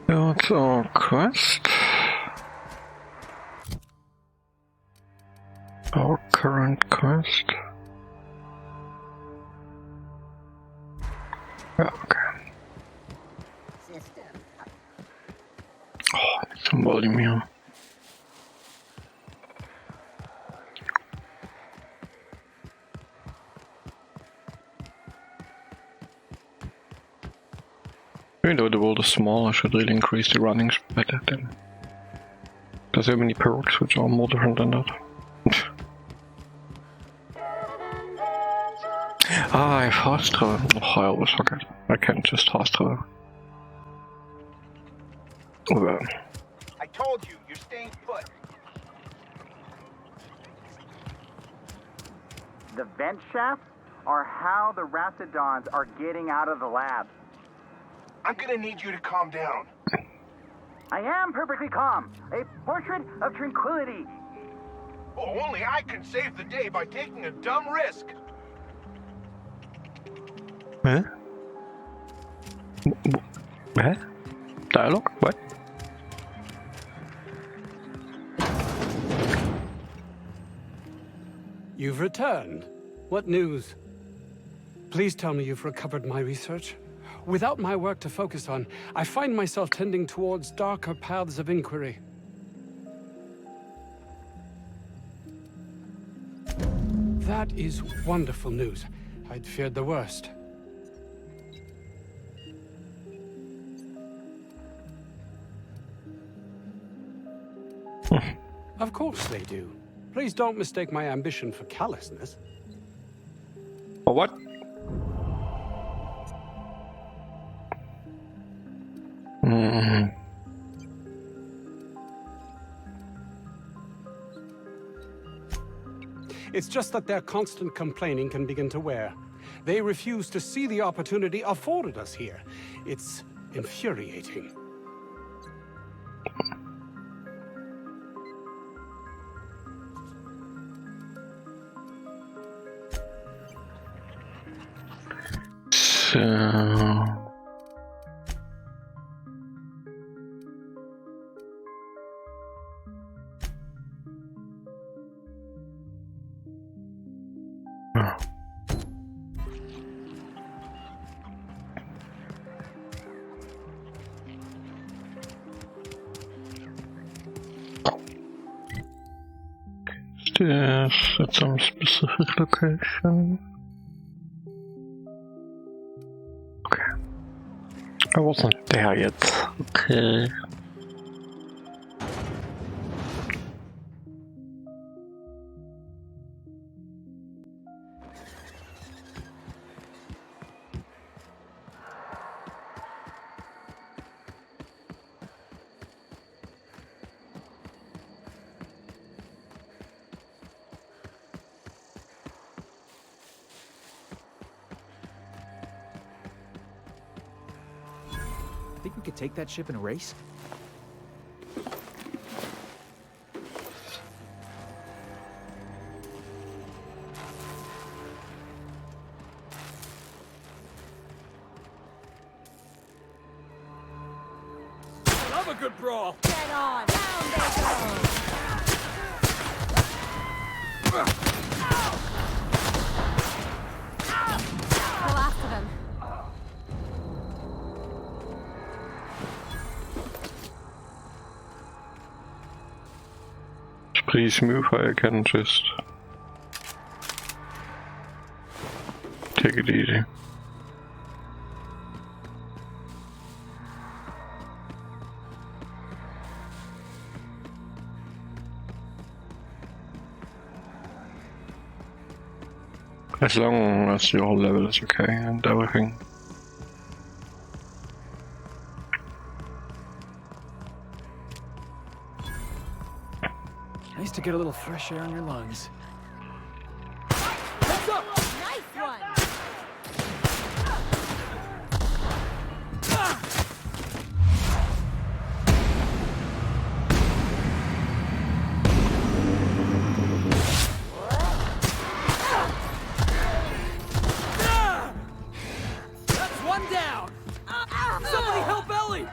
What's our quest? Our current quest? Yeah, okay. Oh, I need some volume here. Even though the world is small, I should really increase the running speed then. There's so many perks which are more different than that. I fast travel. Oh, I always forget. I can't just fast travel. Well. I told you, you're staying put. The vent shafts are how the Rhapsodons are getting out of the lab. I'm gonna need you to calm down. I am perfectly calm. A portrait of tranquility. Oh, only I can save the day by taking a dumb risk. Huh? What? Dialogue? What? You've returned. What news? Please tell me you've recovered my research. Without my work to focus on, I find myself tending towards darker paths of inquiry. That is wonderful news. I'd feared the worst. Of course they do. Please don't mistake my ambition for callousness. For what? It's just that their constant complaining can begin to wear. They refuse to see the opportunity afforded us here. It's infuriating. So... This at some specific location. Okay. I wasn't there yet. Okay. Think we could take that ship in a race? Love a good brawl! Get on! Down they go! Go after them. Please move, I can just take it easy. As long as your level is okay and everything. Nice to get a little fresh air in your lungs. Nice one! That's one down! Somebody help Ellie!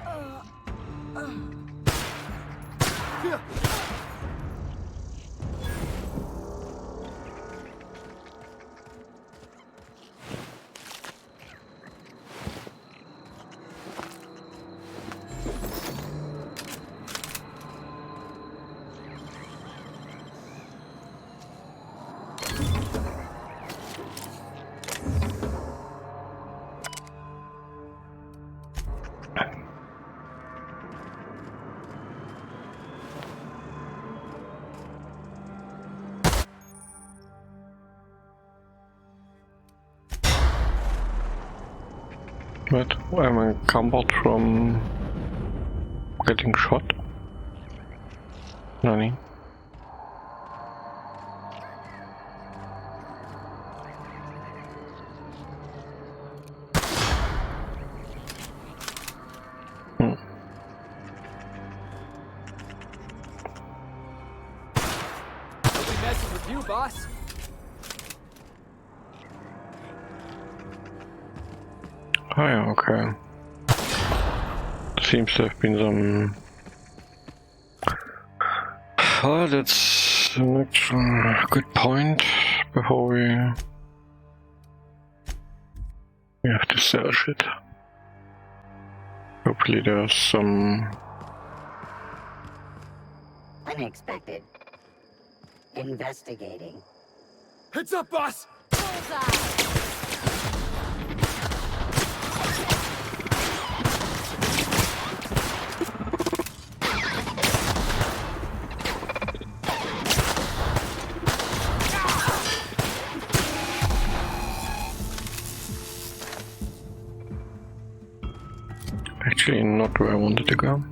But am I encumbered from getting shot? Nani? I'll be messing with you, boss. Oh yeah, okay. Seems to have been some... Oh, that's an actual good point before we have to search it. Hopefully there's some... Unexpected. Investigating. Heads up, boss! Bullseye! Actually not where I wanted to go.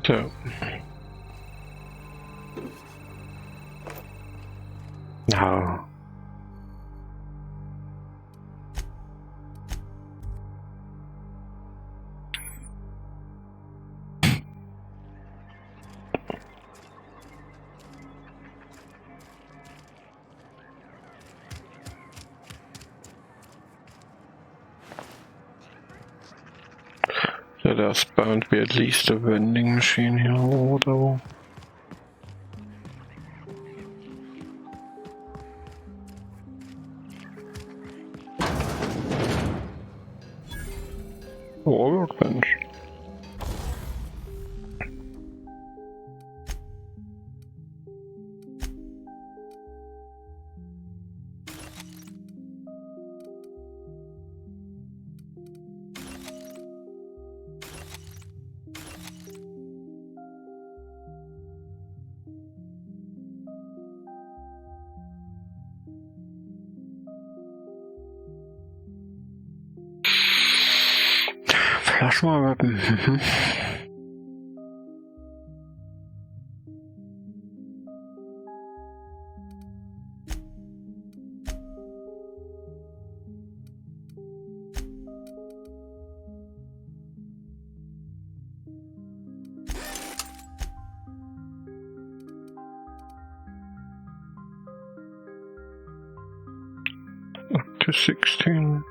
So now so there's bound to be at least a vending machine here or whatever. Or a workbench. Plasma-Weapon. Up to 16.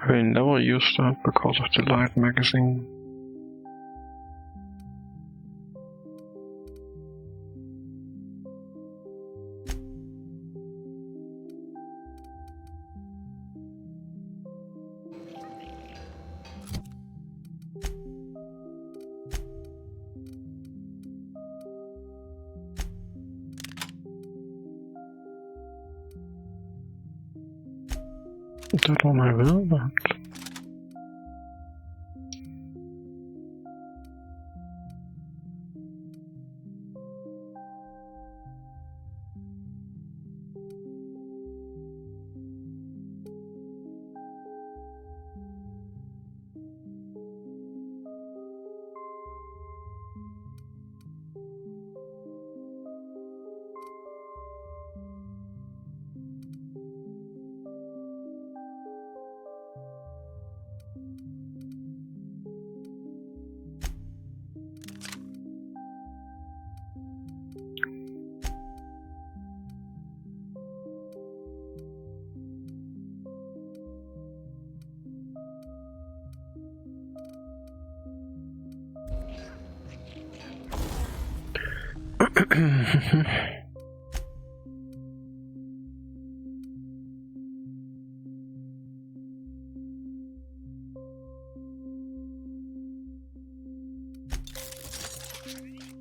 I never used that because of the light magazine. That one I will, but...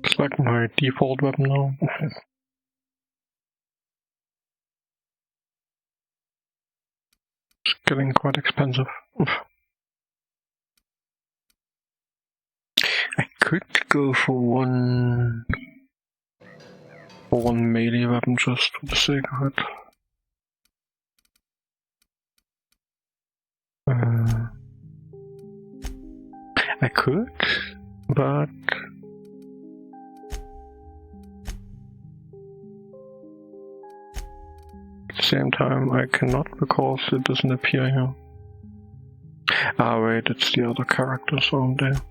It's like my default weapon now. It's getting quite expensive. I could go for one melee weapon just for the sake of it. I could, but at the same time I cannot because it doesn't appear here. Ah wait, it's the other characters on there.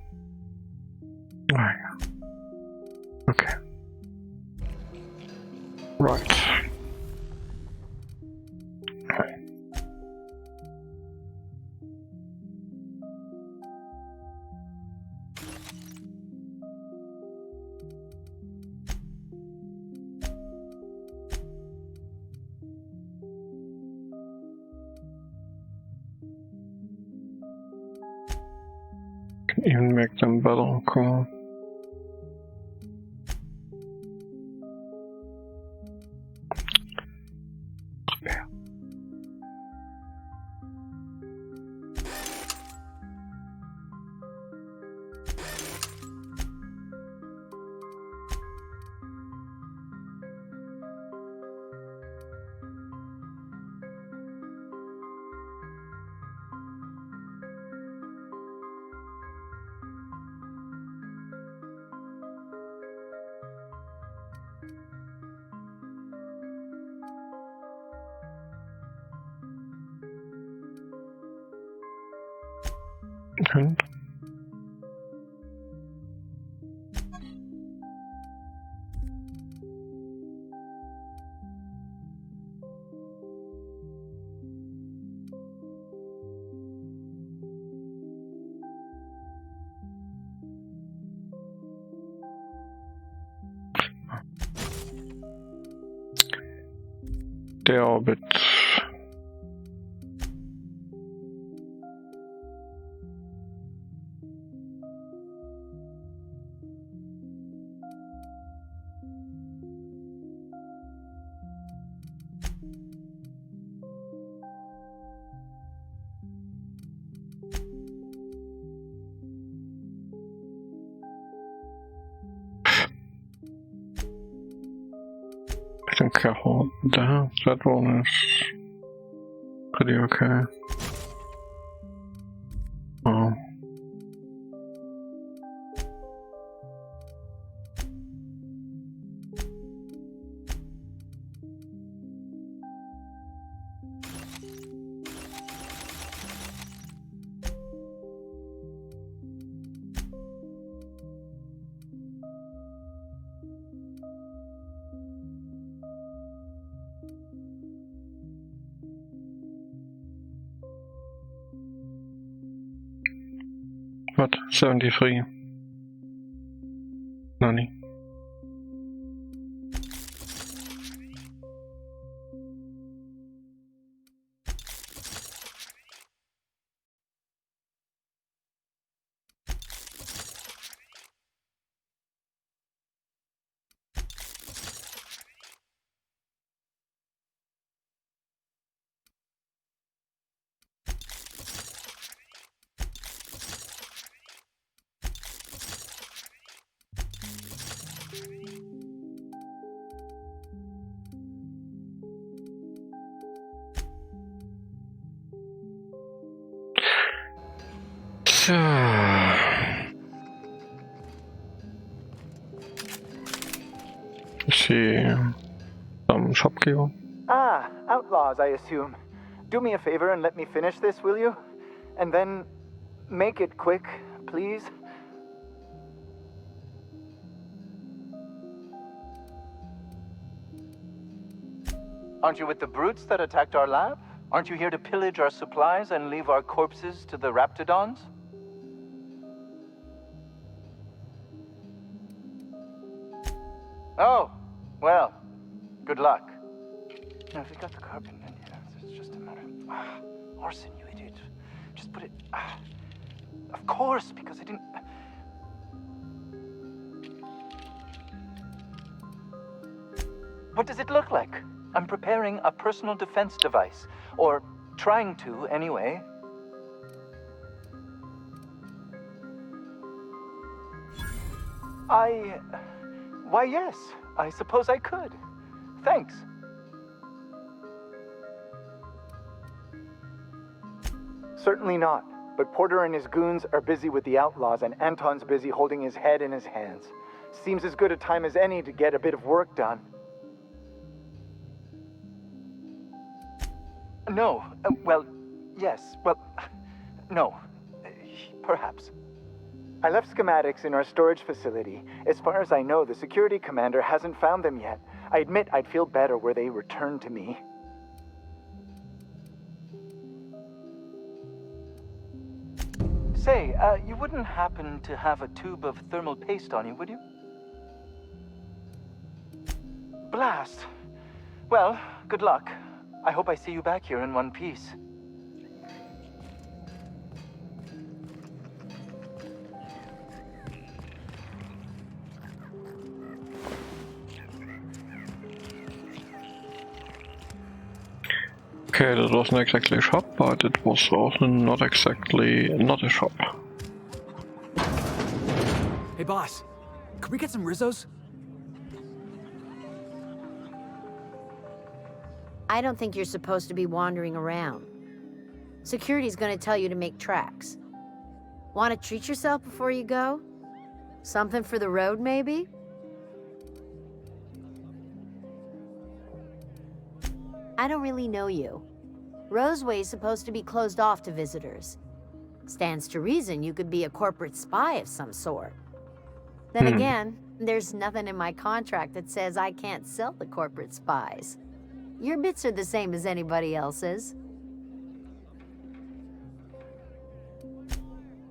Right. Okay. Right. Can even make them better, cool. And they are a bit I think careful there. That one is pretty okay. Oh. What? 73. Nani? So. Is he some shopkeeper? Ah, outlaws, I assume. Do me a favor and let me finish this, will you? And then make it quick, please. Aren't you with the brutes that attacked our lab? Aren't you here to pillage our supplies and leave our corpses to the Raptidons? Oh, well, good luck. Now, if you got the carbon, then yeah, it's just a matter of... Orson, you idiot. Just put it... of course, because I didn't... What does it look like? I'm preparing a personal defense device. Or trying to, anyway. Why, yes. I suppose I could. Thanks. Certainly not. But Porter and his goons are busy with the outlaws, and Anton's busy holding his head in his hands. Seems as good a time as any to get a bit of work done. No. Well, yes. Well, no. Perhaps. I left schematics in our storage facility. As far as I know, the security commander hasn't found them yet. I admit I'd feel better were they returned to me. Say, you wouldn't happen to have a tube of thermal paste on you, would you? Blast. Well, good luck. I hope I see you back here in one piece. Okay, that wasn't exactly a shop, but it was also not exactly not a shop. Hey, boss. Could we get some Rizzos? I don't think you're supposed to be wandering around. Security's gonna tell you to make tracks. Want to treat yourself before you go? Something for the road, maybe? I don't really know you. Roseway's supposed to be closed off to visitors. Stands to reason you could be a corporate spy of some sort. Then again, there's nothing in my contract that says I can't sell the corporate spies. Your bits are the same as anybody else's.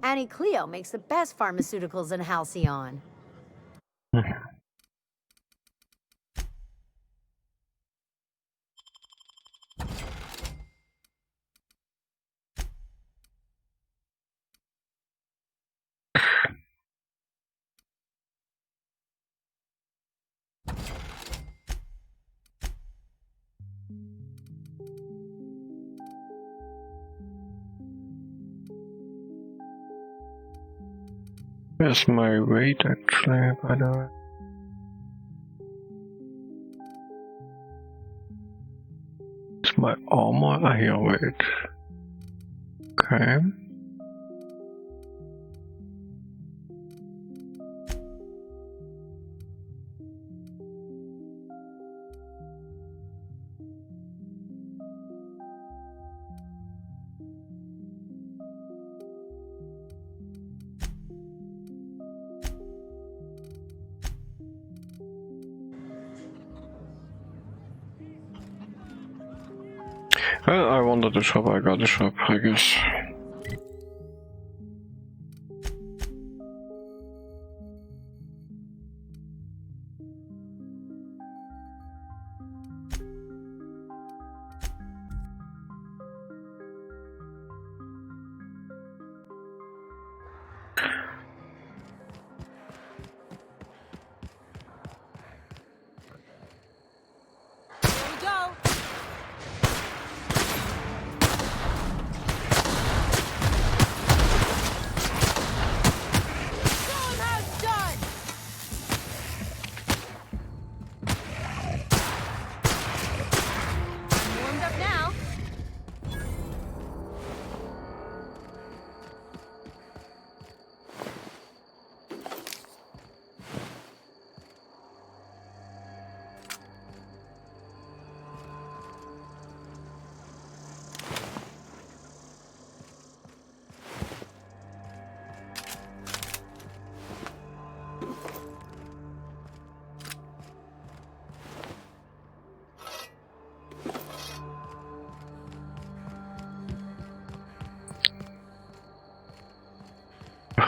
Annie Cleo makes the best pharmaceuticals in Halcyon. Where's my weight actually, by the way? It's my armor. Ah, here, wait. Okay. Well, I wanted a shop, I got a shop, I guess. Here we go.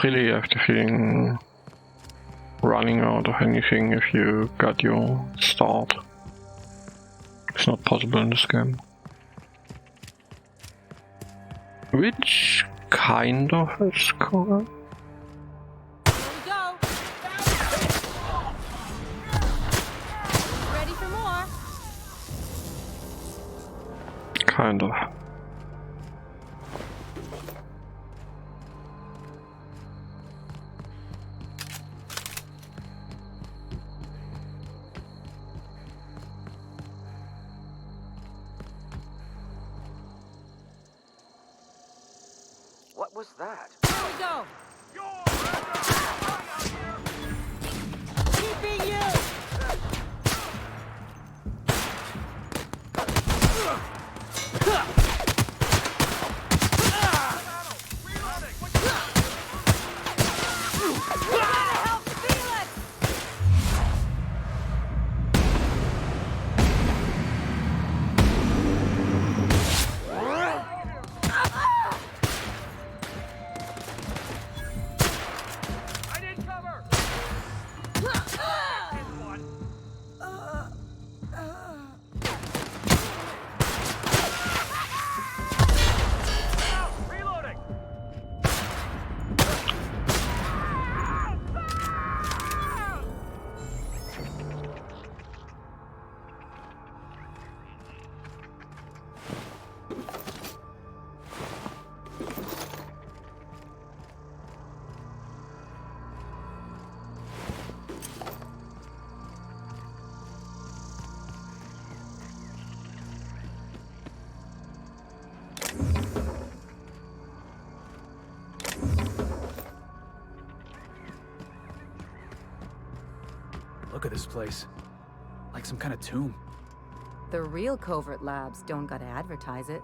really actively running out of anything if you got your start. It's not possible in this game. Which kind of is correct? Here we go. Ready for more? Kind of. What was that? Here we go. Keeping you. Gotta help Felix. Look at this place. Like some kind of tomb. The real covert labs don't gotta advertise it.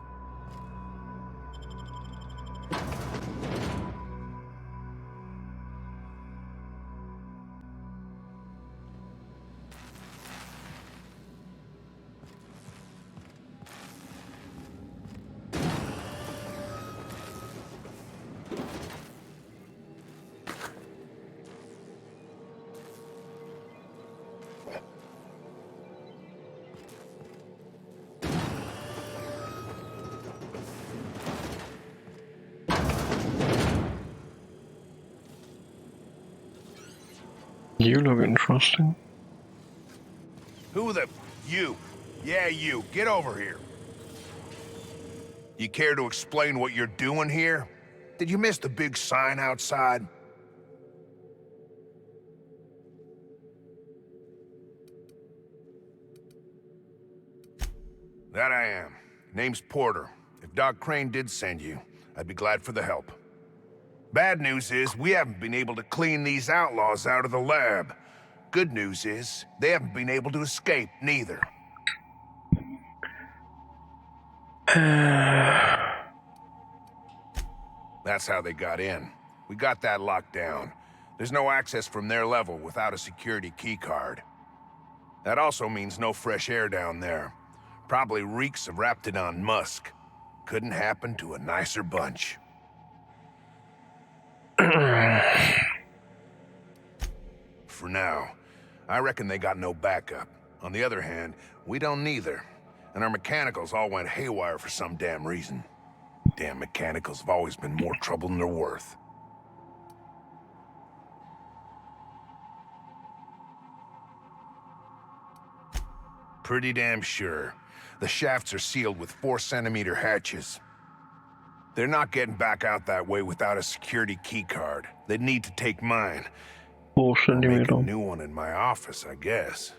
You look interesting. Who the... You. Yeah, you. Get over here. You care to explain what you're doing here? Did you miss the big sign outside? That I am. Name's Porter. If Doc Crane did send you, I'd be glad for the help. Bad news is, we haven't been able to clean these outlaws out of the lab. Good news is, they haven't been able to escape, neither. That's how they got in. We got that locked down. There's no access from their level without a security keycard. That also means no fresh air down there. Probably reeks of Raptidon musk. Couldn't happen to a nicer bunch. For now, I reckon they got no backup. On the other hand, we don't neither. And our mechanicals all went haywire for some damn reason. Damn mechanicals have always been more trouble than they're worth. Pretty damn sure. The shafts are sealed with 4-centimeter hatches. They're not getting back out that way without a security keycard. They'd need to take mine. 4 I'll make a centimeter. new one in my office, I guess.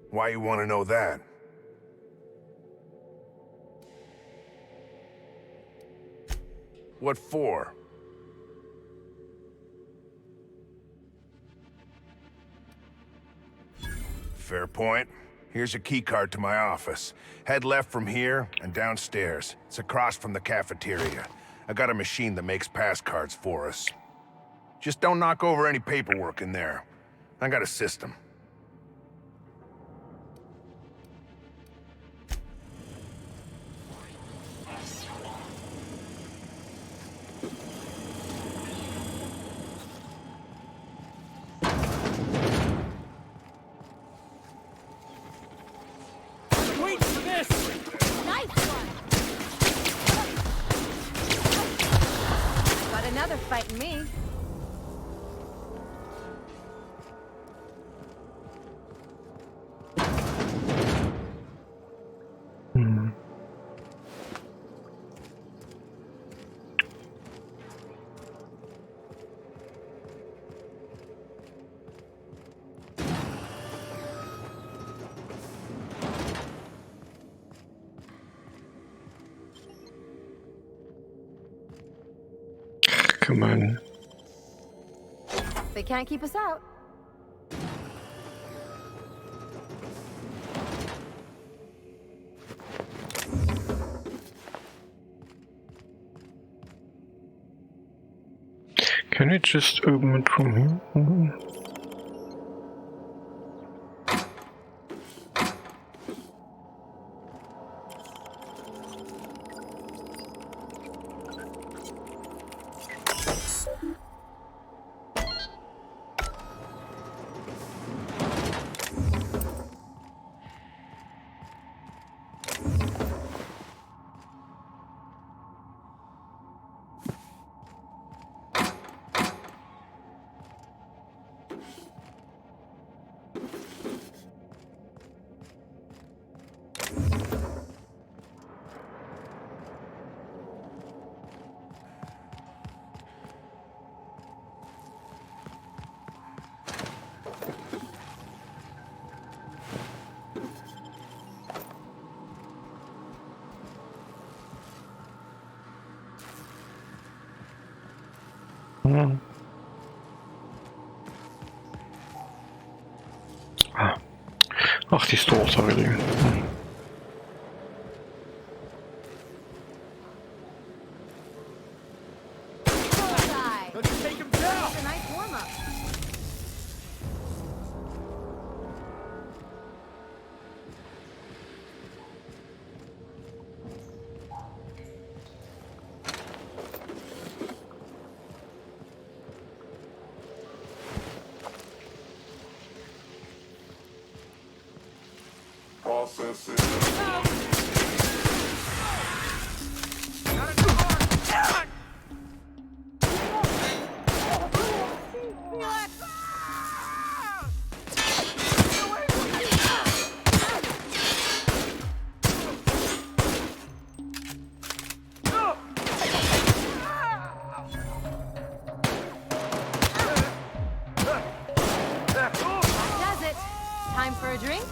Why you want to know that? What for? Fair point. Here's a keycard to my office. Head left from here and downstairs. It's across from the cafeteria. I got a machine that makes pass cards for us. Just don't knock over any paperwork in there. I got a system. this! Nice one! Got another fight in me. Hmm. Come on. They can't keep us out. Can we just open it from here? Mhm. Hmm. Ah. Ach, die stort alweer. Bullseye! Let's take him down! It's a nice warm-up. Does it? Time for a drink?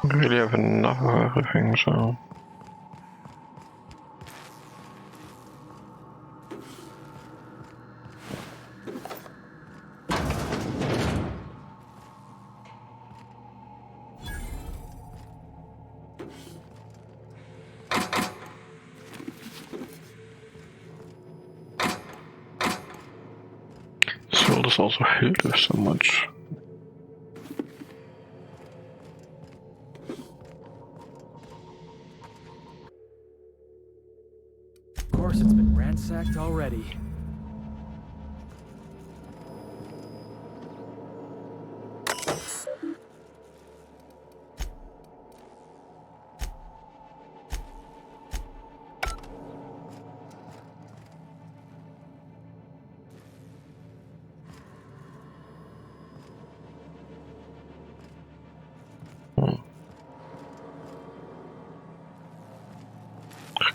Really have enough of everything, so. So does also hate us so much. course, it's been ransacked already.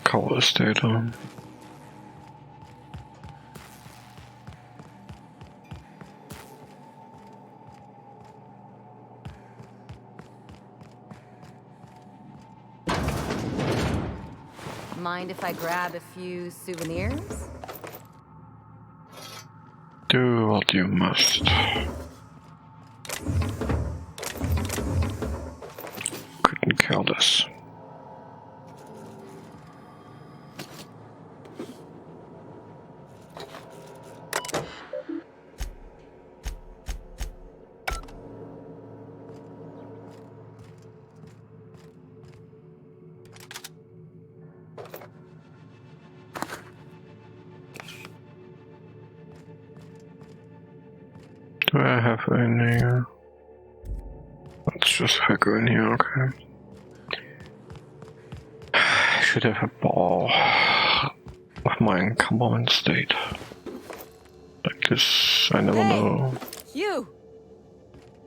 Cover estate on. Mind if I grab a few souvenirs? Do what you must. Couldn't care less. Do I have any? Let's just go in here, okay. I should have a ball of my encumberment state. Like this, I never know. You!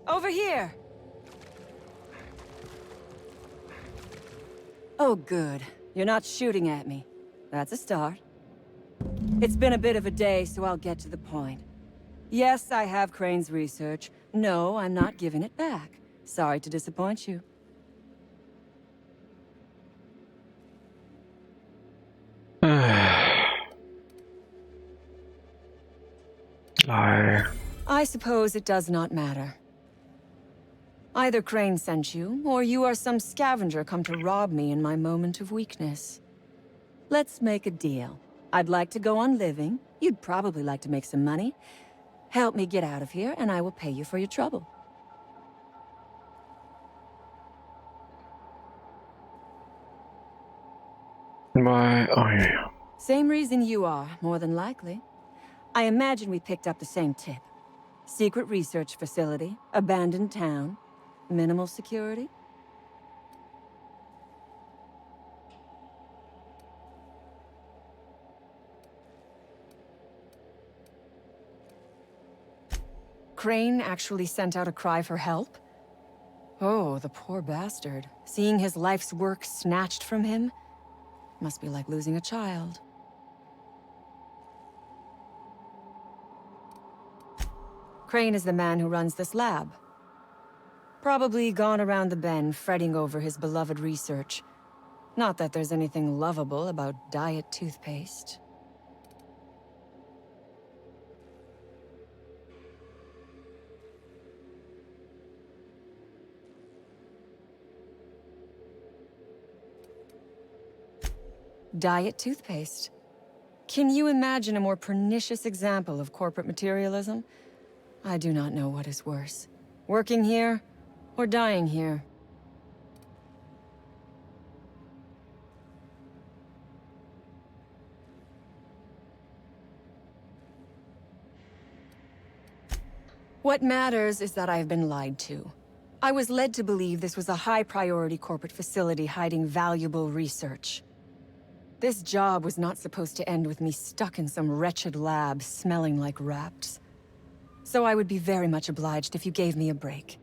Over here! Oh, good. You're not shooting at me. That's a start. It's been a bit of a day, so I'll get to the point. Yes, I have Crane's research. No, I'm not giving it back. Sorry to disappoint you. I suppose it does not matter. Either Crane sent you, or you are some scavenger come to rob me in my moment of weakness. Let's make a deal. I'd like to go on living. You'd probably like to make some money. Help me get out of here, and I will pay you for your trouble. Why? Oh yeah. Same reason you are, more than likely. I imagine we picked up the same tip. Secret research facility, abandoned town, minimal security. Crane actually sent out a cry for help? Oh, the poor bastard. Seeing his life's work snatched from him must be like losing a child. Crane is the man who runs this lab. Probably gone around the bend fretting over his beloved research. Not that there's anything lovable about diet toothpaste. Diet toothpaste. Can you imagine a more pernicious example of corporate materialism? I do not know what is worse. Working here, or dying here. What matters is that I have been lied to. I was led to believe this was a high-priority corporate facility hiding valuable research. This job was not supposed to end with me stuck in some wretched lab smelling like rats. So I would be very much obliged if you gave me a break.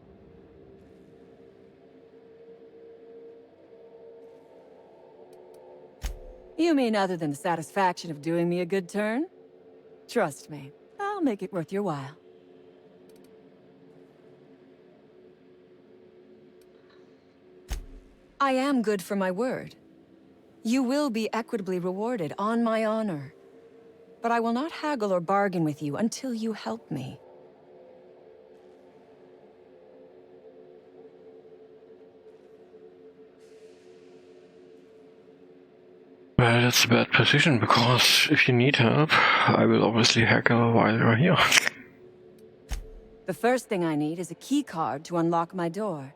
You mean other than the satisfaction of doing me a good turn? Trust me, I'll make it worth your while. I am good for my word. You will be equitably rewarded, on my honor. But I will not haggle or bargain with you until you help me. Well, that's a bad position, because if you need help, I will obviously haggle while you're here. The first thing I need is a key card to unlock my door.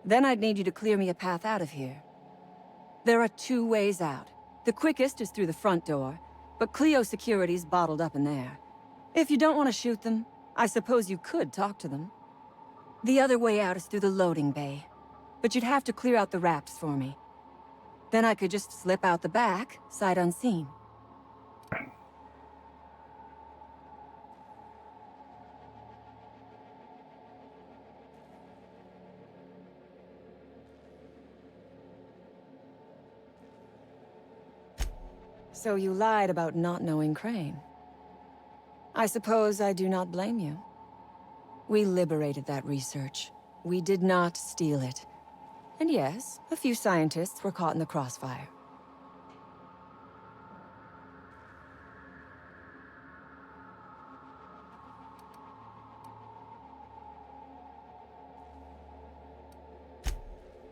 Then I'd need you to clear me a path out of here. There are two ways out. The quickest is through the front door, but Clio security's bottled up in there. If you don't want to shoot them, I suppose you could talk to them. The other way out is through the loading bay, but you'd have to clear out the wraps for me. Then I could just slip out the back, sight unseen. So you lied about not knowing Crane. I suppose I do not blame you. We liberated that research. We did not steal it. And yes, a few scientists were caught in the crossfire.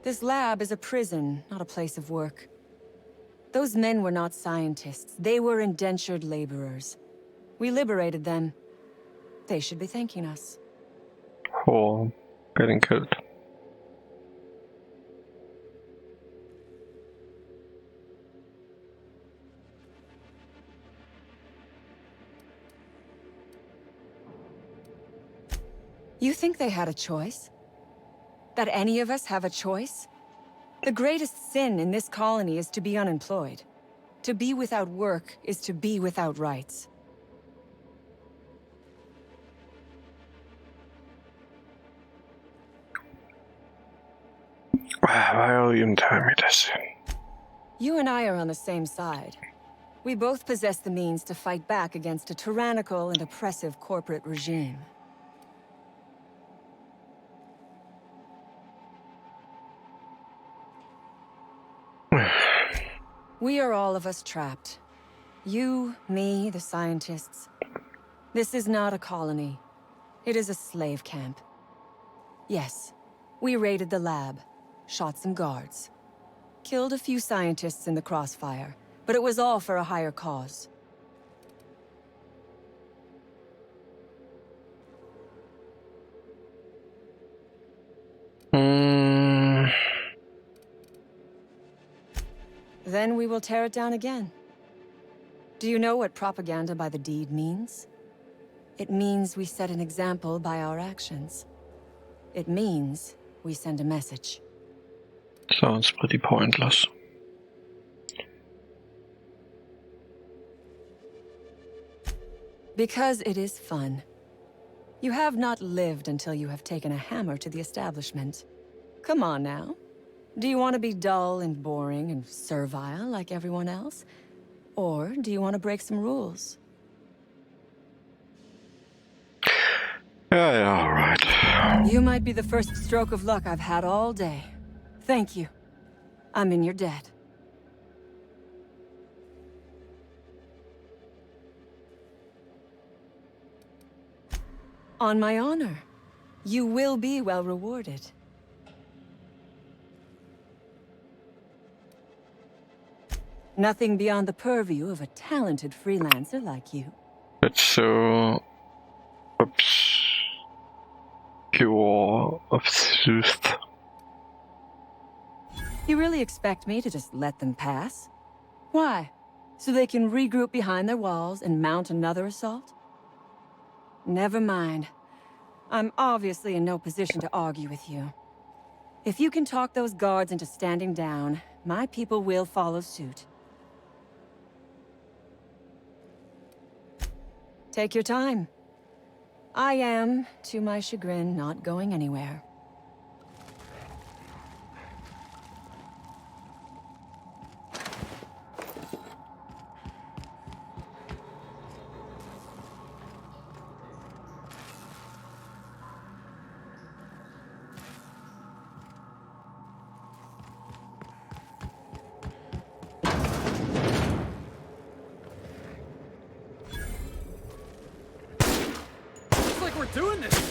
This lab is a prison, not a place of work. Those men were not scientists. They were indentured laborers. We liberated them. They should be thanking us. For getting killed. You think they had a choice? That any of us have a choice? The greatest sin in this colony is to be unemployed. To be without work is to be without rights. Why will you tell me this? You and I are on the same side. We both possess the means to fight back against a tyrannical and oppressive corporate regime. We are all of us trapped. You, me, the scientists. This is not a colony. It is a slave camp. Yes, we raided the lab, shot some guards, killed a few scientists in the crossfire, but it was all for a higher cause. Then we will tear it down again. Do you know what propaganda by the deed means? It means we set an example by our actions. It means we send a message. Sounds pretty pointless. Because it is fun. You have not lived until you have taken a hammer to the establishment. Come on now. Do you want to be dull and boring and servile like everyone else? Or do you want to break some rules? Yeah, alright. You might be the first stroke of luck I've had all day. Thank you. I'm in your debt. On my honor, you will be well rewarded. Nothing beyond the purview of a talented freelancer like you. It's so obscure, obsessed. You really expect me to just let them pass? Why? So they can regroup behind their walls and mount another assault? Never mind. I'm obviously in no position to argue with you. If you can talk those guards into standing down, my people will follow suit. Take your time. I am, to my chagrin, not going anywhere. Doing this!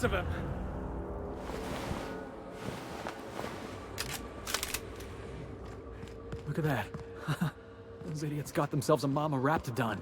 last of him! Look at that. Those idiots got themselves a mama raptidon.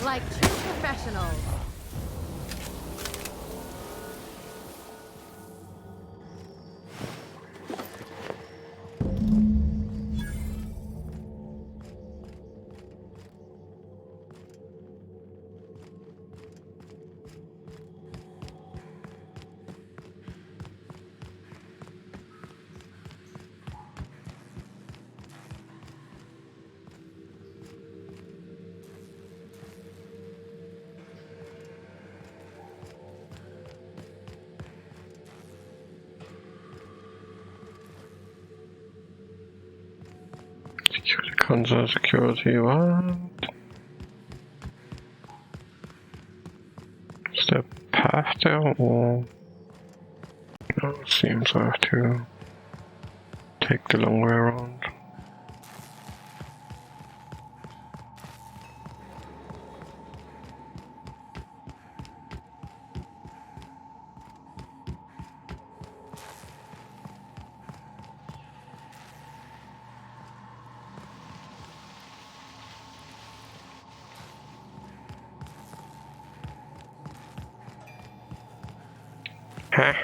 Like true professionals. Console security, what? Is there a path there, or... No, it seems I have to take the long way around. Huh?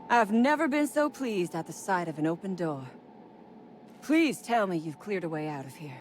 I've never been so pleased at the sight of an open door. Please tell me you've cleared a way out of here.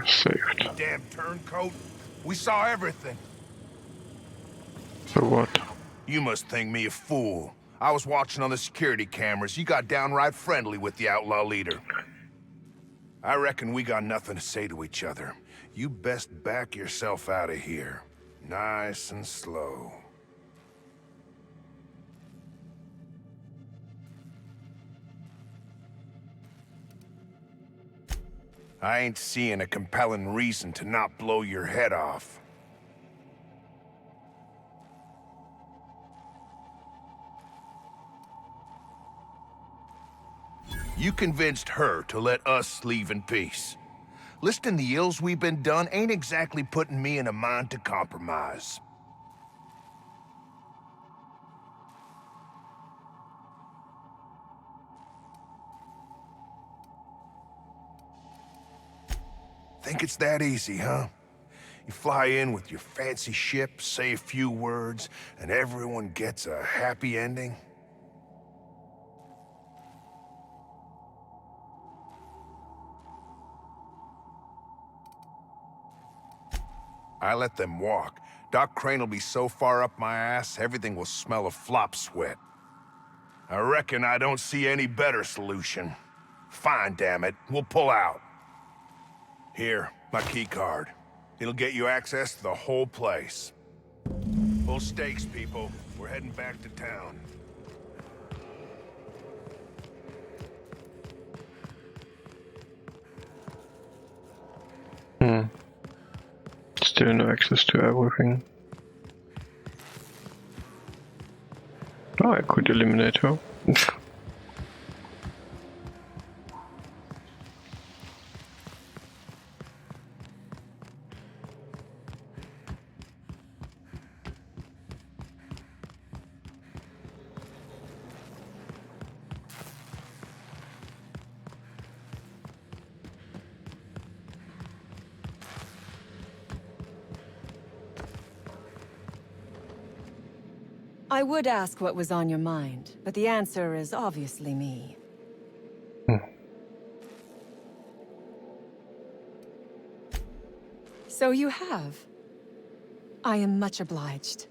Saved. Damn turncoat. We saw everything. So what? You must think me a fool. I was watching on the security cameras. You got downright friendly with the outlaw leader. I reckon we got nothing to say to each other. You best back yourself out of here. Nice and slow. I ain't seeing a compelling reason to not blow your head off. You convinced her to let us leave in peace. Listing the ills we've been done ain't exactly putting me in a mind to compromise. Think it's that easy, huh? You fly in with your fancy ship, say a few words, and everyone gets a happy ending? I let them walk. Doc Crane will be so far up my ass, everything will smell of flop sweat. I reckon I don't see any better solution. Fine, damn it. We'll pull out. Here, my key card. It'll get you access to the whole place. Full stakes, people. We're heading back to town. Still no access to everything. Oh, I could eliminate her. I would ask what was on your mind, but the answer is obviously me. So you have. I am much obliged.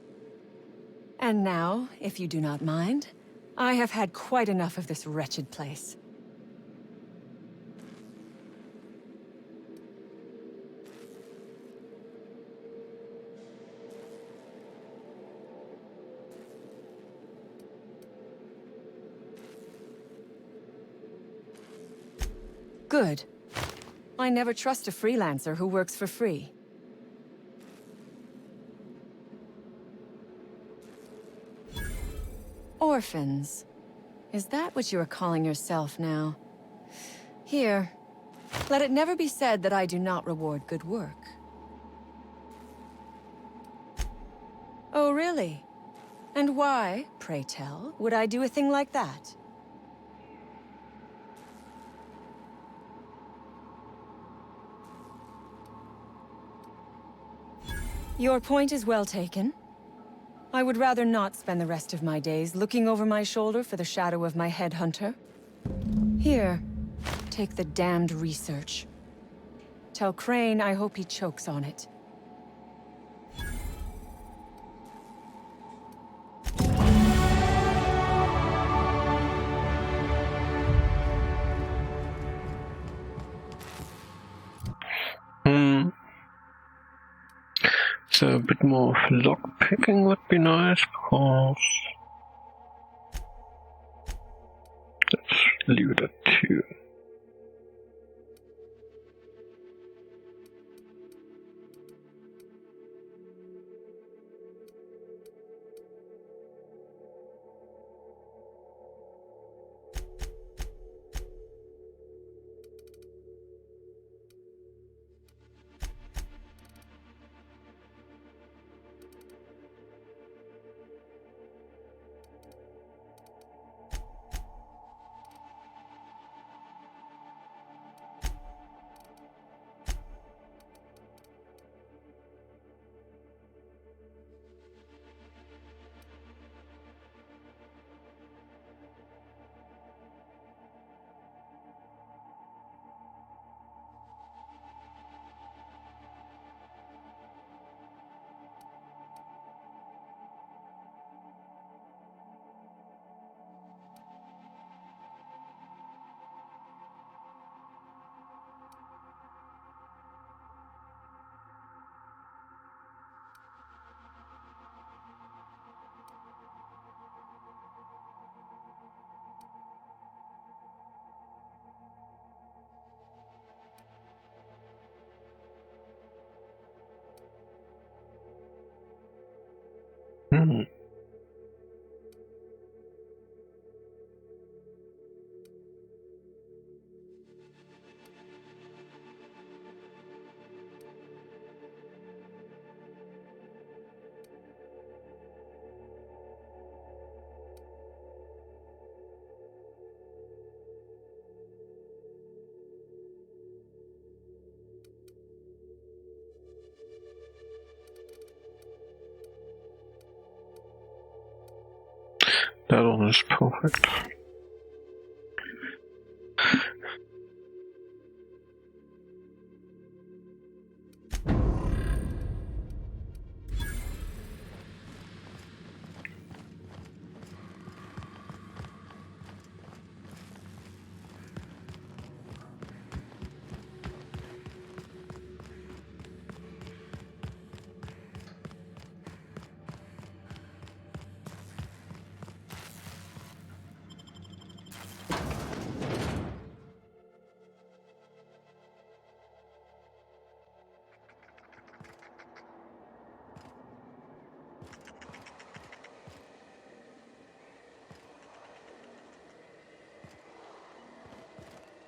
And now, if you do not mind, I have had quite enough of this wretched place. Good. I never trust a freelancer who works for free. Orphans. Is that what you are calling yourself now? Here. Let it never be said that I do not reward good work. Oh, really? And why, pray tell, would I do a thing like that? Your point is well taken. I would rather not spend the rest of my days looking over my shoulder for the shadow of my headhunter. Here, take the damned research. Tell Crane I hope he chokes on it. So a bit more of lock picking would be nice, because let's leave it at 2. That one is perfect.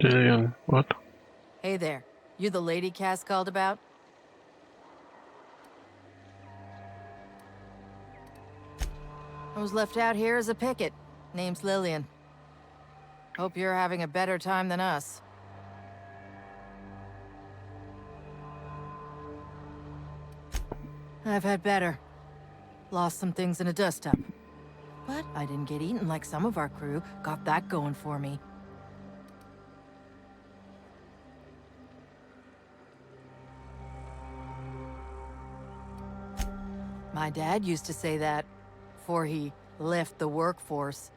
Dillion, what? Hey there. You the lady Cass called about? I was left out here as a picket. Name's Lillian. Hope you're having a better time than us. I've had better. Lost some things in a dust-up. But I didn't get eaten like some of our crew. Got that going for me. My dad used to say that before he left the workforce.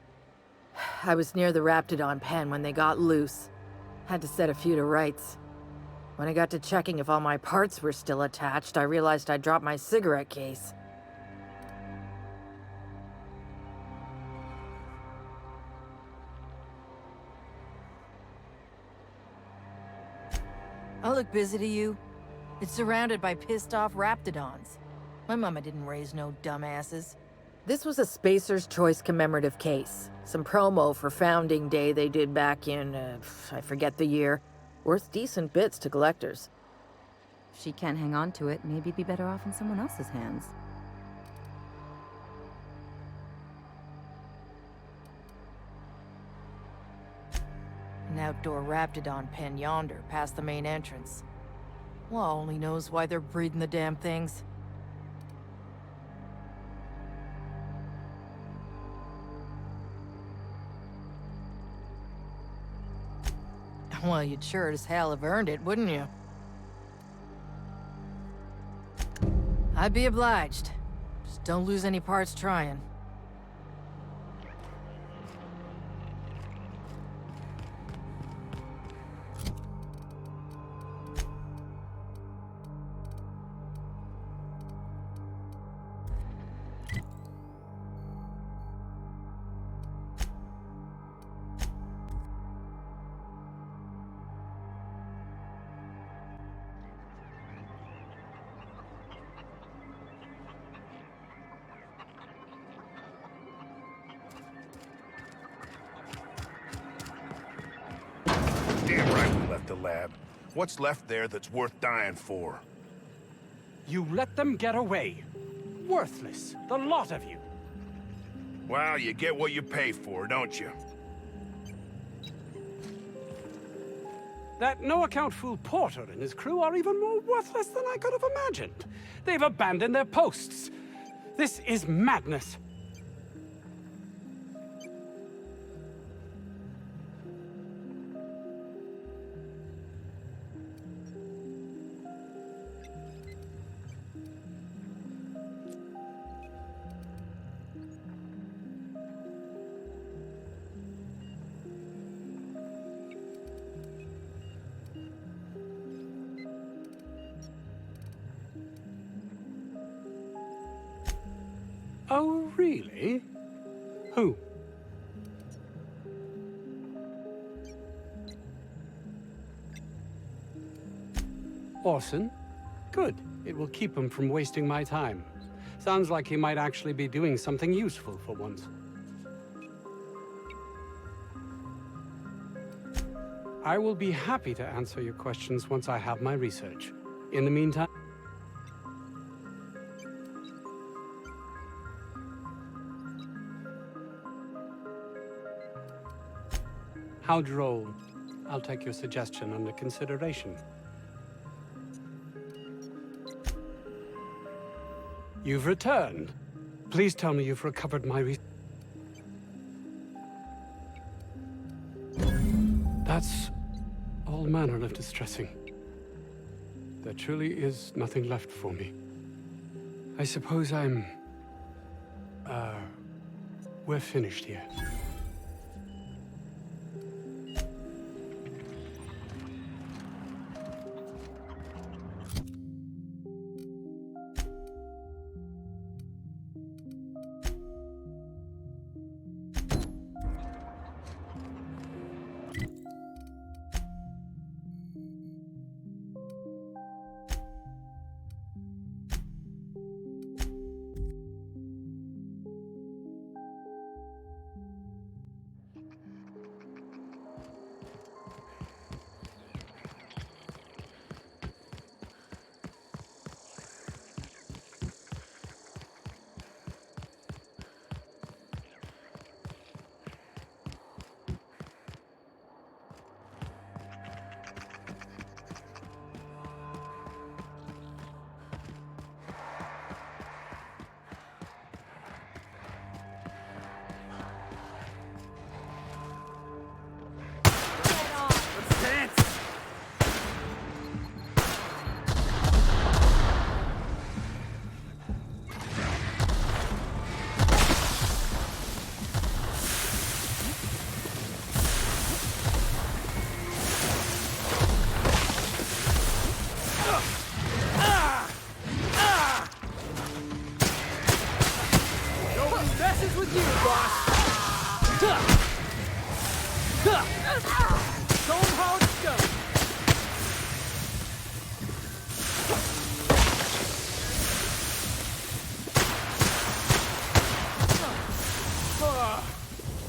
I was near the Raptidon pen when they got loose. Had to set a few to rights. When I got to checking if all my parts were still attached, I realized I'd dropped my cigarette case. I look busy to you? It's surrounded by pissed-off Raptidons. My mama didn't raise no dumbasses. This was a Spacer's Choice commemorative case. Some promo for Founding Day they did back in, I forget the year. Worth decent bits to collectors. If she can't hang on to it, maybe it'd be better off in someone else's hands. An outdoor Raptidon pen yonder, past the main entrance. Law only knows why they're breeding the damn things. Well, you'd sure as hell have earned it, wouldn't you? I'd be obliged. Just don't lose any parts trying. the lab. What's left there that's worth dying for? You let them get away. Worthless, the lot of you. Well, you get what you pay for, don't you? That no-account fool Porter and his crew are even more worthless than I could have imagined. They've abandoned their posts. This is madness. Oh, really? Who? Orson? Good. It will keep him from wasting my time. Sounds like he might actually be doing something useful for once. I will be happy to answer your questions once I have my research. In the meantime... How droll. I'll take your suggestion under consideration. You've returned. Please tell me you've recovered my That's all manner of distressing. There truly is nothing left for me. I suppose I'm... we're finished here.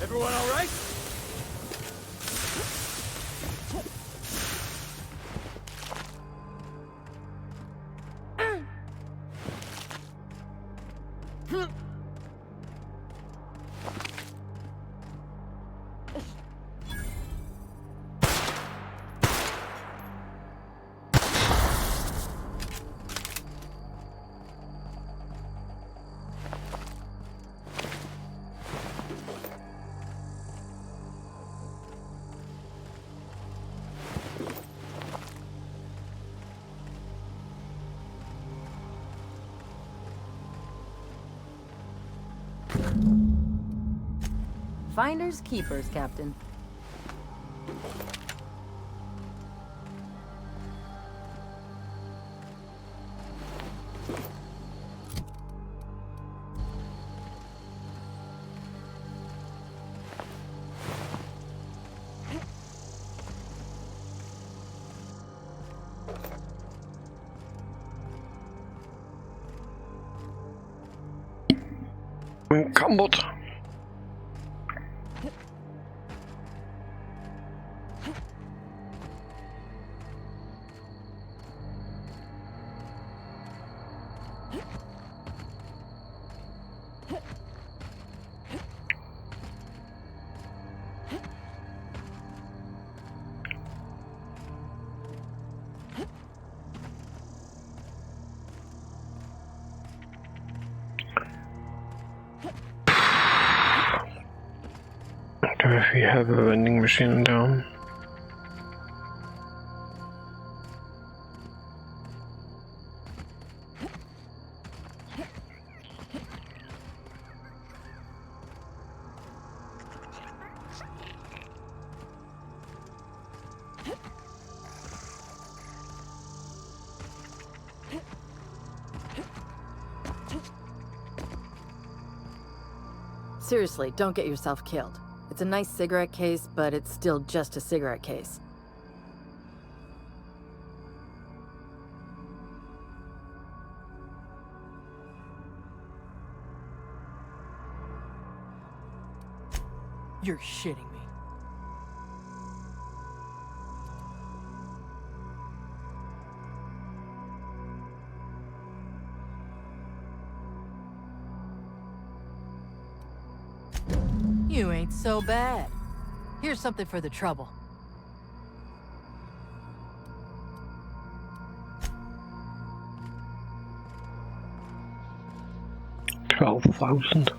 Everyone all right? Finders keepers, Captain. Encumbered. Do we have a vending machine down? Seriously, don't get yourself killed. It's a nice cigarette case, but it's still just a cigarette case. You're shitting me. You ain't so bad. Here's something for the trouble. $12,000.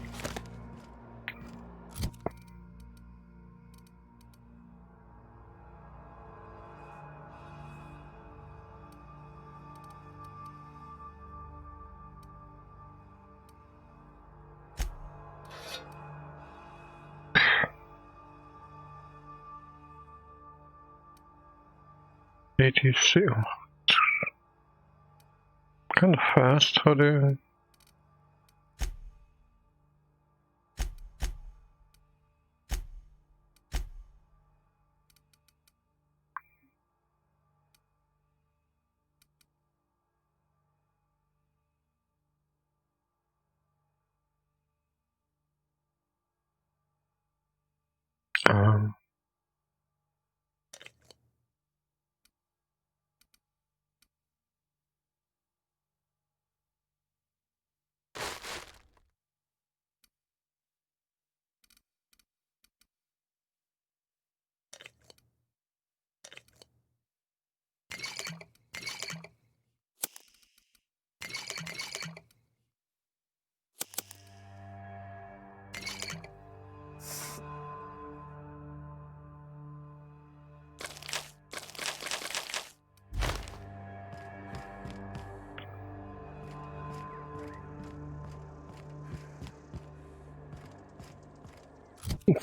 $86. Kind of fast for the.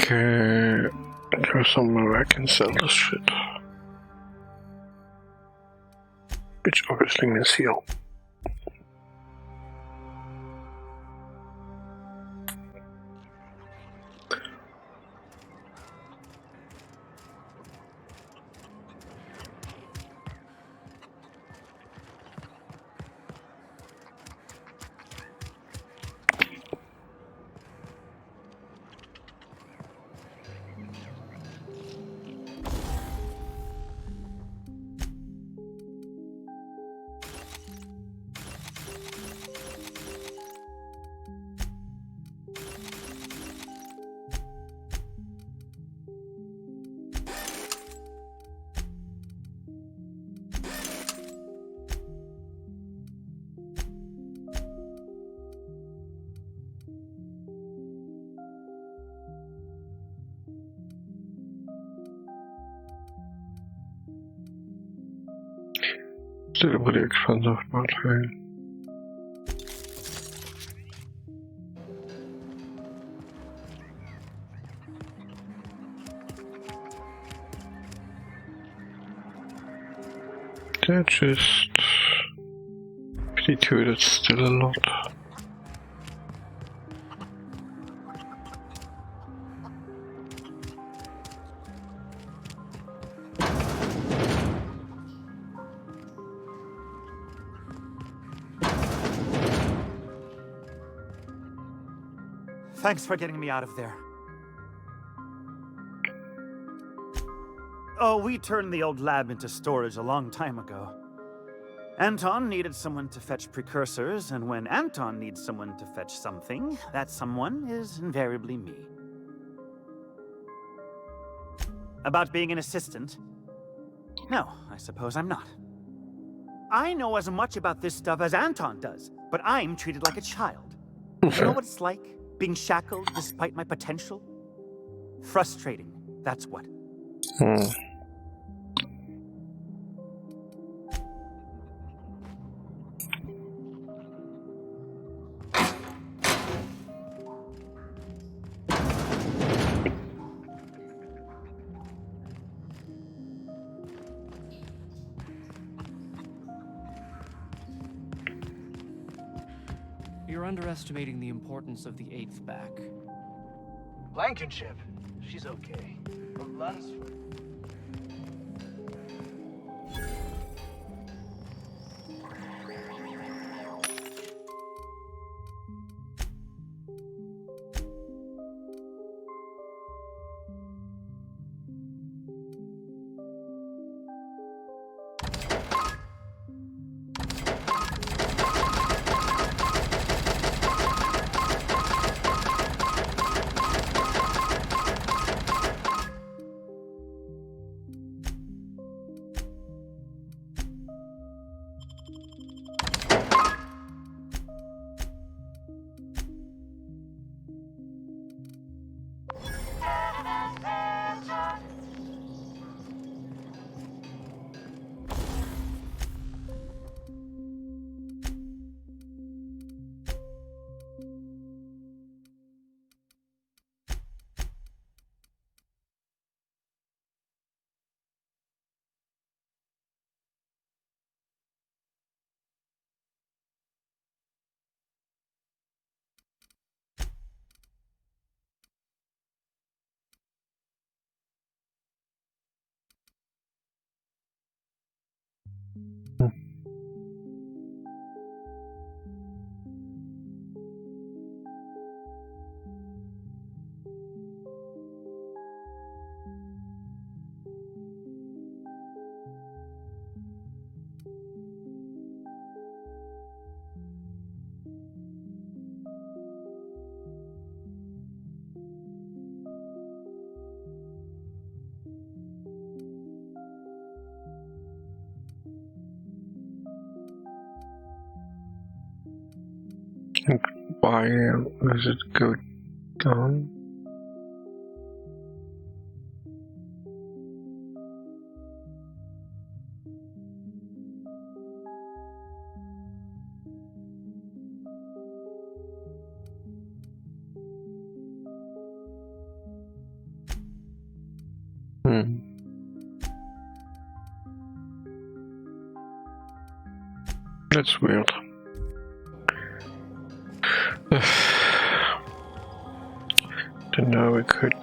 Okay, there's somewhere I can sell this shit. Which obviously means here. Still really expensive, but hey. They're just 52, that's still a lot. Thanks for getting me out of there. Oh, we turned the old lab into storage a long time ago. Anton needed someone to fetch precursors, and when Anton needs someone to fetch something, that someone is invariably me. About being an assistant? No, I suppose I'm not. I know as much about this stuff as Anton does, but I'm treated like a child. You know what it's like, being shackled despite my potential? Frustrating, that's what. You're underestimating the importance of the 8th back. Blankenship. She's okay. But Lunsford. And why does it go down? That's weird. Didn't know we could.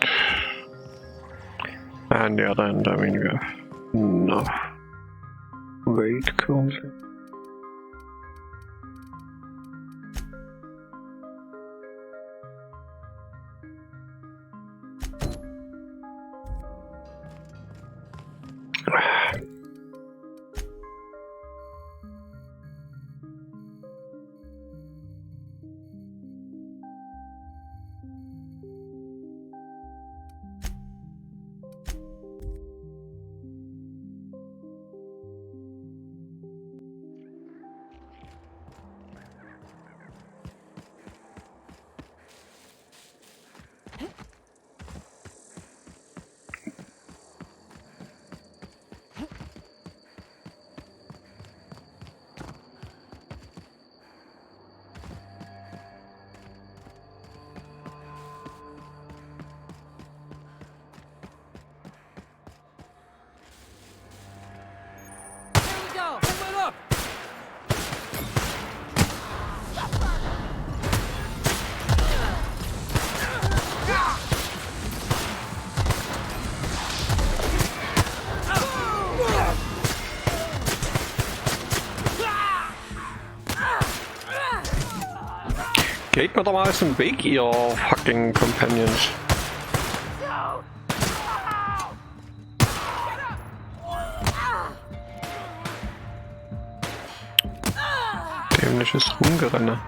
And the other end, I mean, we have enough weight currently. Geht mir doch mal aus dem Weg, ihr fucking Companions. Dämliches Rumgerenne.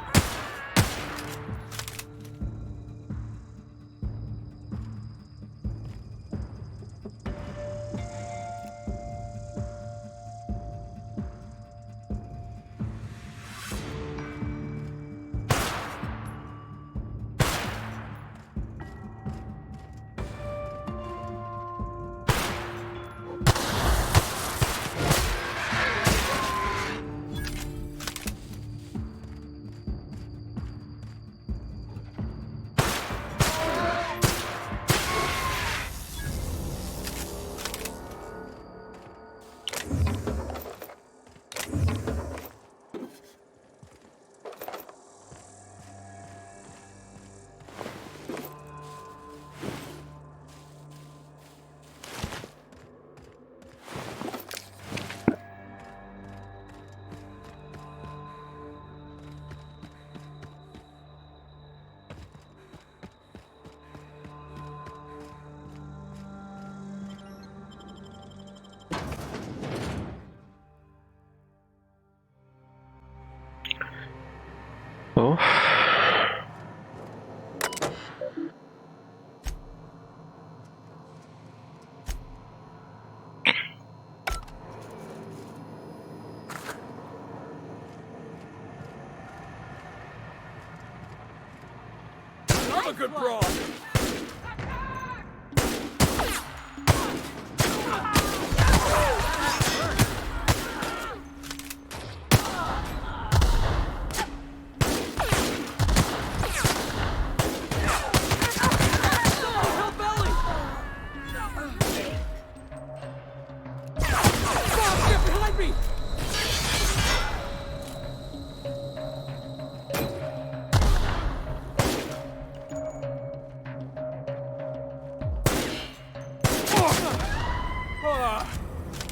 love a good brawl.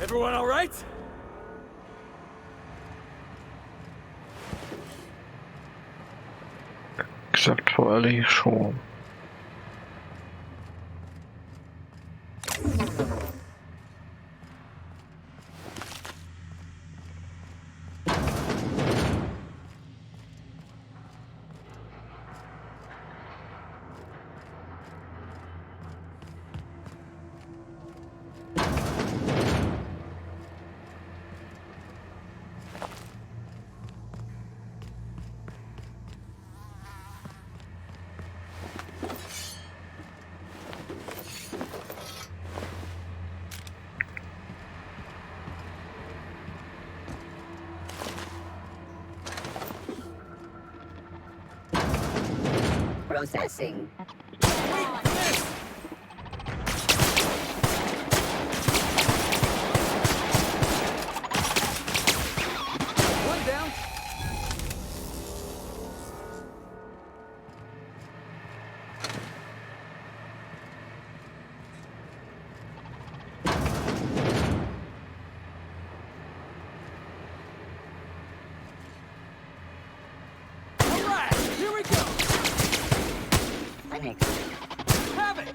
Everyone all right? Except for Ellie, sure. Processing. One down. All right, here we go. Clinics Have it.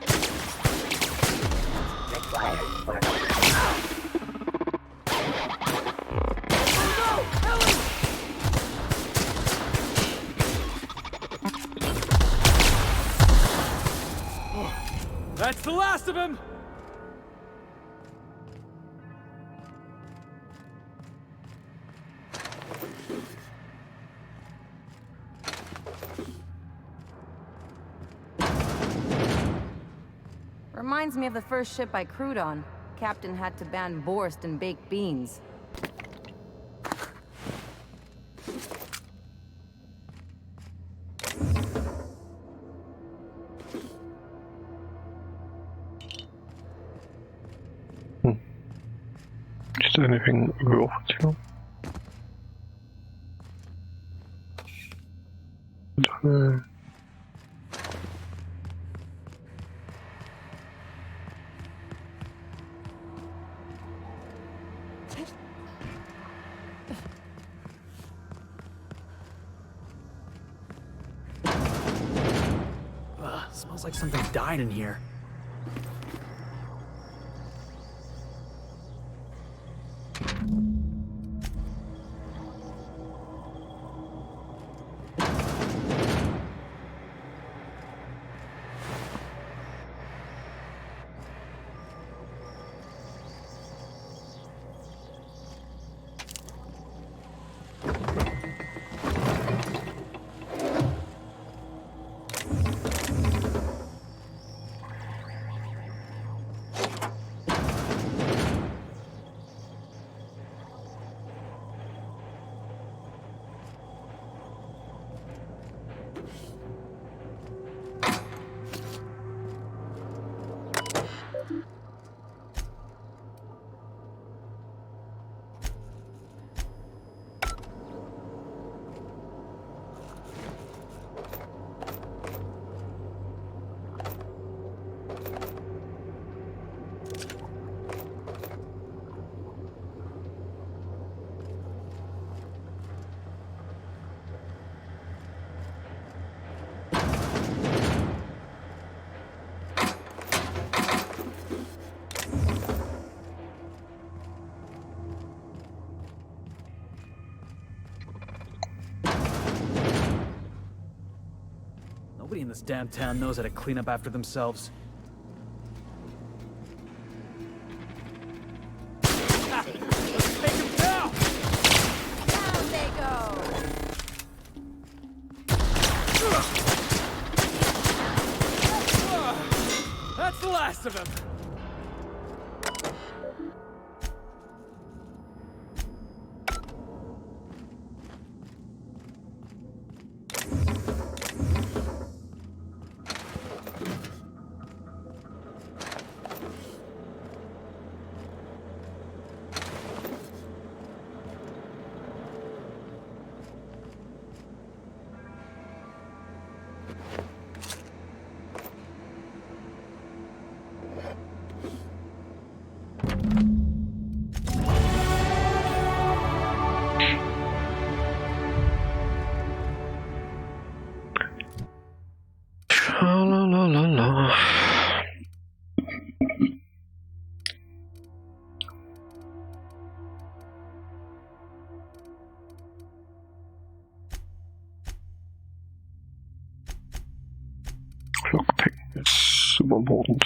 required for That's the last of him. Reminds me of the first ship I crewed on. Captain had to ban Borst and baked beans. Is there anything worth it here? Smells like something died in here. Nobody in this damn town knows how to clean up after themselves. Let's take him down. Down they go! the last of him! La la la la. Lockpicking is super important.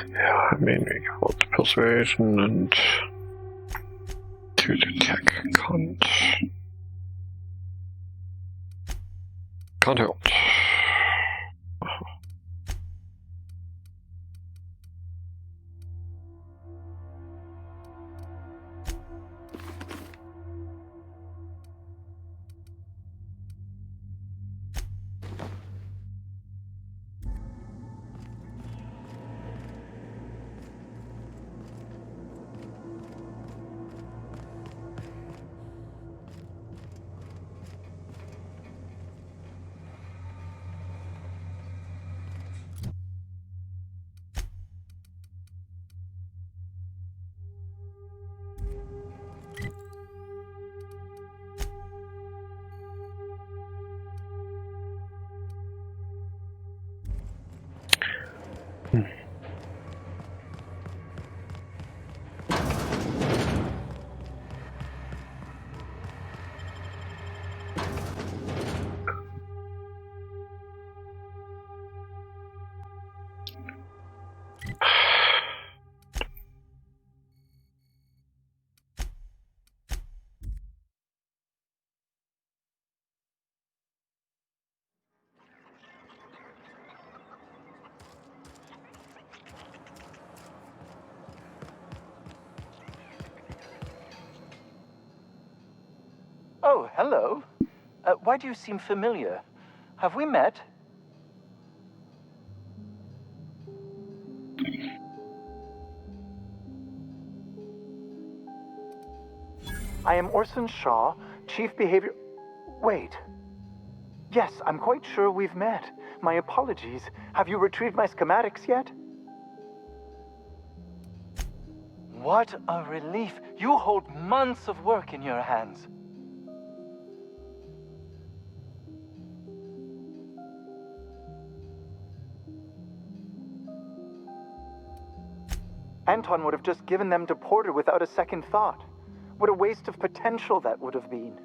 Yeah, I mean, we got the persuasion and to detect can't help. Oh, hello. Why do you seem familiar? Have we met? I am Orson Shaw, Chief Behavior... Wait. Yes, I'm quite sure we've met. My apologies. Have you retrieved my schematics yet? What a relief. You hold months of work in your hands. Anton would have just given them to Porter without a second thought. What a waste of potential that would have been.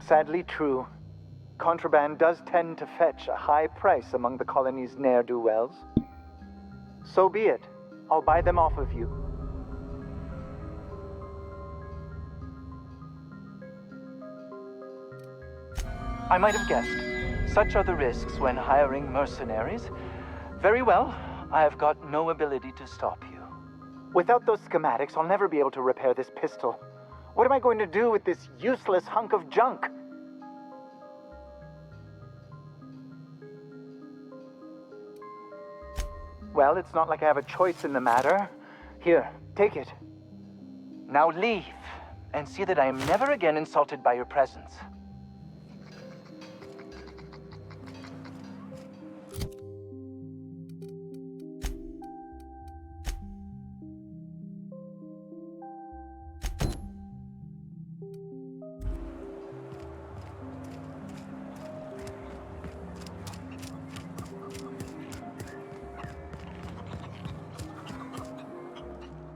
Sadly true. Contraband does tend to fetch a high price among the colony's ne'er-do-wells. So be it. I'll buy them off of you. I might have guessed. Such are the risks when hiring mercenaries. Very well. I have got no ability to stop you. Without those schematics, I'll never be able to repair this pistol. What am I going to do with this useless hunk of junk? Well, it's not like I have a choice in the matter. Here, take it. Now leave, and see that I am never again insulted by your presence.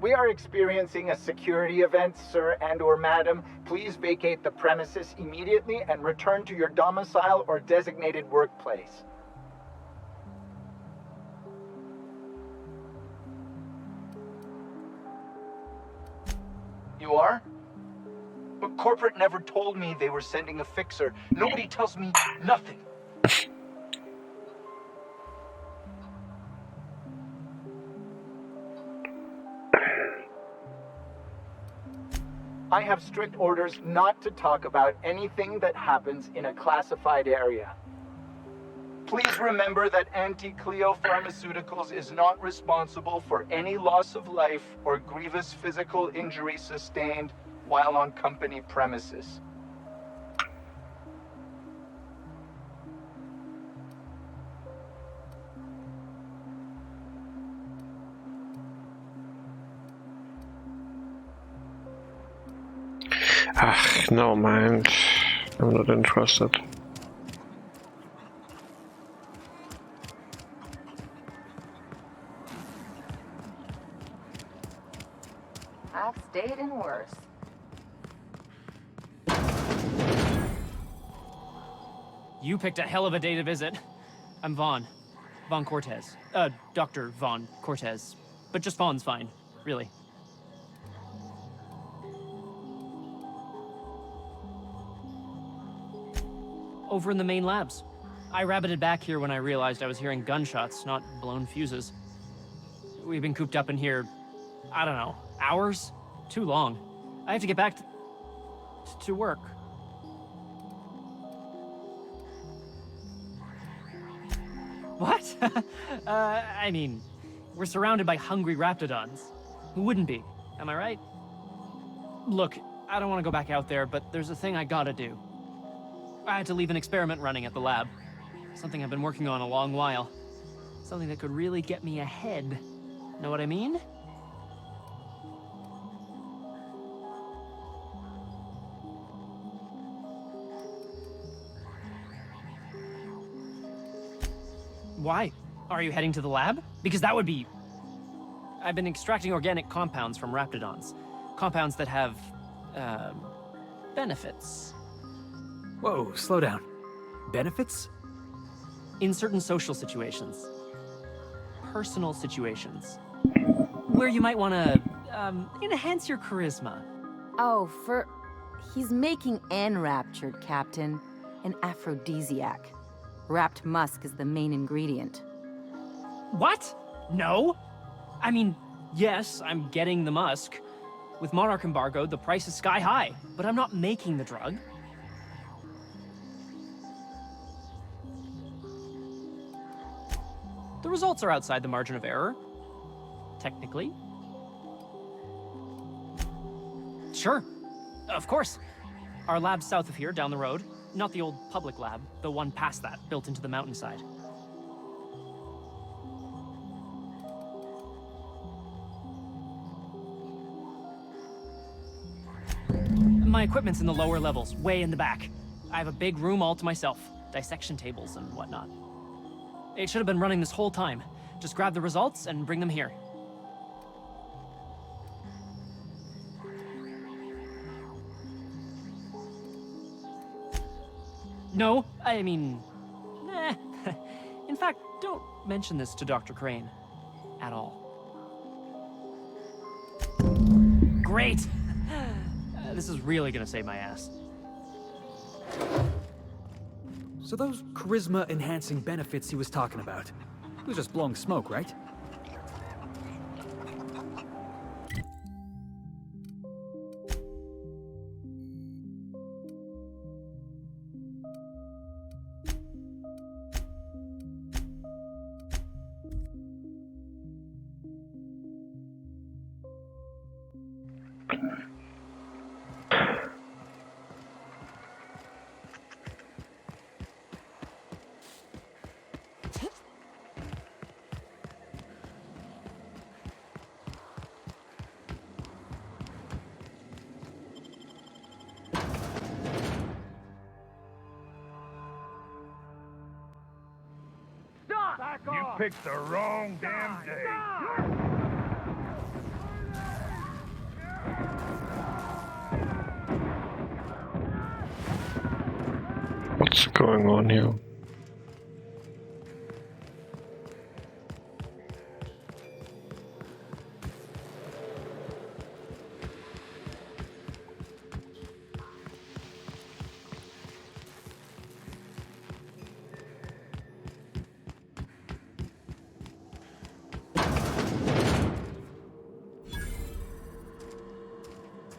We are experiencing a security event, sir and/or madam. Please vacate the premises immediately and return to your domicile or designated workplace. You are? But corporate never told me they were sending a fixer. Nobody tells me nothing. I have strict orders not to talk about anything that happens in a classified area. Please remember that Anti-Cleo Pharmaceuticals is not responsible for any loss of life or grievous physical injury sustained while on company premises. No mind. I'm not interested. I've stayed in worse. You picked a hell of a day to visit. I'm Vaughn. Vaughn Cortez. Dr. Vaughn Cortez. But just Vaughn's fine, really. Over in the main labs. I rabbited back here when I realized I was hearing gunshots, not blown fuses. We've been cooped up in here, I don't know, hours? Too long. I have to get back to work. What? I mean, we're surrounded by hungry raptidons. Who wouldn't be? Am I right? Look, I don't want to go back out there, but there's a thing I gotta do. I had to leave an experiment running at the lab. Something I've been working on a long while. Something that could really get me ahead. Know what I mean? Why? Are you heading to the lab? Because that would be... I've been extracting organic compounds from raptidons. Compounds that have, benefits. Whoa, slow down. Benefits? In certain social situations. Personal situations. Where you might want to, enhance your charisma. Oh, he's making enraptured, Captain. An aphrodisiac. Wrapped musk is the main ingredient. What? No? I mean, yes, I'm getting the musk. With Monarch embargoed, the price is sky high, but I'm not making the drug. The results are outside the margin of error. Technically. Sure. Of course. Our lab's south of here, down the road. Not the old public lab, the one past that, built into the mountainside. My equipment's in the lower levels, way in the back. I have a big room all to myself, dissection tables and whatnot. It should have been running this whole time. Just grab the results and bring them here. No, I mean... eh. In fact, don't mention this to Dr. Crane. At all. Great! This is really gonna save my ass. So those charisma-enhancing benefits he was talking about, it was just blowing smoke, right? You picked the wrong damn day. What's going on here?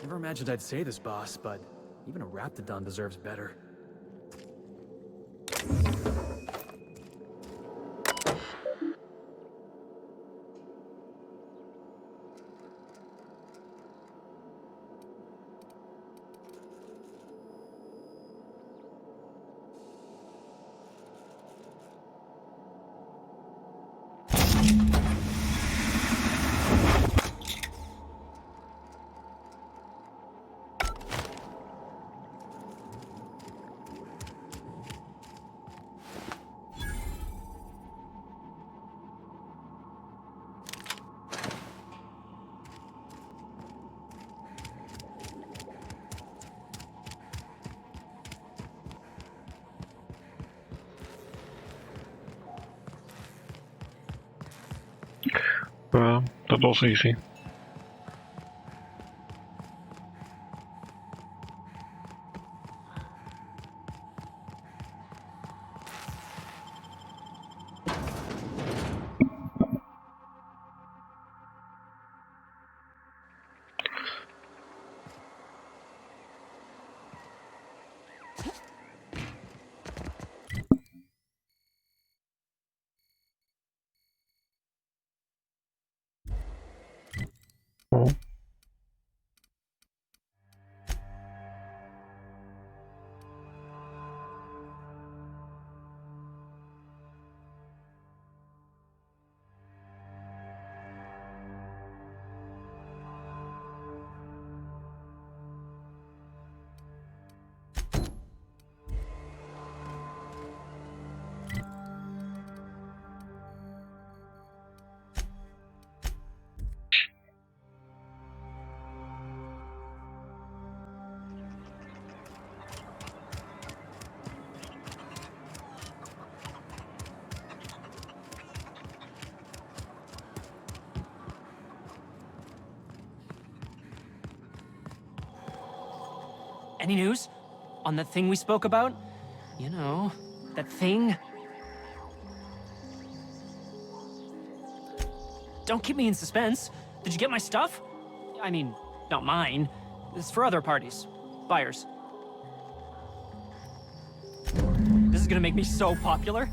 Never imagined I'd say this, boss, but even a Raptidon deserves better. Well, that was easy. Oh. Any news? On that thing we spoke about? You know, that thing? Don't keep me in suspense. Did you get my stuff? I mean, not mine. It's for other parties. Buyers. This is gonna make me so popular.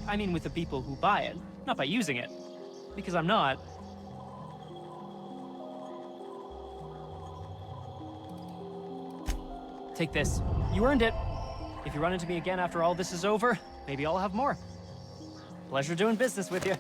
I mean with the people who buy it, not by using it. Because I'm not. Take this. You earned it. If you run into me again after all this is over, maybe I'll have more. Pleasure doing business with you.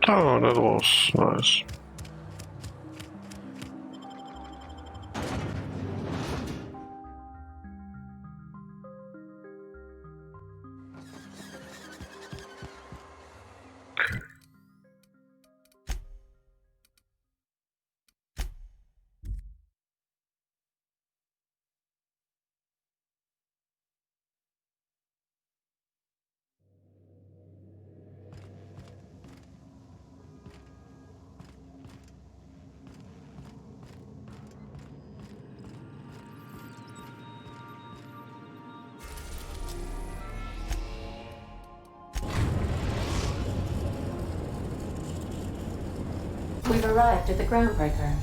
Oh, that was nice. arrived at the Groundbreaker.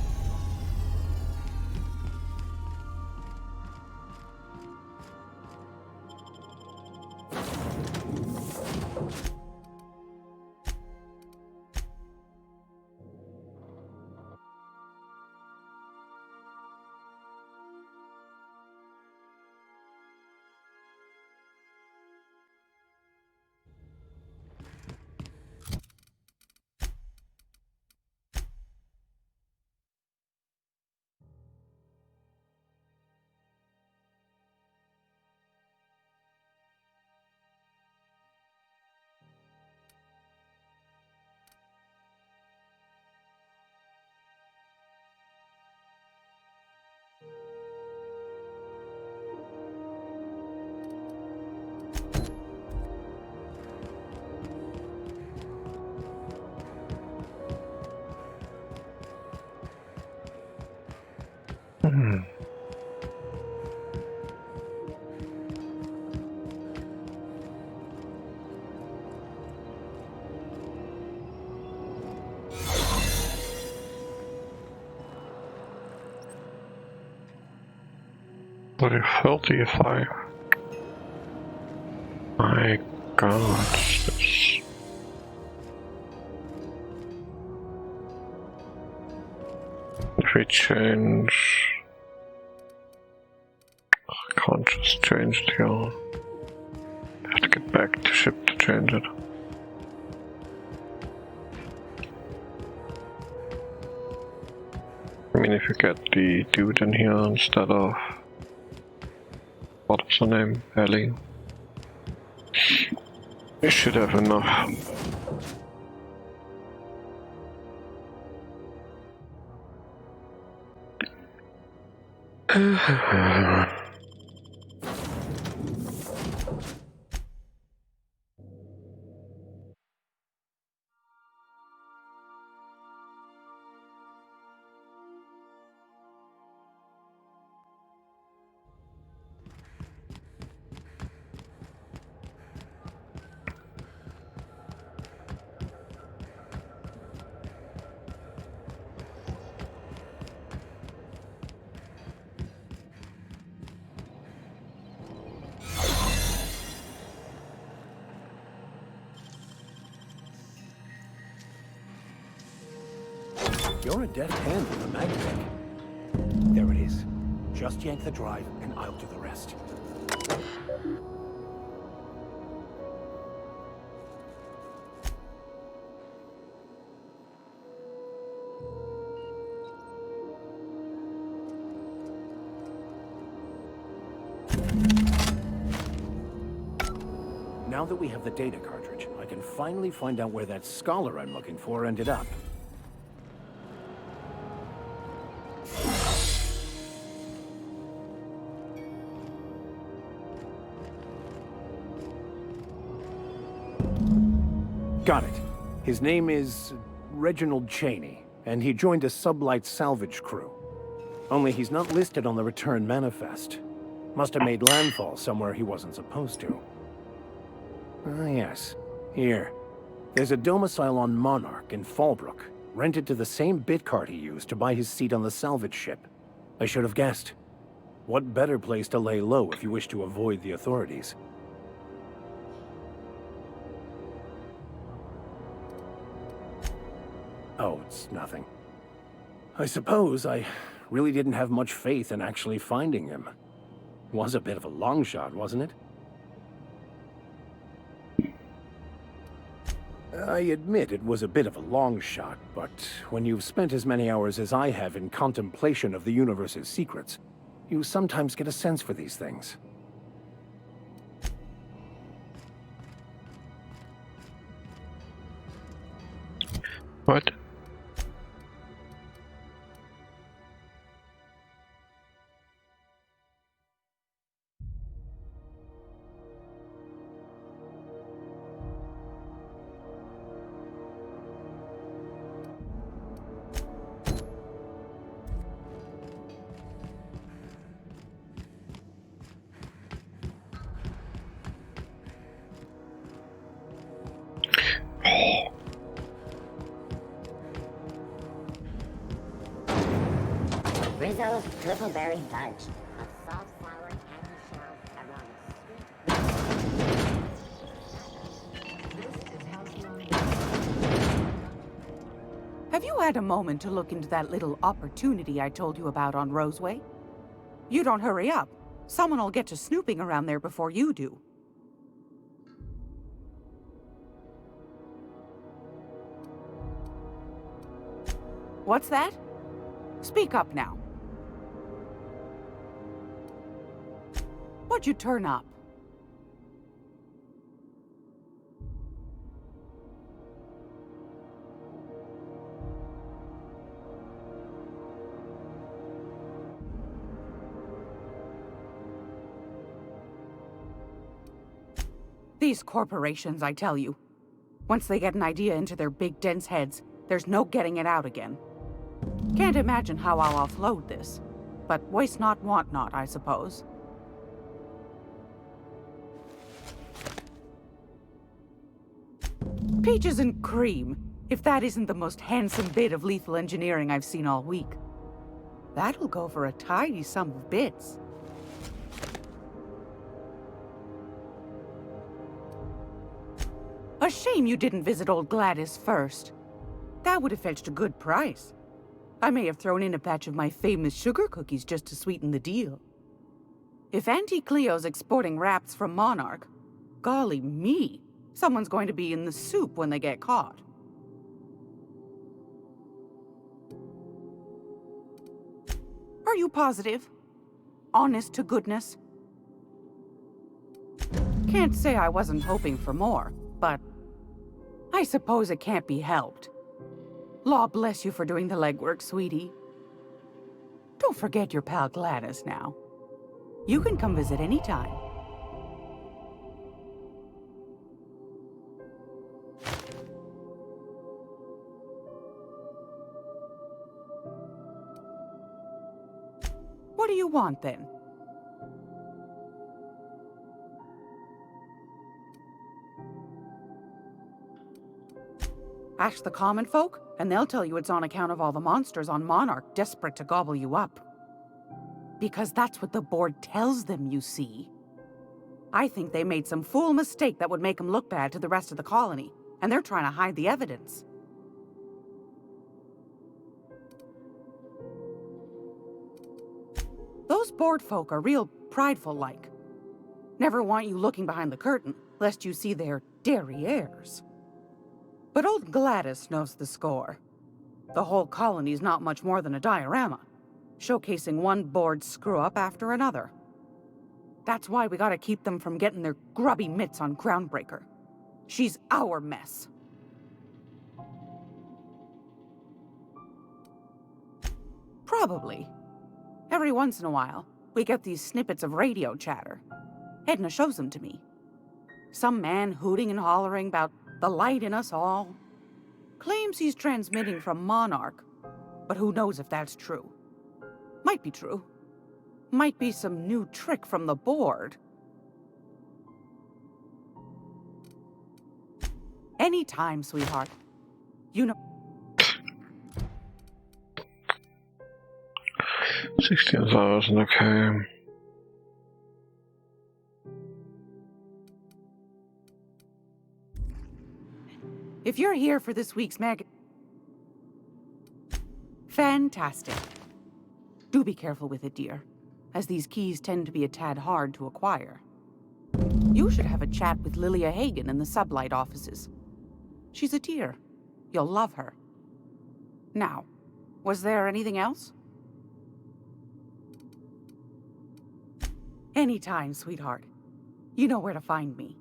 Bloody 35. My god, this... If we change... I can't just change it here. I have to get back to ship to change it. I mean, if you get the dude in here instead of... What's her name? Ellie. We should have enough. You're a deft hand with a magnetic. There it is. Just yank the drive, and I'll do the rest. Now that we have the data cartridge, I can finally find out where that scholar I'm looking for ended up. Got it. His name is Reginald Cheney, and he joined a sublight salvage crew. Only he's not listed on the return manifest. Must have made landfall somewhere he wasn't supposed to. Ah, yes. Here. There's a domicile on Monarch in Fallbrook, rented to the same bit card he used to buy his seat on the salvage ship. I should have guessed. What better place to lay low if you wish to avoid the authorities? Oh, it's nothing. I suppose I really didn't have much faith in actually finding him. Was a bit of a long shot, wasn't it? I admit it was a bit of a long shot, but when you've spent as many hours as I have in contemplation of the universe's secrets, you sometimes get a sense for these things. What? Doritos Drizzleberry Fudge. A salt sour candy shell around Have you had a moment to look into that little opportunity I told you about on Roseway? You don't hurry up. Someone will get to snooping around there before you do. What's that? Speak up now. What'd you turn up? These corporations, I tell you. Once they get an idea into their big, dense heads, there's no getting it out again. Can't imagine how I'll offload this. But waste not, want not, I suppose. Peaches and cream, if that isn't the most handsome bit of lethal engineering I've seen all week. That'll go for a tidy sum of bits. A shame you didn't visit old Gladys first. That would have fetched a good price. I may have thrown in a batch of my famous sugar cookies just to sweeten the deal. If Auntie Cleo's exporting wraps from Monarch, golly me, someone's going to be in the soup when they get caught. Are you positive? Honest to goodness? Can't say I wasn't hoping for more, but I suppose it can't be helped. Law bless you for doing the legwork, sweetie. Don't forget your pal Gladys now. You can come visit anytime. What do you want, then? Ask the common folk, and they'll tell you it's on account of all the monsters on Monarch desperate to gobble you up. Because that's what the board tells them, you see. I think they made some fool mistake that would make them look bad to the rest of the colony, and they're trying to hide the evidence. Those board folk are real prideful-like. Never want you looking behind the curtain, lest you see their derrieres. But old Gladys knows the score. The whole colony's not much more than a diorama, showcasing one board screw-up after another. That's why we gotta keep them from getting their grubby mitts on Groundbreaker. She's our mess. Probably. Every once in a while, we get these snippets of radio chatter. Edna shows them to me. Some man hooting and hollering about the light in us all. Claims he's transmitting from Monarch, but who knows if that's true. Might be true. Might be some new trick from the board. Anytime, sweetheart. You know... 16,000, okay. If you're here for this week's Fantastic. Do be careful with it, dear, as these keys tend to be a tad hard to acquire. You should have a chat with Lilia Hagen in the Sublight offices. She's a dear. You'll love her. Now, was there anything else? Anytime, sweetheart. You know where to find me.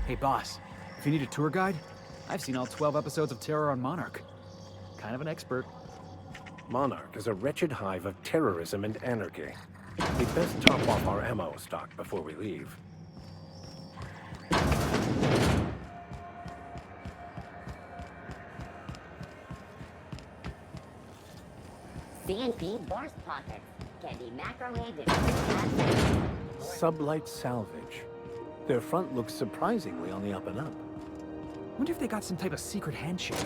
Hey, boss. If you need a tour guide, I've seen all 12 episodes of Terror on Monarch. Kind of an expert. Monarch is a wretched hive of terrorism and anarchy. We'd best top off our ammo stock before we leave. CNP Borscht Pockets can be macrowaves in 3 seconds. Sublight Salvage. Their front looks surprisingly on the up and up. Wonder if they got some type of secret handshake.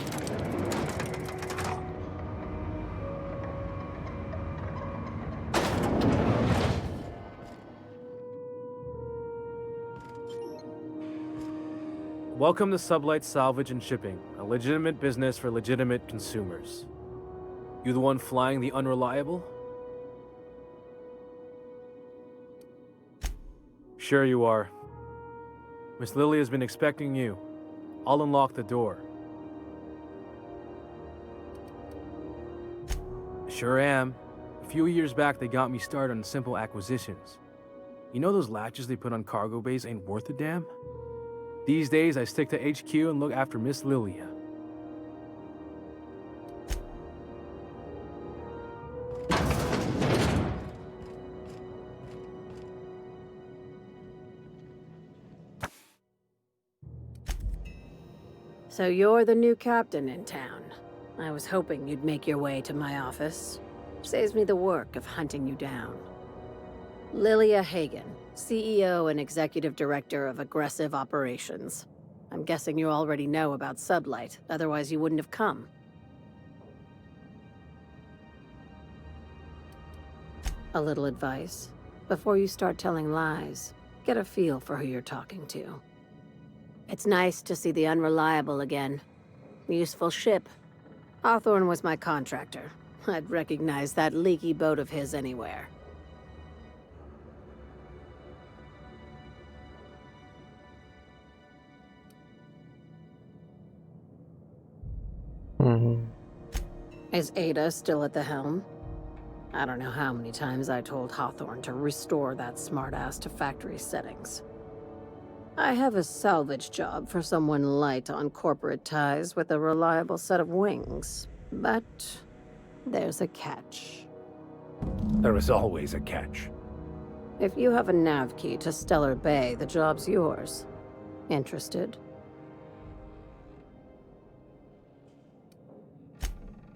Welcome to Sublight Salvage and Shipping, a legitimate business for legitimate consumers. You the one flying the Unreliable? Sure you are. Miss Lily has been expecting you. I'll unlock the door. Sure am. A few years back, they got me started on simple acquisitions. You know those latches they put on cargo bays ain't worth a damn? These days, I stick to HQ and look after Miss Lilia. So you're the new captain in town. I was hoping you'd make your way to my office. Saves me the work of hunting you down. Lilia Hagen, CEO and Executive Director of Aggressive Operations. I'm guessing you already know about Sublight, otherwise you wouldn't have come. A little advice. Before you start telling lies, get a feel for who you're talking to. It's nice to see the Unreliable again. Useful ship. Hawthorne was my contractor. I'd recognize that leaky boat of his anywhere. Is Ada still at the helm? I don't know how many times I told Hawthorne to restore that smartass to factory settings. I have a salvage job for someone light on corporate ties with a reliable set of wings, but there's a catch. There is always a catch. If you have a nav key to Stellar Bay, the job's yours. Interested?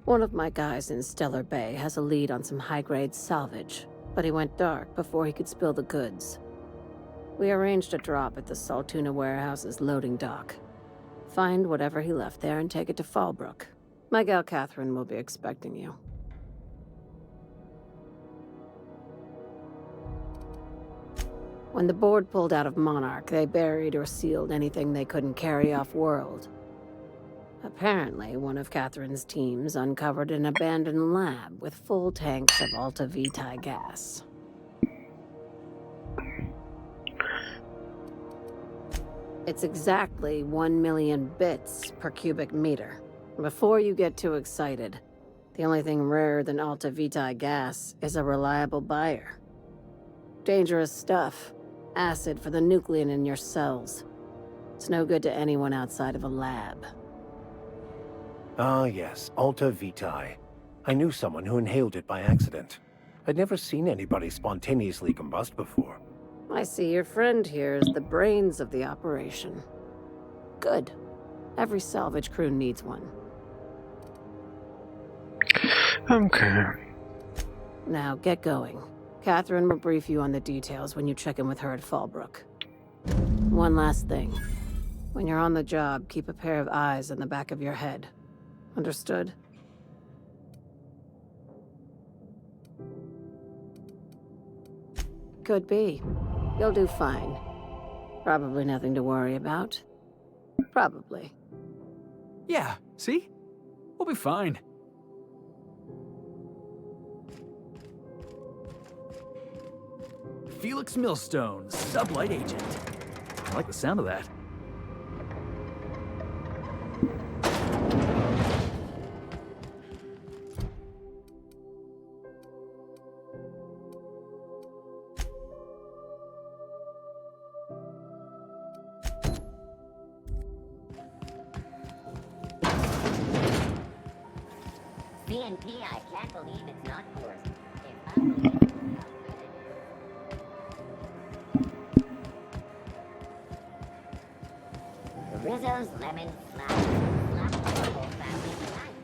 One of my guys in Stellar Bay has a lead on some high-grade salvage, but he went dark before he could spill the goods. We arranged a drop at the Saltuna warehouse's loading dock. Find whatever he left there and take it to Fallbrook. My gal Catherine will be expecting you. When the board pulled out of Monarch, they buried or sealed anything they couldn't carry off-world. Apparently, one of Catherine's teams uncovered an abandoned lab with full tanks of Alta Vitae gas. It's exactly 1 million bits per cubic meter. Before you get too excited, the only thing rarer than Alta Vitae gas is a reliable buyer. Dangerous stuff. Acid for the nucleon in your cells. It's no good to anyone outside of a lab. Ah, yes, Alta Vitae. I knew someone who inhaled it by accident. I'd never seen anybody spontaneously combust before. I see your friend here is the brains of the operation. Good. Every salvage crew needs one. Okay. Now get going. Catherine will brief you on the details when you check in with her at Fallbrook. One last thing. When you're on the job, keep a pair of eyes in the back of your head. Understood? Could be. You'll do fine. Probably nothing to worry about. Probably. Yeah, see? We'll be fine. Felix Millstone, Sublight Agent. I like the sound of that. CNP, I can't believe it's not yours. Rizzo's lemon slap. Slap the whole family tonight.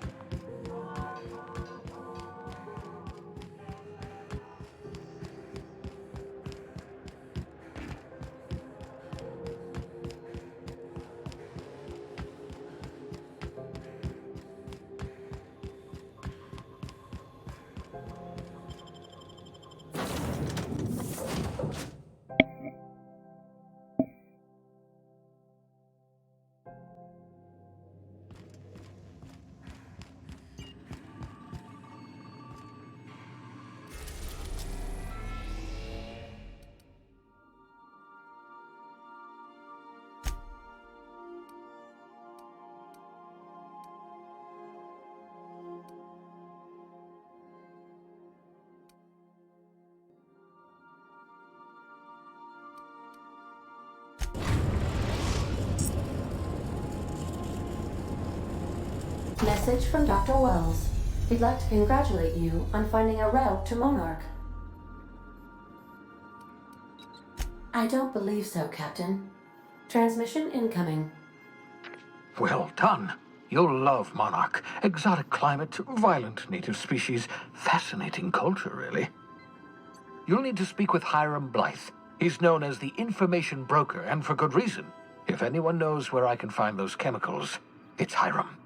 Message from Dr. Wells. He'd like to congratulate you on finding a route to Monarch. I don't believe so, Captain. Transmission incoming. Well done. You'll love Monarch. Exotic climate, violent native species, fascinating culture, really. You'll need to speak with Hiram Blythe. He's known as the information broker, and for good reason. If anyone knows where I can find those chemicals, it's Hiram.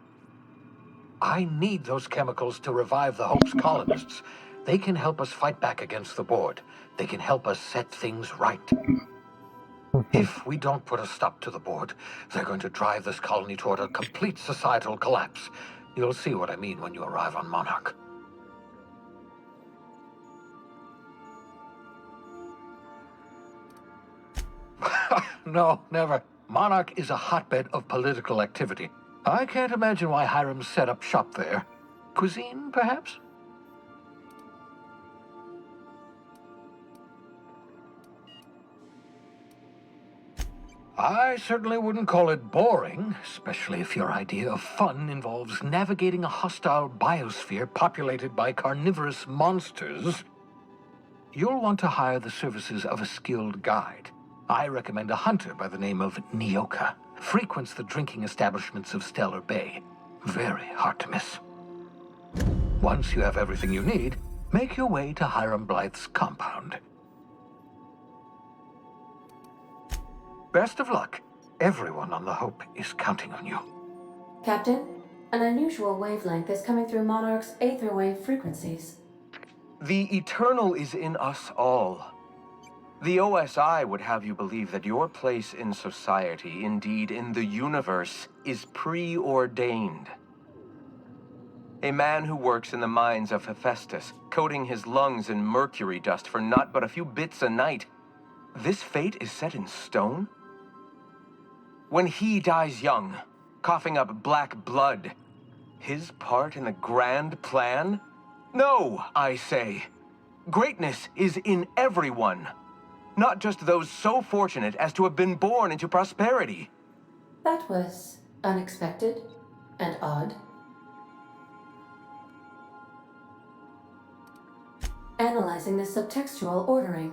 I need those chemicals to revive the Hope's colonists. They can help us fight back against the Board. They can help us set things right. If we don't put a stop to the Board, they're going to drive this colony toward a complete societal collapse. You'll see what I mean when you arrive on Monarch. No, never. Monarch is a hotbed of political activity. I can't imagine why Hiram set up shop there. Cuisine, perhaps? I certainly wouldn't call it boring, especially if your idea of fun involves navigating a hostile biosphere populated by carnivorous monsters. You'll want to hire the services of a skilled guide. I recommend a hunter by the name of Nyoka. Frequents the drinking establishments of Stellar Bay. Very hard to miss. Once you have everything you need, make your way to Hiram Blythe's compound. Best of luck. Everyone on the Hope is counting on you. Captain, an unusual wavelength is coming through Monarch's aether wave frequencies. The eternal is in us all. The OSI would have you believe that your place in society, indeed in the universe, is preordained. A man who works in the mines of Hephaestus, coating his lungs in mercury dust for not but a few bits a night. This fate is set in stone? When he dies young, coughing up black blood, his part in the grand plan? No, I say. Greatness is in everyone. Not just those so fortunate as to have been born into prosperity. That was unexpected and odd. Analyzing the subtextual ordering.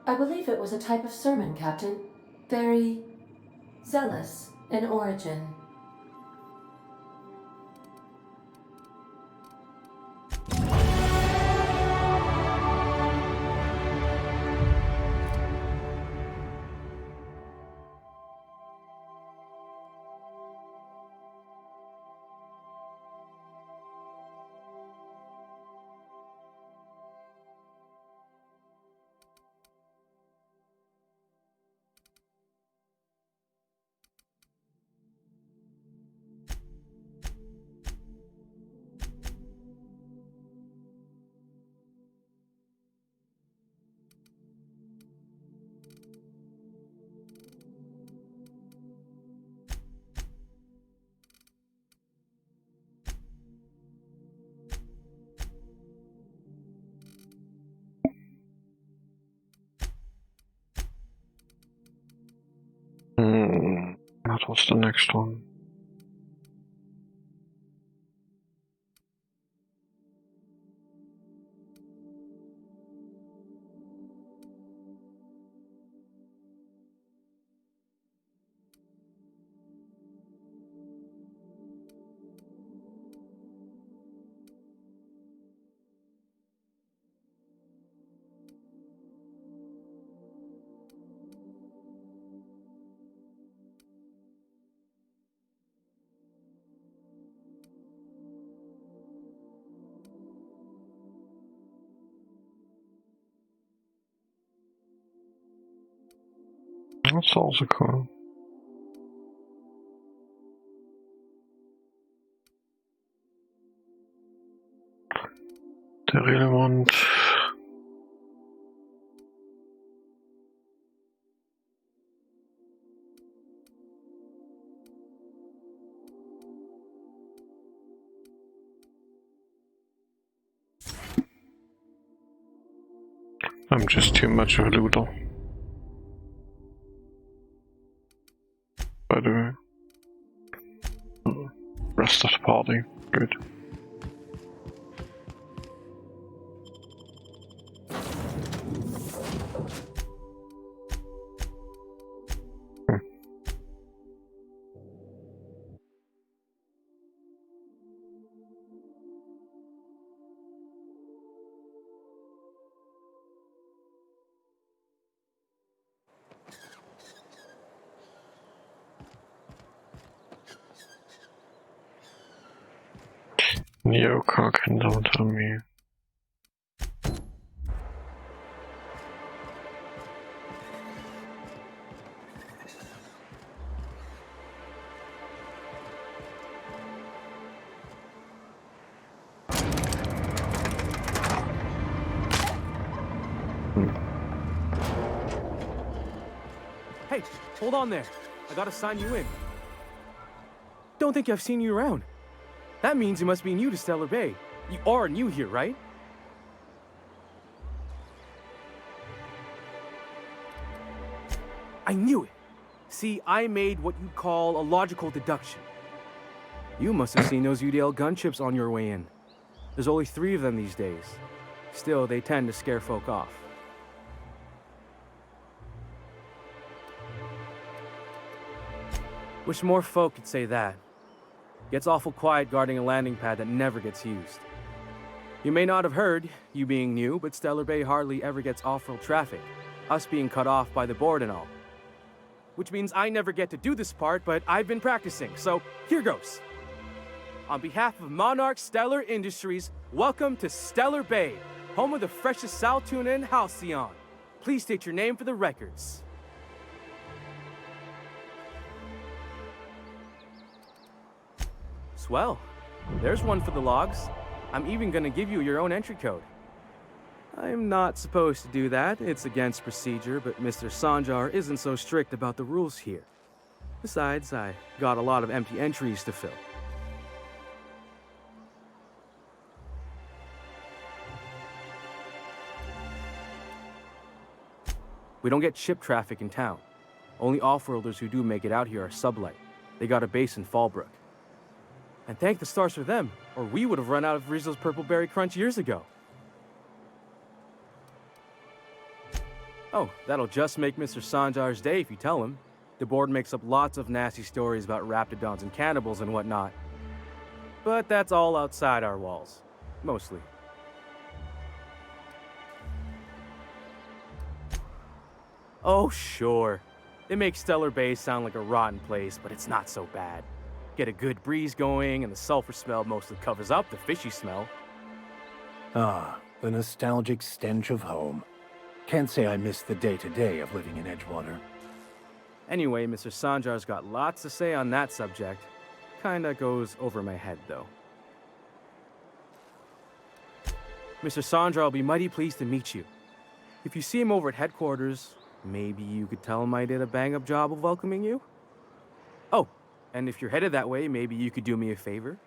I believe it was a type of sermon, Captain. Very zealous in origin. That was the next one. That's also cool. They really want... I'm just too much of a looter. By the way, rest of the party. Good. Nyoka can don't tell me. Hey, hold on there. I gotta sign you in. Don't think I've seen you around. That means you must be new to Stellar Bay. You are new here, right? I knew it. See, I made what you'd call a logical deduction. You must have seen those UDL gunships on your way in. There's only 3 of them these days. Still, they tend to scare folk off. Wish more folk could say that. Gets awful quiet guarding a landing pad that never gets used. You may not have heard, you being new, but Stellar Bay hardly ever gets off-world traffic, us being cut off by the board and all. Which means I never get to do this part, but I've been practicing, so here goes. On behalf of Monarch Stellar Industries, welcome to Stellar Bay, home of the freshest sal tuna in Halcyon. Please state your name for the records. Swell. There's one for the logs. I'm even gonna give you your own entry code. I'm not supposed to do that. It's against procedure, but Mr. Sanjar isn't so strict about the rules here. Besides, I got a lot of empty entries to fill. We don't get ship traffic in town. Only off-worlders who do make it out here are Sublight. They got a base in Fallbrook. And thank the stars for them, or we would have run out of Rizzo's Purple Berry Crunch years ago. Oh, that'll just make Mr. Sanjar's day if you tell him. The board makes up lots of nasty stories about raptidons and cannibals and whatnot. But that's all outside our walls. Mostly. Oh, sure. It makes Stellar Bay sound like a rotten place, but it's not so bad. Get a good breeze going, and the sulfur smell mostly covers up the fishy smell. Ah, the nostalgic stench of home. Can't say I miss the day-to-day of living in Edgewater. Anyway, Mr. Sanjar's got lots to say on that subject. Kinda goes over my head, though. Mr. Sanjar will be mighty pleased to meet you. If you see him over at headquarters, maybe you could tell him I did a bang-up job of welcoming you? Oh, and if you're headed that way, maybe you could do me a favor?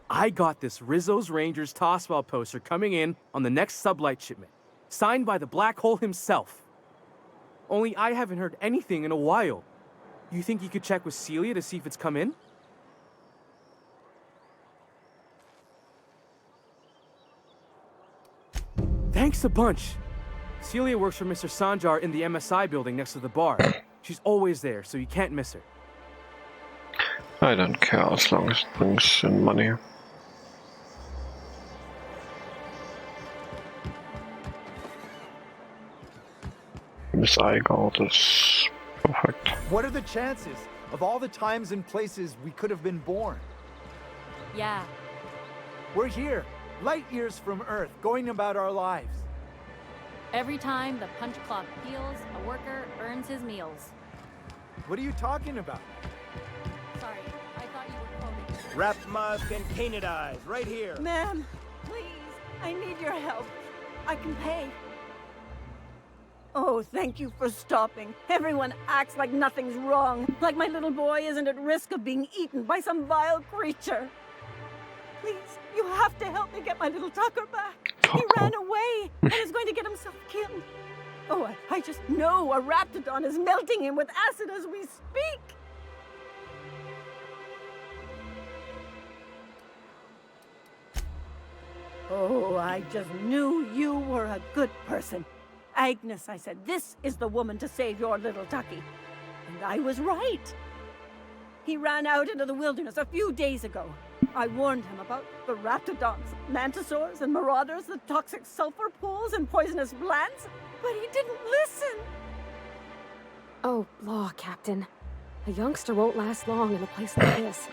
I got this Rizzo's Rangers Tossball poster coming in on the next Sublight shipment, signed by the Black Hole himself. Only I haven't heard anything in a while. You think you could check with Celia to see if it's come in? Thanks a bunch. Celia works for Mr. Sanjar in the MSI building next to the bar. She's always there, so you can't miss her. I don't care as long as it brings in money. Miss Eigold is perfect. What are the chances of all the times and places we could have been born? Yeah. We're here, light years from Earth, going about our lives. Every time the punch clock peels, a worker earns his meals. What are you talking about? Sorry, I thought you were quoting. Wrapped musk and painted eyes, right here. Ma'am, please, I need your help. I can pay. Oh, thank you for stopping. Everyone acts like nothing's wrong, like my little boy isn't at risk of being eaten by some vile creature. Please, you have to help me get my little Tucker back. He ran away and is going to get himself killed. Oh, I just know a Raptidon is melting him with acid as we speak. Oh, I just knew you were a good person. Agnes, I said, this is the woman to save your little Tucky. And I was right. He ran out into the wilderness a few days ago. I warned him about the Raptidons, Mantisaurs, and Marauders, the toxic sulfur pools and poisonous glands, but he didn't listen. Oh, law, Captain. A youngster won't last long in a place like this.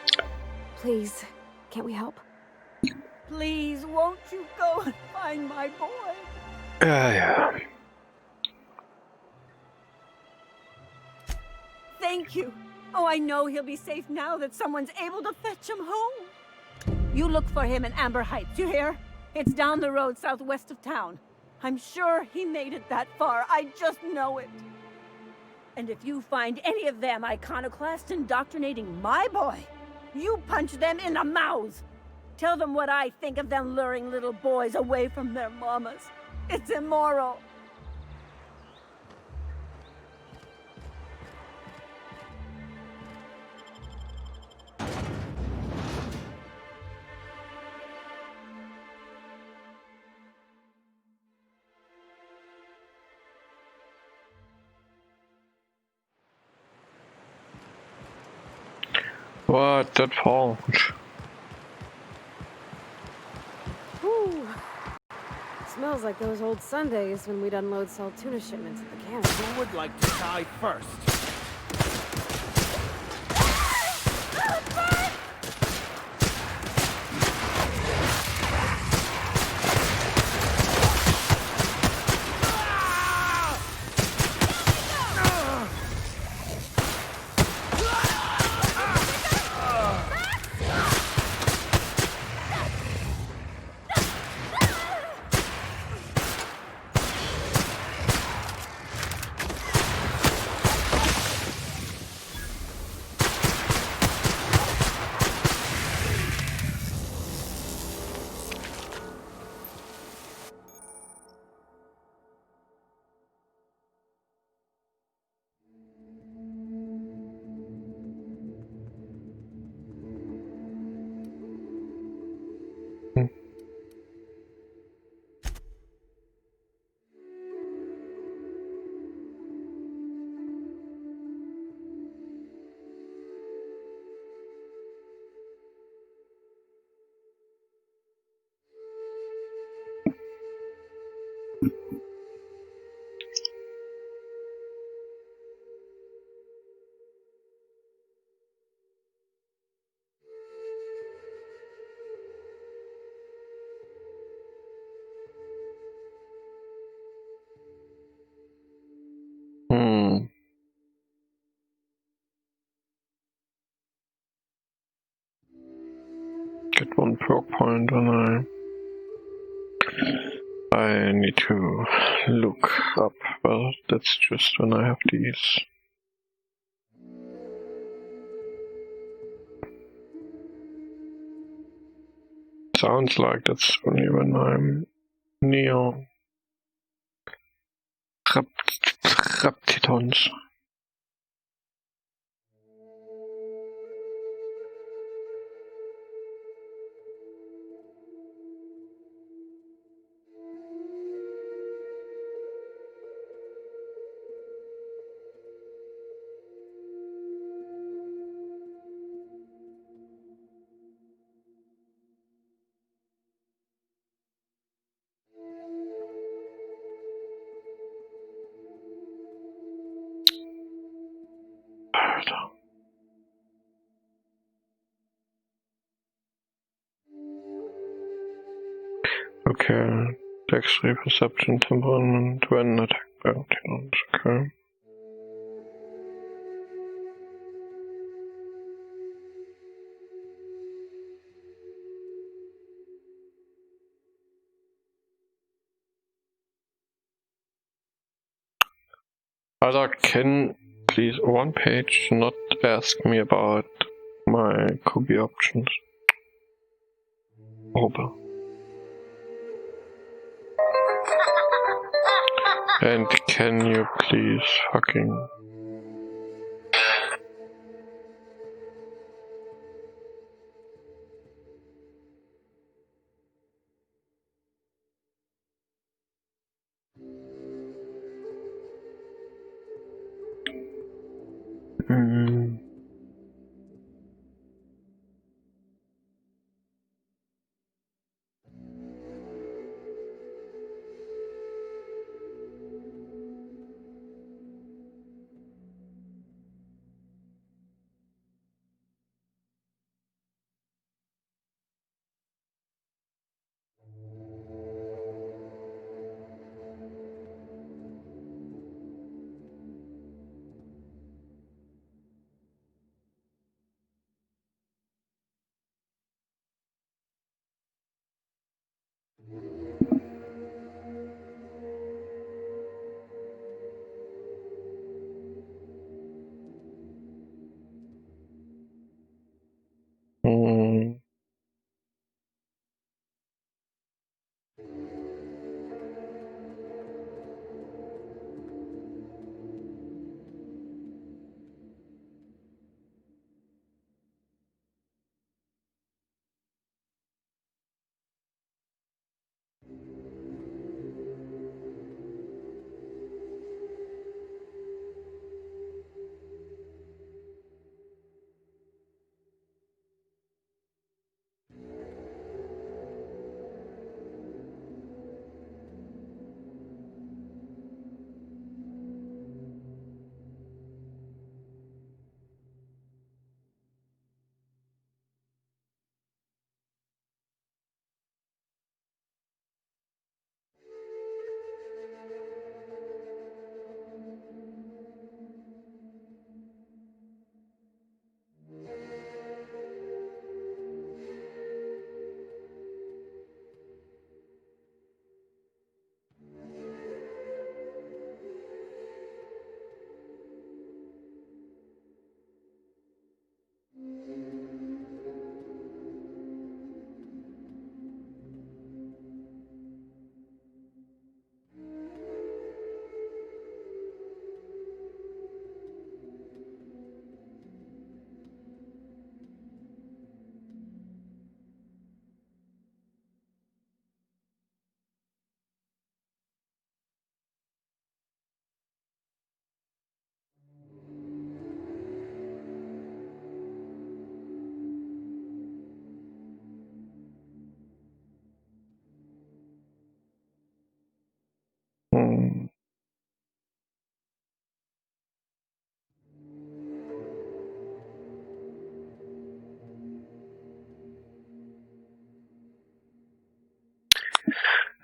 Please, can't we help? Please, won't you go and find my boy? Yeah. Thank you. Oh, I know he'll be safe now that someone's able to fetch him home. You look for him in Amber Heights, you hear? It's down the road southwest of town. I'm sure he made it that far. I just know it. And if you find any of them iconoclasts indoctrinating my boy, you punch them in the mouths. Tell them what I think of them luring little boys away from their mamas. It's immoral. What? That fall? Whew. Smells like those old Sundays when we'd unload salt tuna shipments at the camp. Who would like to die first? Get 1 perk point when I need to look up. Well, that's just when I have these. Sounds like that's only when I'm near Raptidons. Okay, X-ray perception, temperament, when attacked by Raptidons, okay. Other can please one page not ask me about my Kobe options. Over. And can you please fucking...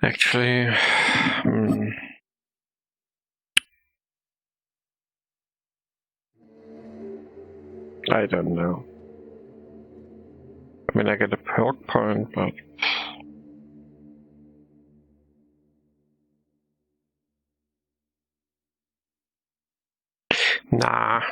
Actually, I don't know. I mean, I get a perk point, but nah.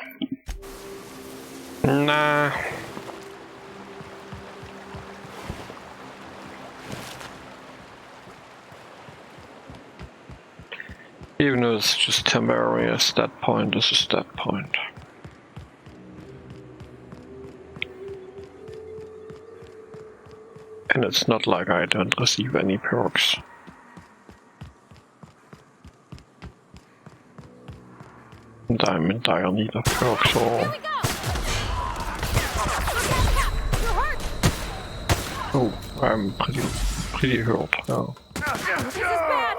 Even though it's just temporary, a stat point is a stat point. And it's not like I don't receive any perks. And I'm in dire need of perks, so... Oh, I'm pretty hurt now. This is bad!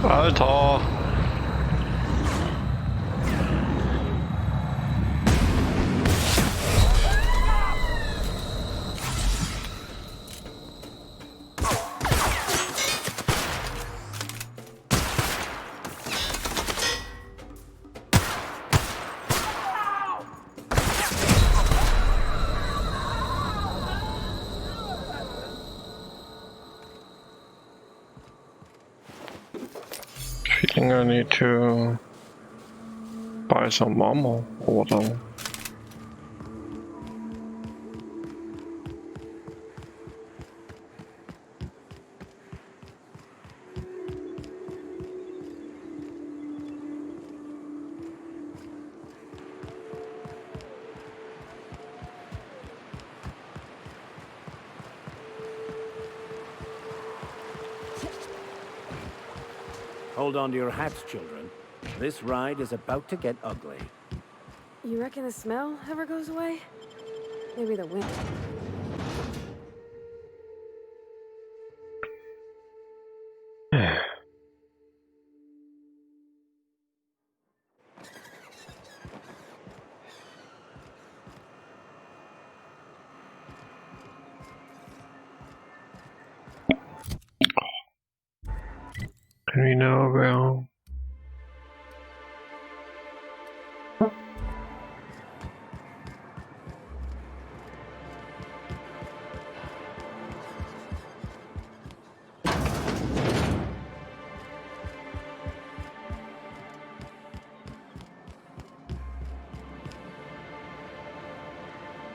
Alter! feeling I need to buy some armor or whatever. Hold on to your hats, children. This ride is about to get ugly. You reckon the smell ever goes away? Maybe the wind. Can we know where?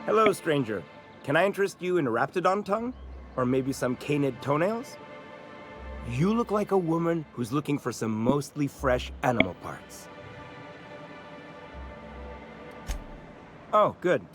Hello, stranger. Can I interest you in Raptidon tongue? Or maybe some canid toenails? You look like a woman who's looking for some mostly fresh animal parts. Oh, good.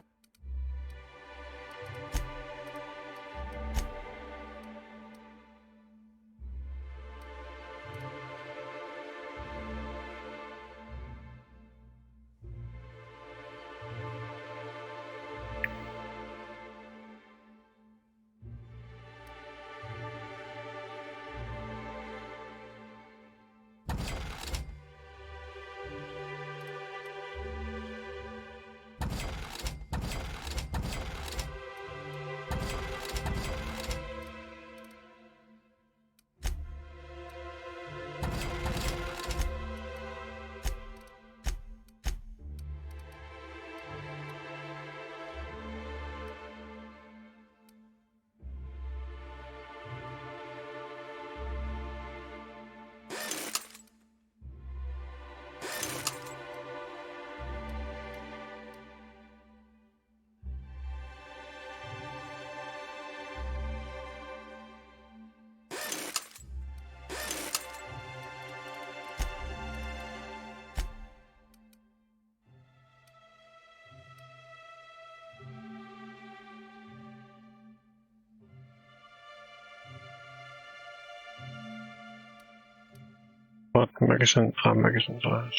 But magazine size.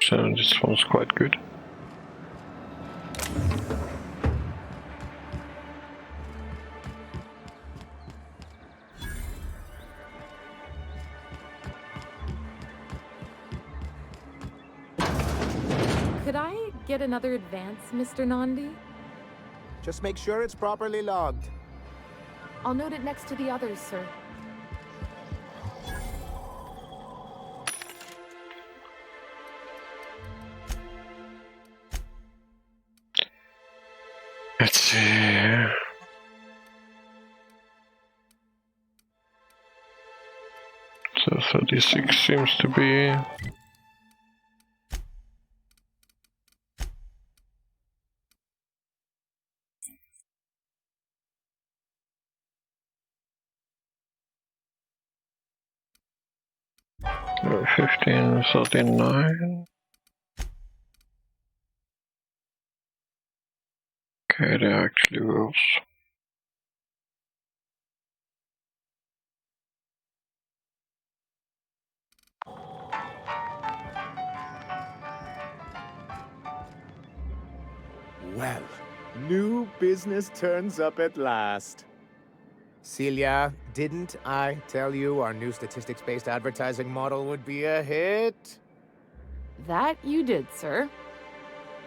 So this one's quite good. Could I get another advance, Mr. Nandi? Just make sure it's properly logged. I'll note it next to the others, sir. Let's see. So 36 seems to be. Uh, 1539. Okay, they're actually worse. Well, new business turns up at last. Celia, didn't I tell you our new statistics-based advertising model would be a hit? That you did, sir.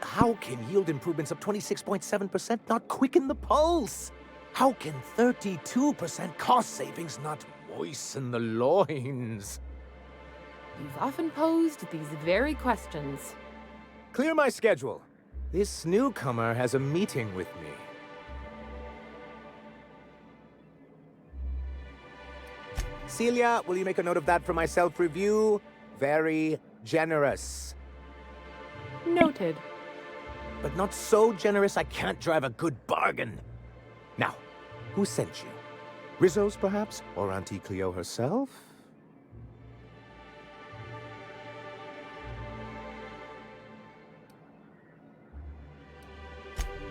How can yield improvements of 26.7% not quicken the pulse? How can 32% cost savings not moisten the loins? You've often posed these very questions. Clear my schedule. This newcomer has a meeting with me. Celia, will you make a note of that for my self-review? Very generous. Noted. But not so generous I can't drive a good bargain. Now, who sent you? Rizzo's, perhaps? Or Auntie Cleo herself?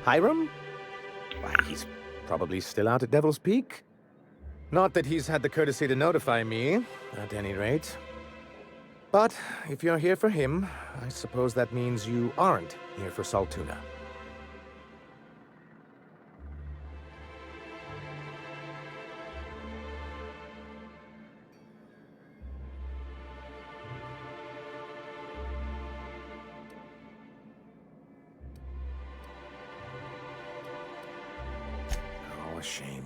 Hiram? Why, he's probably still out at Devil's Peak. Not that he's had the courtesy to notify me, at any rate. But if you're here for him, I suppose that means you aren't here for Saltuna. Oh, a shame.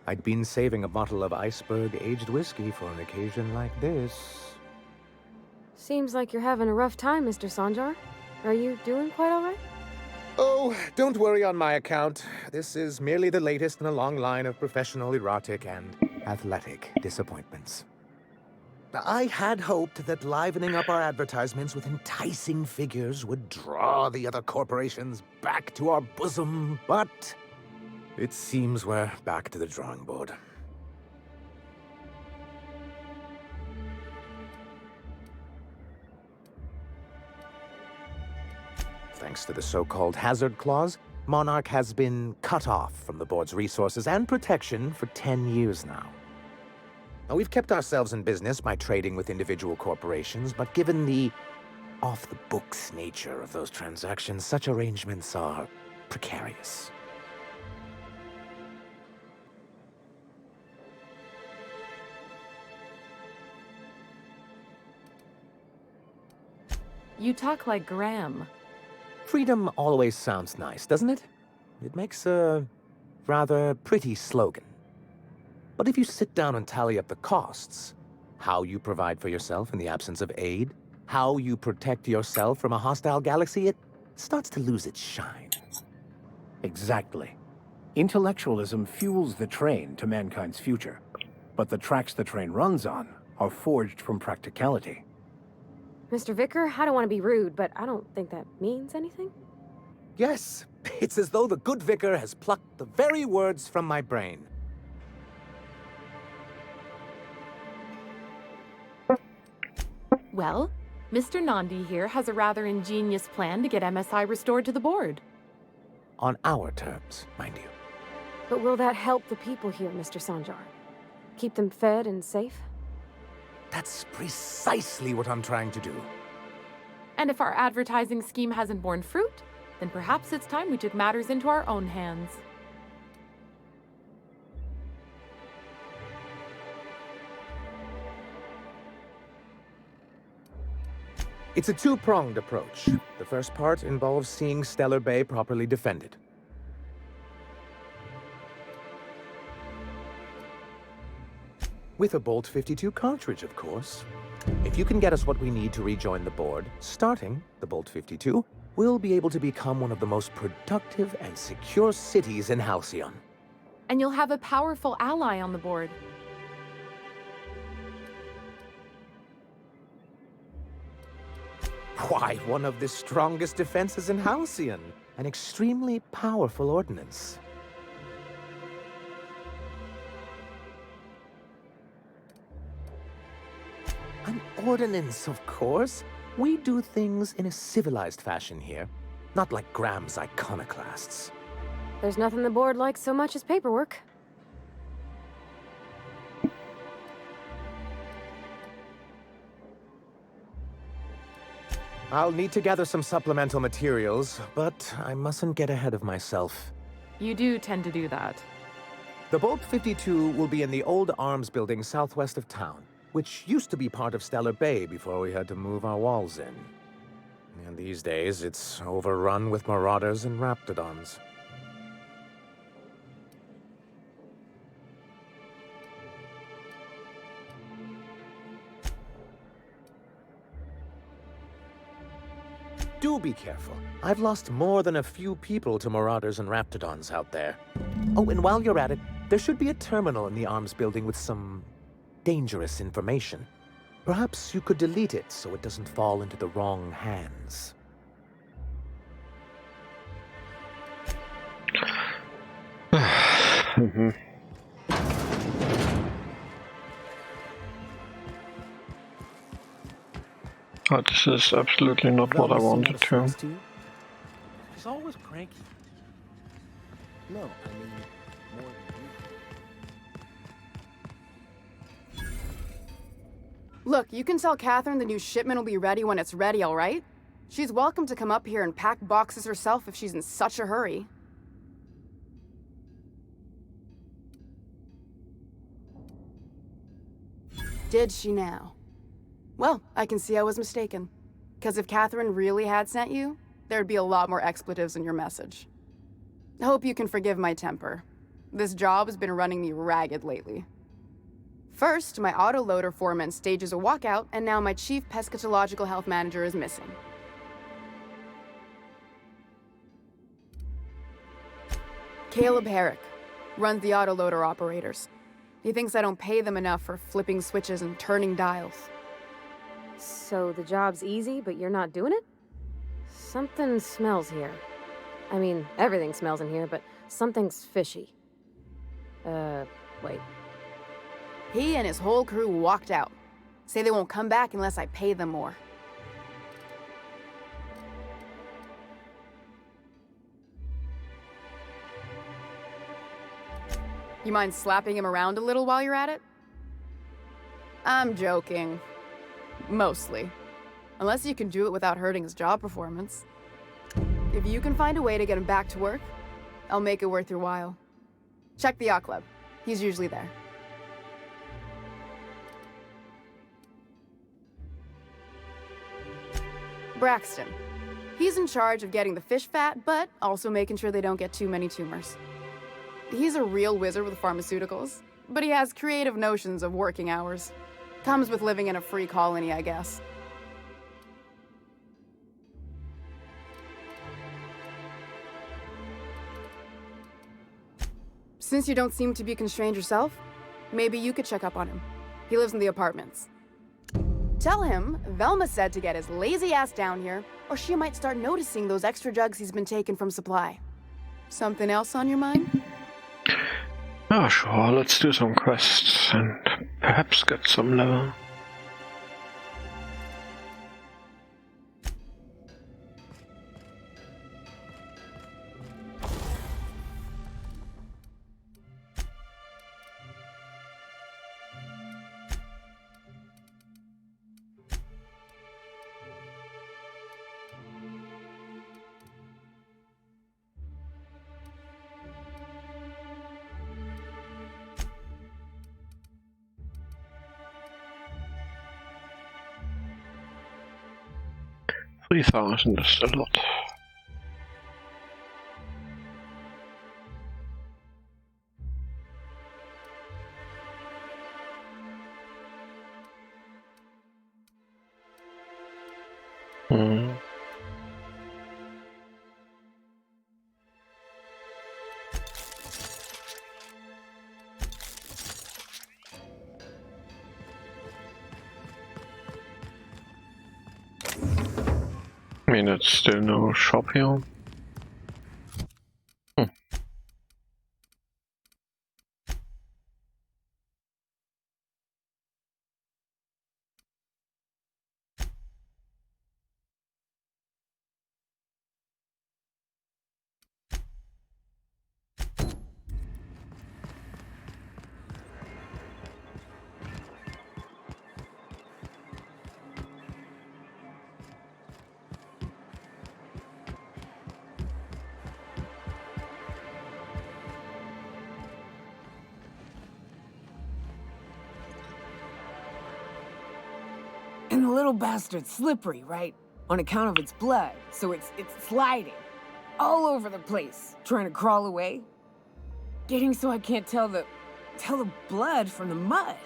I'd been saving a bottle of iceberg-aged whiskey for an occasion like this. Seems like you're having a rough time, Mr. Sanjar. Are you doing quite all right? Oh, don't worry on my account. This is merely the latest in a long line of professional erotic and athletic disappointments. I had hoped that livening up our advertisements with enticing figures would draw the other corporations back to our bosom, but it seems we're back to the drawing board. Thanks to the so-called hazard clause, Monarch has been cut off from the board's resources and protection for 10 years now. Now, we've kept ourselves in business by trading with individual corporations, but given the off-the-books nature of those transactions, such arrangements are precarious. You talk like Graham. Freedom always sounds nice, doesn't it? It makes a rather pretty slogan. But if you sit down and tally up the costs, how you provide for yourself in the absence of aid, how you protect yourself from a hostile galaxy, it starts to lose its shine. Exactly. Intellectualism fuels the train to mankind's future, but the tracks the train runs on are forged from practicality. Mr. Vicar, I don't want to be rude, but I don't think that means anything. Yes, it's as though the good vicar has plucked the very words from my brain. Well, Mr. Nandi here has a rather ingenious plan to get MSI restored to the board. On our terms, mind you. But will that help the people here, Mr. Sanjar? Keep them fed and safe? That's precisely what I'm trying to do. And if our advertising scheme hasn't borne fruit, then perhaps it's time we took matters into our own hands. It's a two-pronged approach. The first part involves seeing Stellar Bay properly defended. With a Bolt 52 cartridge, of course. If you can get us what we need to rejoin the board, starting the Bolt 52, we'll be able to become one of the most productive and secure cities in Halcyon. And you'll have a powerful ally on the board. Why, one of the strongest defenses in Halcyon. An extremely powerful ordnance. An ordinance, of course. We do things in a civilized fashion here, not like Graham's iconoclasts. There's nothing the board likes so much as paperwork. I'll need to gather some supplemental materials, but I mustn't get ahead of myself. You do tend to do that. The Bolt 52 will be in the old arms building southwest of town, which used to be part of Stellar Bay before we had to move our walls in. And these days, it's overrun with marauders and raptidons. Do be careful. I've lost more than a few people to marauders and raptidons out there. Oh, and while you're at it, there should be a terminal in the arms building with some dangerous information. Perhaps you could delete it so it doesn't fall into the wrong hands. Mhm. Oh, this is absolutely not what I wanted to. She's always cranky. No, I mean more than you. Look, you can tell Catherine the new shipment will be ready when it's ready, all right? She's welcome to come up here and pack boxes herself if she's in such a hurry. Did she now? Well, I can see I was mistaken. Because if Catherine really had sent you, there'd be a lot more expletives in your message. I hope you can forgive my temper. This job has been running me ragged lately. First, my autoloader foreman stages a walkout, and now my chief pescatological health manager is missing. Caleb Herrick runs the autoloader operators. He thinks I don't pay them enough for flipping switches and turning dials. So the job's easy, but you're not doing it? Something smells here. I mean, everything smells in here, but something's fishy. Wait. He and his whole crew walked out. Say they won't come back unless I pay them more. You mind slapping him around a little while you're at it? I'm joking. Mostly. Unless you can do it without hurting his job performance. If you can find a way to get him back to work, I'll make it worth your while. Check the yacht club. He's usually there. Braxton. He's in charge of getting the fish fat, but also making sure they don't get too many tumors. He's a real wizard with pharmaceuticals, but he has creative notions of working hours. Comes with living in a free colony, I guess. Since you don't seem to be constrained yourself, maybe you could check up on him. He lives in the apartments. Tell him Velma said to get his lazy ass down here, or she might start noticing those extra jugs he's been taking from supply. Something else on your mind? Oh, sure, let's do some quests and perhaps get some level. $3,000 is a lot. I mean, it's still no shop here. And the little bastard's slippery, right? On account of its blood, so it's sliding. All over the place, trying to crawl away. Getting so I can't tell the blood from the mud.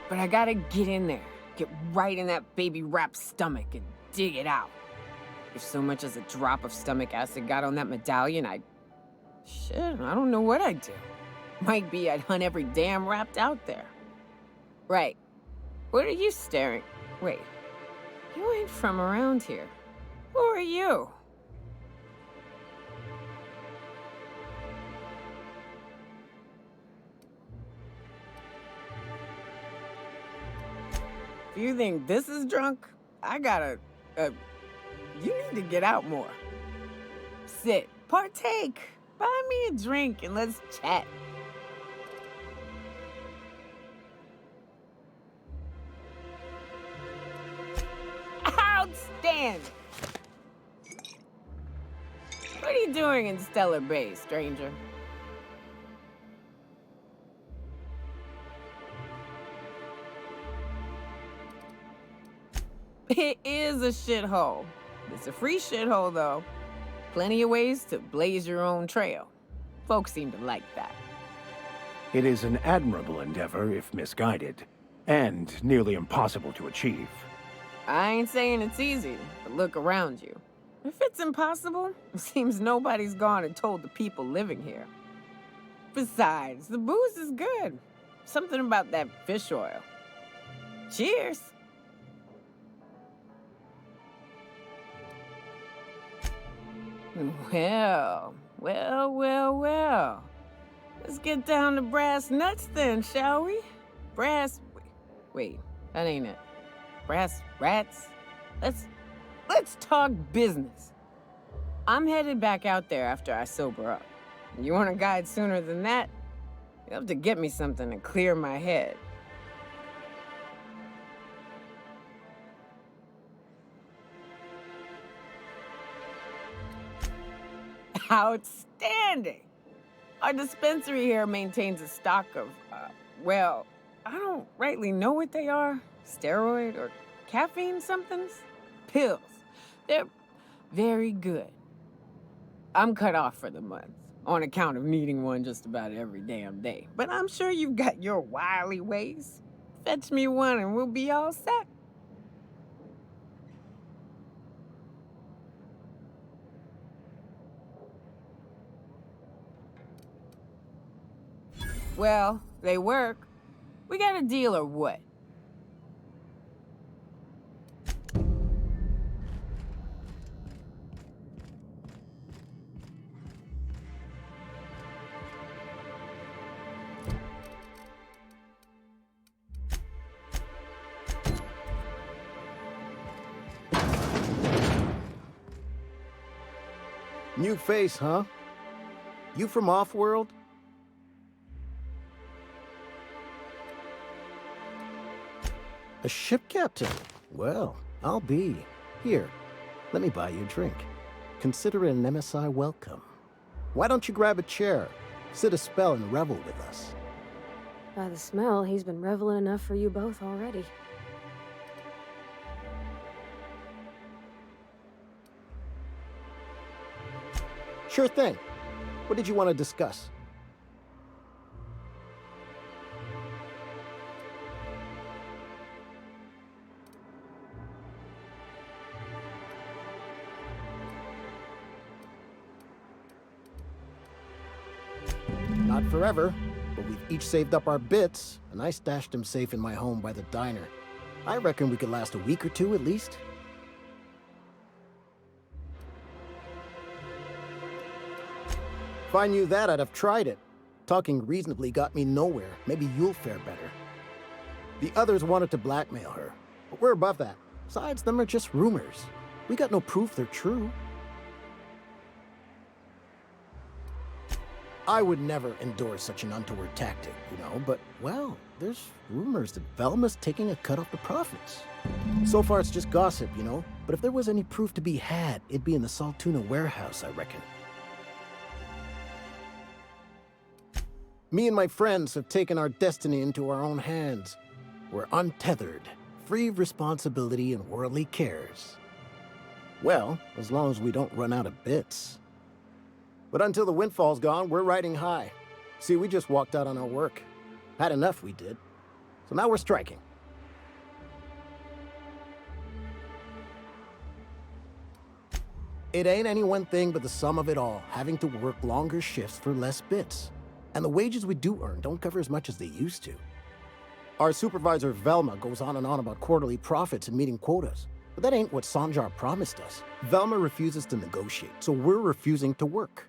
But I gotta get in there, get right in that baby rap's stomach and dig it out. If so much as a drop of stomach acid got on that medallion, I'd Shit, I don't know what I'd do. Might be I'd hunt every damn Rapt out there. Right. What are you staring? Wait. You ain't from around here. Who are you? If you think this is drunk, I gotta, you need to get out more. Sit, partake, buy me a drink and let's chat. Outstanding! What are you doing in Stellar Bay, stranger? It is a shithole. It's a free shithole, though. Plenty of ways to blaze your own trail. Folks seem to like that. It is an admirable endeavor if misguided, and nearly impossible to achieve. I ain't saying it's easy, but look around you. If it's impossible, it seems nobody's gone and told the people living here. Besides, the booze is good. Something about that fish oil. Cheers! Well. Let's get down to brass nuts then, shall we? Wait, that ain't it. Brass rats? Let's talk business. I'm headed back out there after I sober up. You want a guide sooner than that? You'll have to get me something to clear my head. Outstanding! Our dispensary here maintains a stock of, well, I don't rightly know what they are. Steroid or caffeine somethings? Pills. They're very good. I'm cut off for the month, on account of needing one just about every damn day. But I'm sure you've got your wily ways. Fetch me one and we'll be all set. Well, they work. We got a deal or what? New face, huh? You from Offworld? A ship captain? Well, I'll be. Here, let me buy you a drink. Consider it an MSI welcome. Why don't you grab a chair, sit a spell and revel with us? By the smell, he's been reveling enough for you both already. Sure thing. What did you want to discuss? Not forever, but we've each saved up our bits, and I stashed them safe in my home by the diner. I reckon we could last a week or two at least. If I knew that, I'd have tried it. Talking reasonably got me nowhere. Maybe you'll fare better. The others wanted to blackmail her, but we're above that. Besides, them are just rumors. We got no proof they're true. I would never endorse such an untoward tactic, you know, but, well, there's rumors that Velma's taking a cut off the profits. So far, it's just gossip, you know, but if there was any proof to be had, it'd be in the Saltuna warehouse, I reckon. Me and my friends have taken our destiny into our own hands. We're untethered, free of responsibility and worldly cares. Well, as long as we don't run out of bits. But until the windfall's gone, we're riding high. See, we just walked out on our work. Had enough, we did. So now we're striking. It ain't any one thing but the sum of it all, having to work longer shifts for less bits. And the wages we do earn don't cover as much as they used to. Our supervisor Velma goes on and on about quarterly profits and meeting quotas. But that ain't what Sanjar promised us. Velma refuses to negotiate, so we're refusing to work.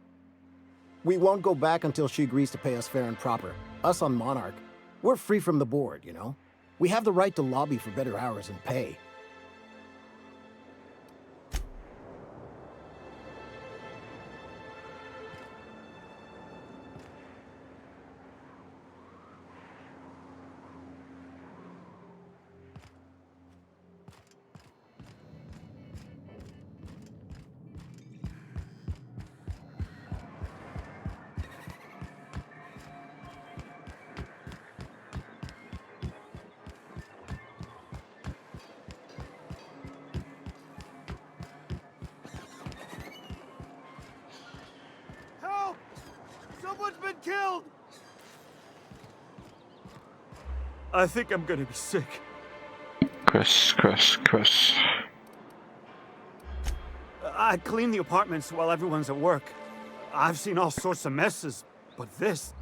We won't go back until she agrees to pay us fair and proper. Us on Monarch, we're free from the board, you know? We have the right to lobby for better hours and pay. Someone's been killed! I think I'm gonna be sick. Chris. I clean the apartments while everyone's at work. I've seen all sorts of messes, but this...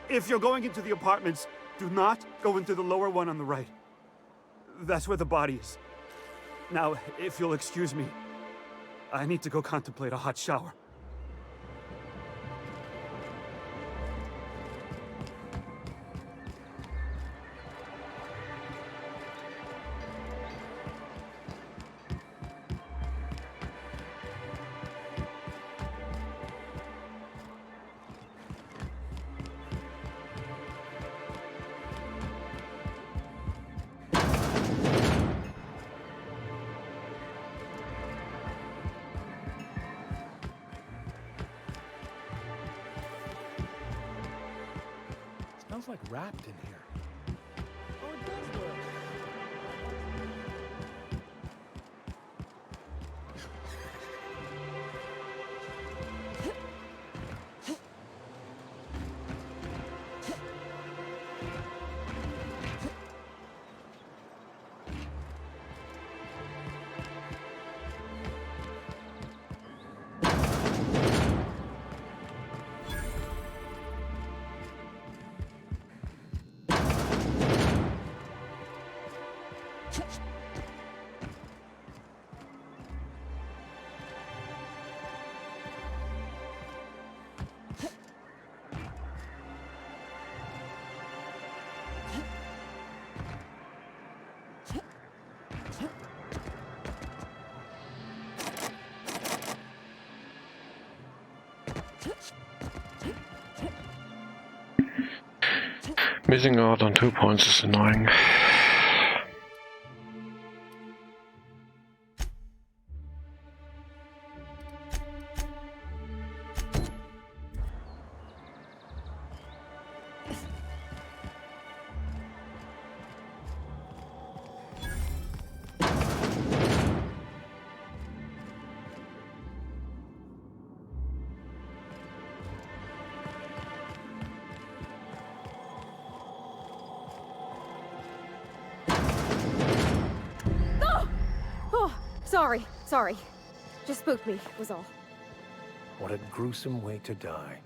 If you're going into the apartments, do not go into the lower one on the right. That's where the body is. Now, if you'll excuse me, I need to go contemplate a hot shower. Smells like wrapped in here. Oh, it does work. Missing out on 2 points is annoying. Sorry. Just spooked me, was all. What a gruesome way to die.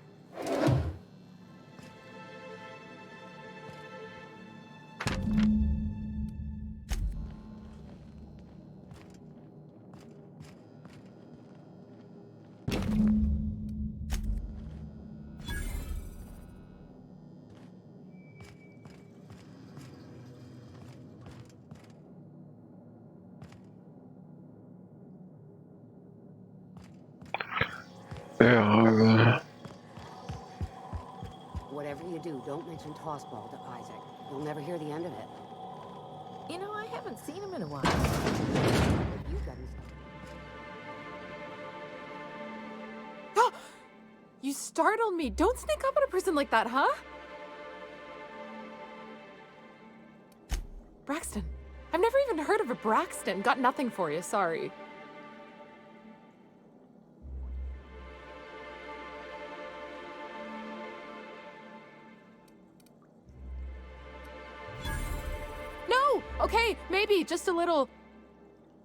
Whatever you do, don't mention Tossball to Isaac. You'll never hear the end of it. You know, I haven't seen him in a while. You got him. You startled me. Don't sneak up on a person like that, huh? Braxton. I've never even heard of a Braxton. Got nothing for you, sorry. No! Okay, maybe, just a little...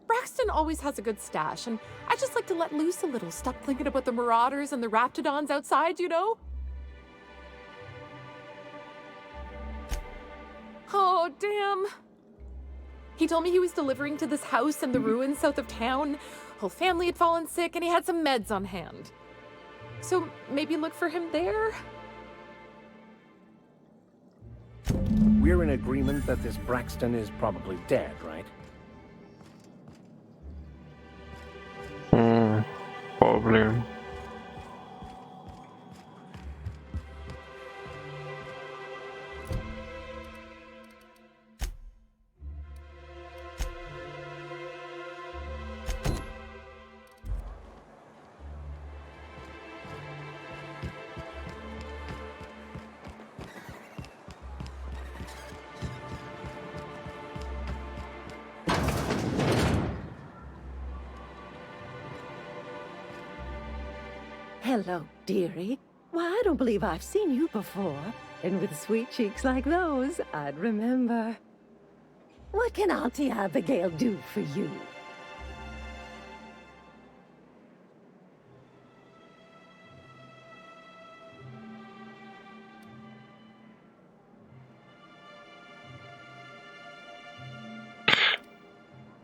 Braxton always has a good stash, and I just like to let loose a little. Stop thinking about the Marauders and the Raptidons outside, you know? Oh, damn. He told me he was delivering to this house in the ruins south of town. Whole family had fallen sick, and he had some meds on hand. So maybe look for him there? We're in agreement that this Braxton is probably dead, right? Probably. Hello, dearie. Why, I don't believe I've seen you before. And with sweet cheeks like those, I'd remember. What can Auntie Abigail do for you?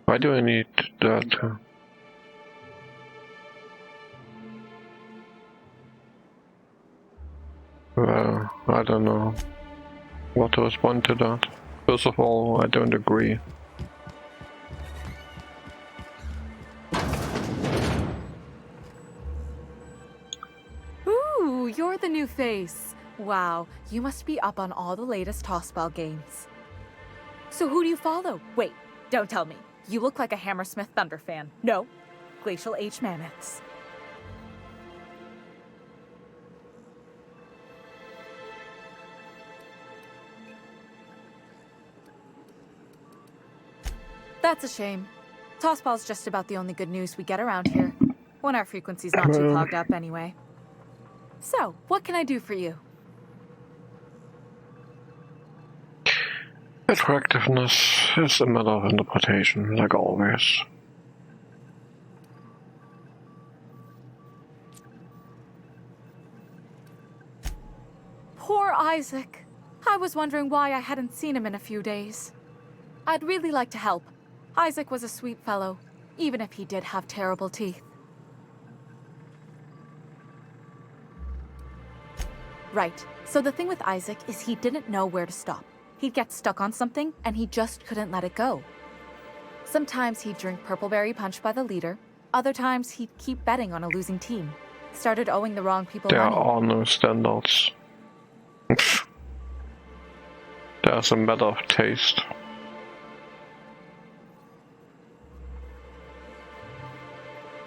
Why do I need that? Well, I don't know what to respond to that. First of all, I don't agree. Ooh, you're the new face. Wow, you must be up on all the latest Tossball games. So who do you follow? Wait, don't tell me. You look like a Hammersmith Thunder fan. No, Glacial H. Mammoths. That's a shame. Tossball's just about the only good news we get around here. When our frequency's not too clogged up anyway. So, what can I do for you? Attractiveness is a matter of interpretation, like always. Poor Isaac. I was wondering why I hadn't seen him in a few days. I'd really like to help. Isaac was a sweet fellow, even if he did have terrible teeth. Right, so the thing with Isaac is he didn't know where to stop. He'd get stuck on something, and he just couldn't let it go. Sometimes he'd drink Purpleberry Punch by the liter, other times he'd keep betting on a losing team. Started owing the wrong people money. There are no standards. There's a matter of taste.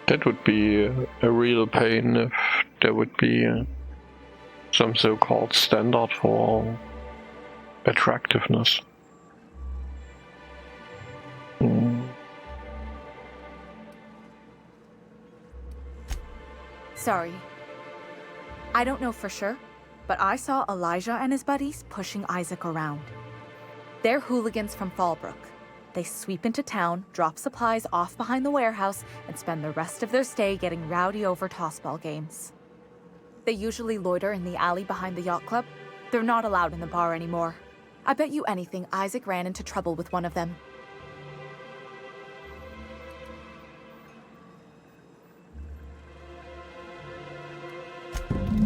That would be a real pain if there would be some so-called standard for attractiveness. Sorry. I don't know for sure, but I saw Elijah and his buddies pushing Isaac around. They're hooligans from Fallbrook. They sweep into town, drop supplies off behind the warehouse, and spend the rest of their stay getting rowdy over tossball games. They usually loiter in the alley behind the yacht club. They're not allowed in the bar anymore. I bet you anything Isaac ran into trouble with one of them.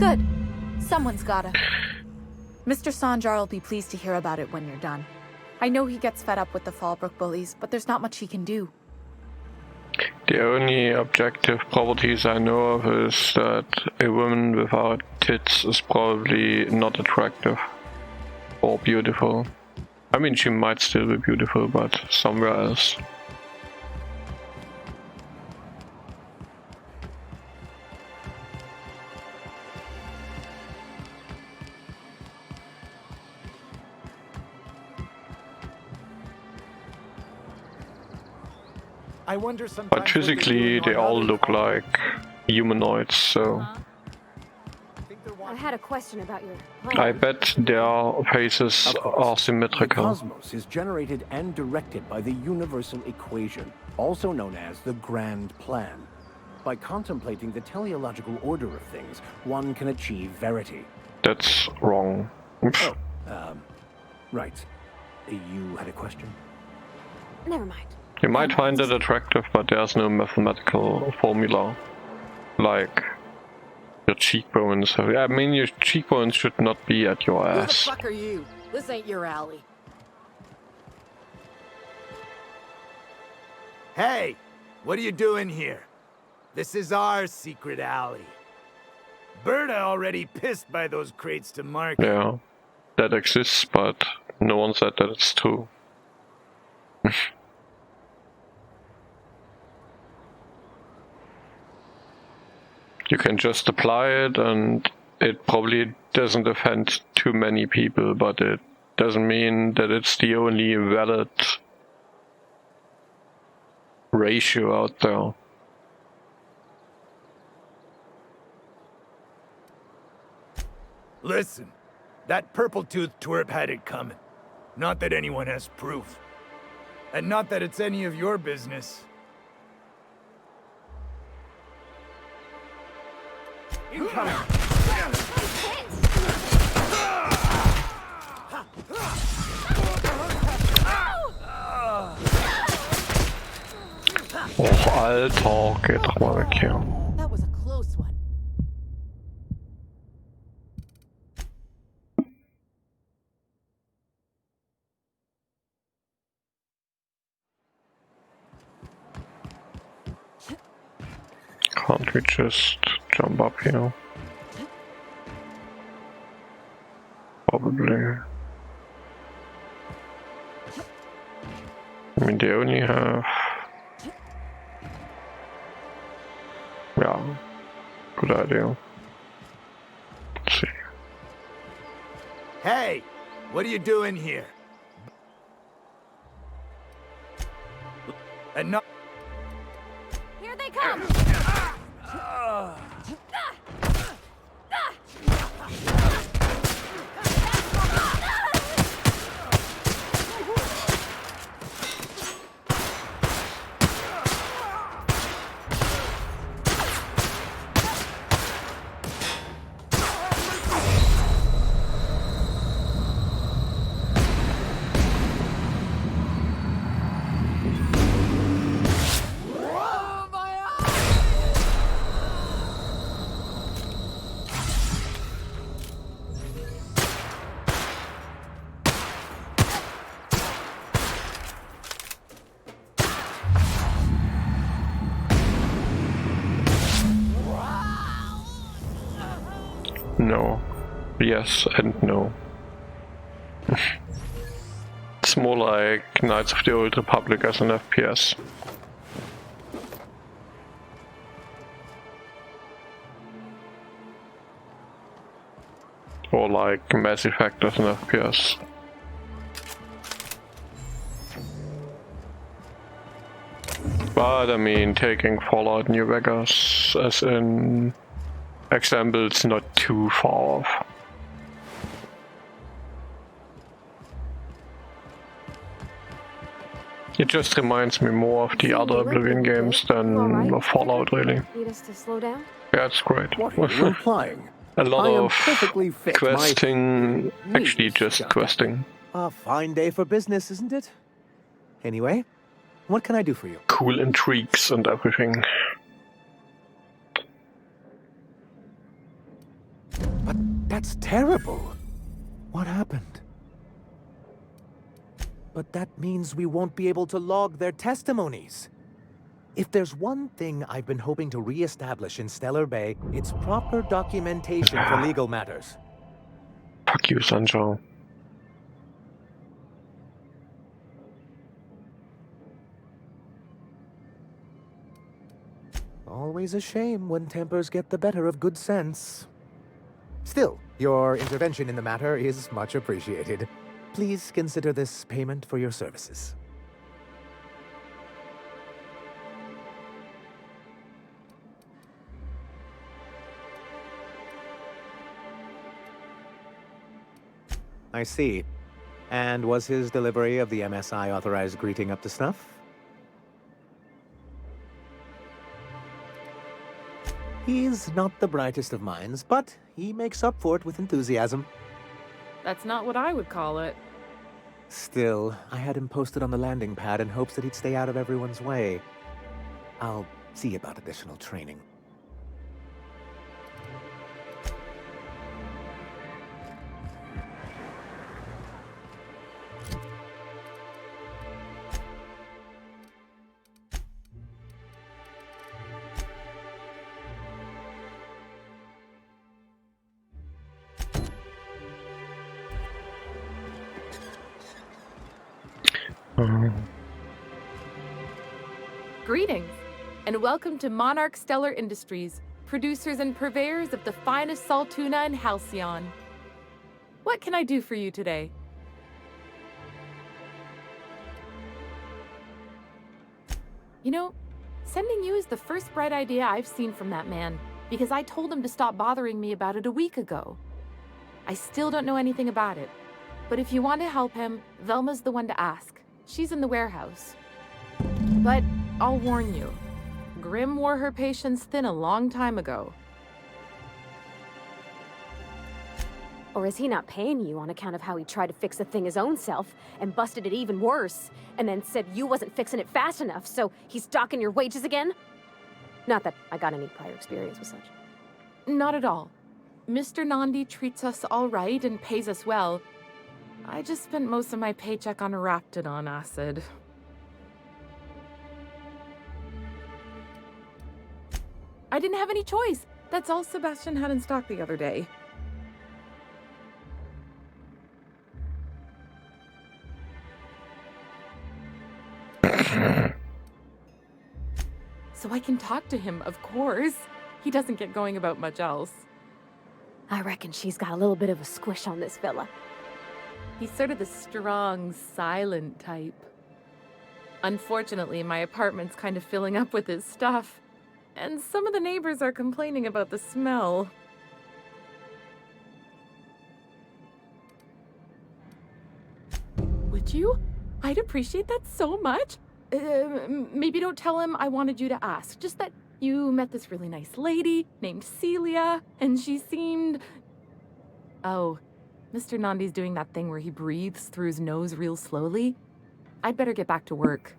Good. Someone's gotta. Mr. Sanjar will be pleased to hear about it when you're done. I know he gets fed up with the Fallbrook bullies, but there's not much he can do. The only objective properties I know of is that a woman without tits is probably not attractive or beautiful. I mean, she might still be beautiful, but somewhere else. I wonder sometimes. But physically, they all look like humanoids, so I had a question about your I bet their faces are The symmetrical. cosmos is generated and directed by the universal equation. also known as the Grand Plan. By contemplating the teleological order of things, one can achieve verity. That's wrong. Oh, right. You had a question? Never mind. You might find it attractive, but there's no mathematical formula. Like your cheekbones. I mean, your cheekbones should not be at your Who the ass. fuck are you? This ain't your alley. Hey, what are you doing here? This is our secret alley. Berta already pissed by those crates to market. Yeah, that exists, but no one said that it's true. You can just apply it, and it probably doesn't offend too many people, but it doesn't mean that it's the only valid ratio out there. Listen, that purple-toothed twerp had it coming. Not that anyone has proof. And not that it's any of your business. Incoming! Och, Alter, geht doch mal weg hier. That was a close one. Can't we just jump up here? Probably. I mean, they only have... Yeah, good idea. Let's see. Hey, what are you doing here? And not... Here they come! No. Yes and no. It's more like Knights of the Old Republic as an FPS. Or like Mass Effect as an FPS. But I mean, taking Fallout New Vegas as an example, it's not too far off. It just reminds me more of the other Oblivion games than of Fallout, really. Need us to slow down? Yeah, it's great. What are you implying? A lot I am of perfectly fit. questing, actually just questing. A fine day for business, isn't it? Anyway, what can I do for you? Cool intrigues and everything. But that's terrible. What happened? But that means we won't be able to log their testimonies. If there's one thing I've been hoping to re-establish in Stellar Bay, it's proper documentation for legal matters. Fuck you, Sanjo. Always a shame when tempers get the better of good sense. Still, your intervention in the matter is much appreciated. Please consider this payment for your services. I see. And was his delivery of the MSI authorized greeting up to snuff? He's not the brightest of minds, but he makes up for it with enthusiasm. That's not what I would call it. Still, I had him posted on the landing pad in hopes that he'd stay out of everyone's way. I'll see about additional training. Greetings, and welcome to Monarch Stellar Industries, producers and purveyors of the finest salt tuna in Halcyon. What can I do for you today? You know, sending you is the first bright idea I've seen from that man, because I told him to stop bothering me about it a week ago. I still don't know anything about it, but if you want to help him, Velma's the one to ask. She's in the warehouse. But I'll warn you, Grim wore her patience thin a long time ago. Or is he not paying you on account of how he tried to fix the thing his own self and busted it even worse, and then said you wasn't fixing it fast enough, so he's docking your wages again? Not that I got any prior experience with such. Not at all. Mr. Nandi treats us all right and pays us well. I just spent most of my paycheck on Raptidon acid. I didn't have any choice. That's all Sebastian had in stock the other day. So I can talk to him, of course. He doesn't get going about much else. I reckon she's got a little bit of a squish on this fella. He's sort of the strong, silent type. Unfortunately, my apartment's kind of filling up with his stuff, and some of the neighbors are complaining about the smell. Would you? I'd appreciate that so much. Maybe don't tell him I wanted you to ask, just that you met this really nice lady named Celia, and she seemed... Oh, Mr. Nandi's doing that thing where he breathes through his nose real slowly. I'd better get back to work.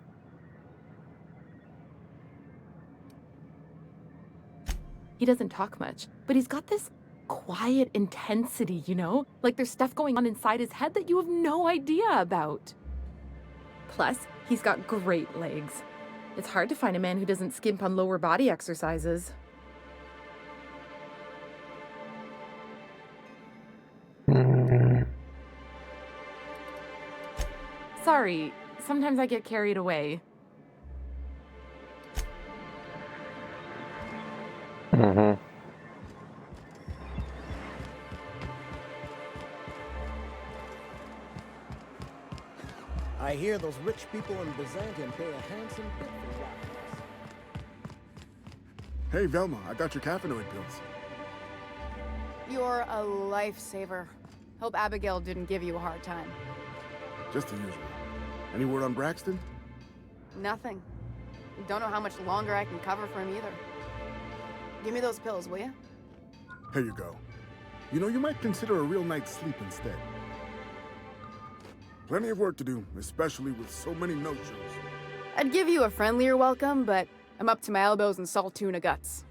He doesn't talk much, but he's got this quiet intensity, you know? Like there's stuff going on inside his head that you have no idea about. Plus, he's got great legs. It's hard to find a man who doesn't skimp on lower body exercises. Sorry, sometimes I get carried away. I hear those rich people in Byzantium pay a handsome bit for that. Hey, Velma, I got your caffeinoid pills. You're a lifesaver. Hope Abigail didn't give you a hard time. Just the usual. Any word on Braxton? Nothing. Don't know how much longer I can cover for him either. Give me those pills, will you? Here you go. You know, you might consider a real night's sleep instead. Plenty of work to do, especially with so many no-shows. I'd give you a friendlier welcome, but I'm up to my elbows in salt tuna guts.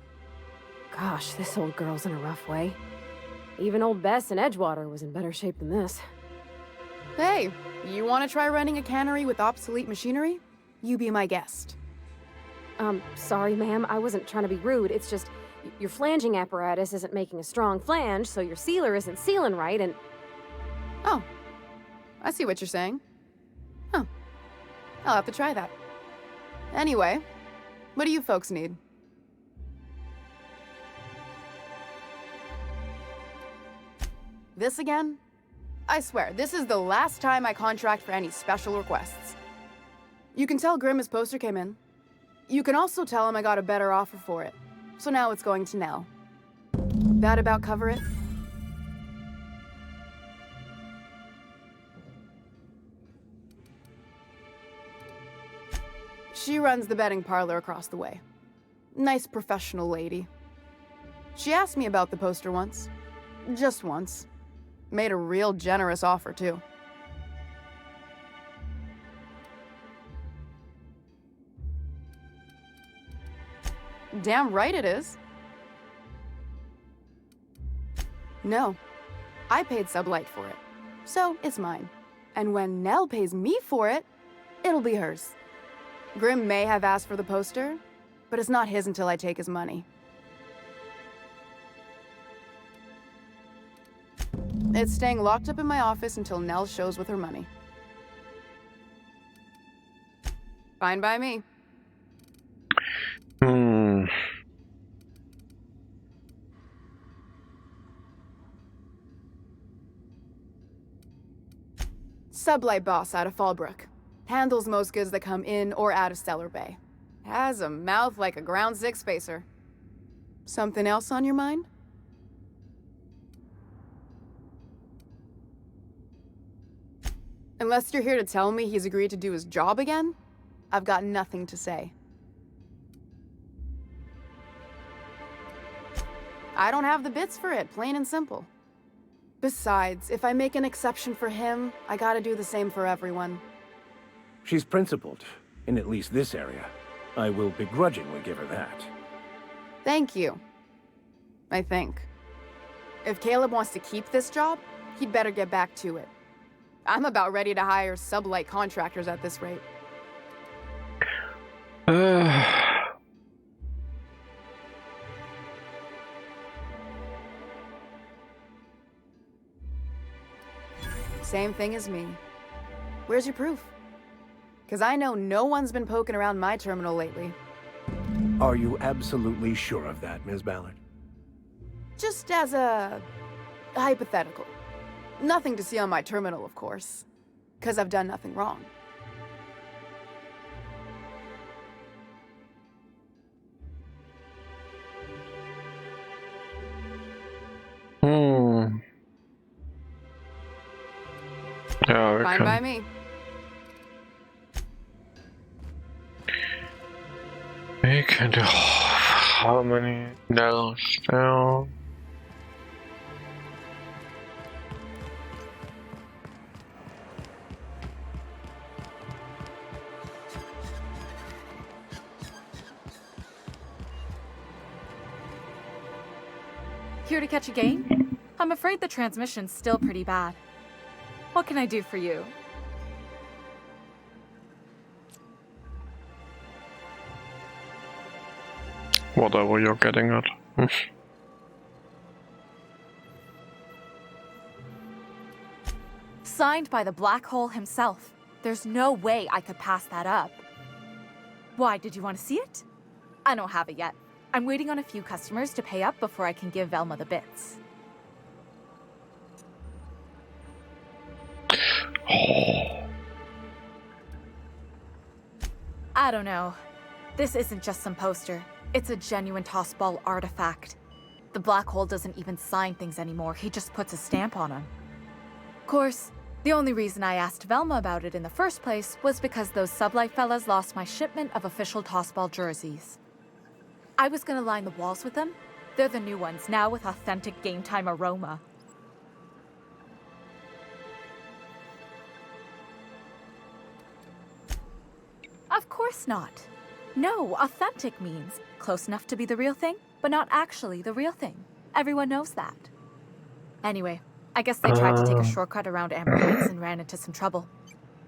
Gosh, this old girl's in a rough way. Even old Bess in Edgewater was in better shape than this. Hey, you want to try running a cannery with obsolete machinery? You be my guest. Sorry, ma'am. I wasn't trying to be rude. It's just, your flanging apparatus isn't making a strong flange, so your sealer isn't sealing right, and... Oh. I see what you're saying. Huh. I'll have to try that. Anyway, what do you folks need? This again? I swear, this is the last time I contract for any special requests. You can tell Grim his poster came in. You can also tell him I got a better offer for it. So now it's going to Nell. That about cover it? She runs the betting parlor across the way. Nice professional lady. She asked me about the poster once. Just once. Made a real generous offer, too. Damn right it is. No. I paid Sublight for it. So, it's mine. And when Nell pays me for it, it'll be hers. Grim may have asked for the poster, but it's not his until I take his money. It's staying locked up in my office until Nell shows with her money. Fine by me. Sublight boss out of Fallbrook. Handles most goods that come in or out of Stellar Bay. Has a mouth like a ground six spacer. Something else on your mind? Unless you're here to tell me he's agreed to do his job again, I've got nothing to say. I don't have the bits for it, plain and simple. Besides, if I make an exception for him, I gotta do the same for everyone. She's principled, in at least this area. I will begrudgingly give her that. Thank you. I think. If Caleb wants to keep this job, he'd better get back to it. I'm about ready to hire Sublight contractors at this rate. Same thing as me. Where's your proof? Because I know no one's been poking around my terminal lately. Are you absolutely sure of that, Ms. Ballard? Just as a hypothetical. Nothing to see on my terminal, of course. Because I've done nothing wrong. Yeah, we Fine can. by me. We can do how many nails down? Here to catch a game? I'm afraid the transmission's still pretty bad. What can I do for you? Whatever you're getting at. Signed by the Black Hole himself. There's no way I could pass that up. Why, did you want to see it? I don't have it yet. I'm waiting on a few customers to pay up before I can give Velma the bits. I don't know. This isn't just some poster. It's a genuine tossball artifact. The Black Hole doesn't even sign things anymore. He just puts a stamp on them. Of course, the only reason I asked Velma about it in the first place was because those Sublight fellas lost my shipment of official tossball jerseys. I was gonna line the walls with them. They're the new ones, now with authentic game time aroma. Of course not. No, authentic means close enough to be the real thing, but not actually the real thing. Everyone knows that. Anyway, I guess they tried to take a shortcut around Amber Heights and ran into some trouble.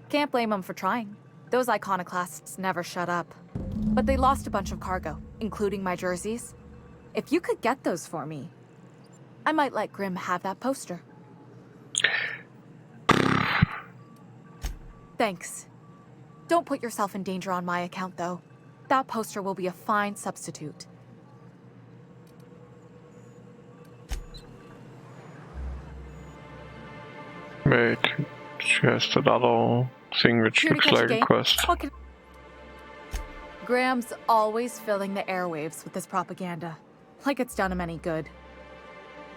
Can't blame them for trying. Those iconoclasts never shut up. But they lost a bunch of cargo, including my jerseys. If you could get those for me, I might let Grim have that poster. Thanks. Don't put yourself in danger on my account, though. That poster will be a fine substitute. Wait, she has that other thing which Here to looks catch a like a game? quest. What can- Graham's always filling the airwaves with this propaganda. Like it's done him any good.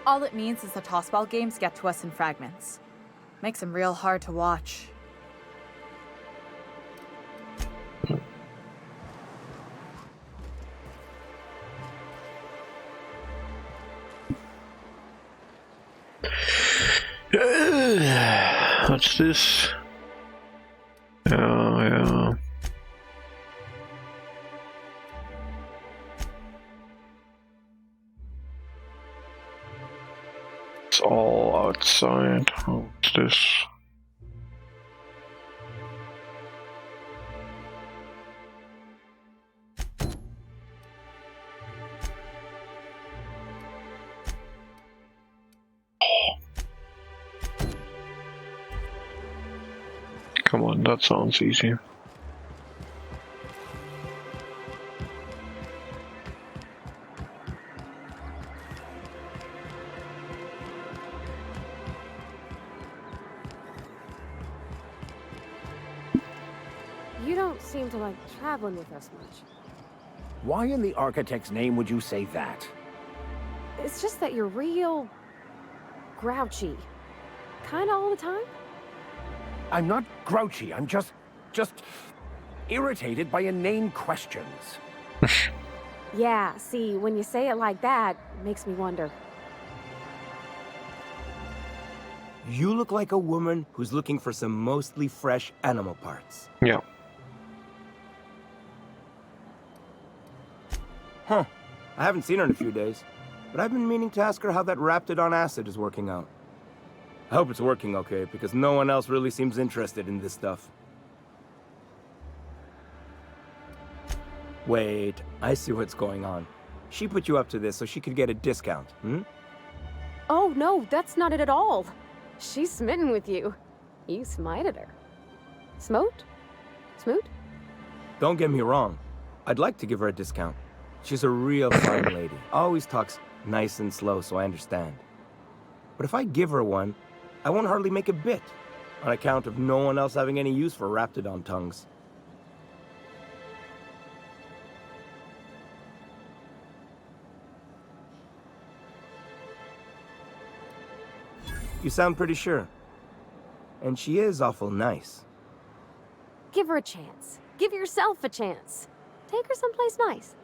All it means is the tossball games get to us in fragments. Makes them real hard to watch. What's this? Yeah. It's all outside. What's this? Come on, that sounds easy. You don't seem to like traveling with us much. Why in the architect's name would you say that? It's just that you're real grouchy. Kinda all the time? I'm not grouchy, I'm just irritated by inane questions. Yeah, see, when you say it like that, it makes me wonder. You look like a woman who's looking for some mostly fresh animal parts. Yeah. Huh. I haven't seen her in a few days, but I've been meaning to ask her how that Raptidon acid is working out. I hope it's working okay, because no one else really seems interested in this stuff. Wait, I see what's going on. She put you up to this so she could get a discount, hmm? Oh, no, that's not it at all. She's smitten with you. You smited her. Smote? Smoot? Don't get me wrong. I'd like to give her a discount. She's a real fine lady. Always talks nice and slow, so I understand. But if I give her one, I won't hardly make a bit, on account of no one else having any use for Raptidon tongues. You sound pretty sure. And she is awful nice. Give her a chance. Give yourself a chance. Take her someplace nice.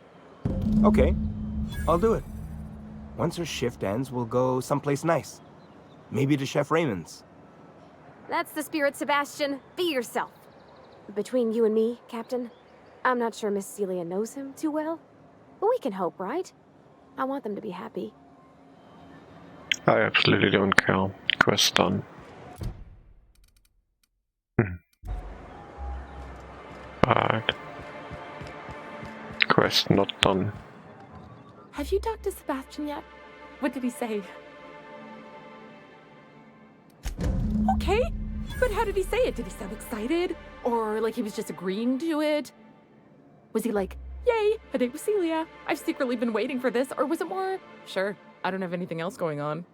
Okay, I'll do it. Once her shift ends, we'll go someplace nice. Maybe to Chef Raymond's. That's the spirit, Sebastian. Be yourself. Between you and me, Captain, I'm not sure Miss Celia knows him too well, but we can hope, right? I want them to be happy. I absolutely don't care. Quest done. Right. Quest not done. Have you talked to Sebastian yet? What did he say? Okay, but how did he say it? Did he sound excited? Or like he was just agreeing to it? Was he like, yay, a date with Celia. I've secretly been waiting for this. Or was it more, sure, I don't have anything else going on.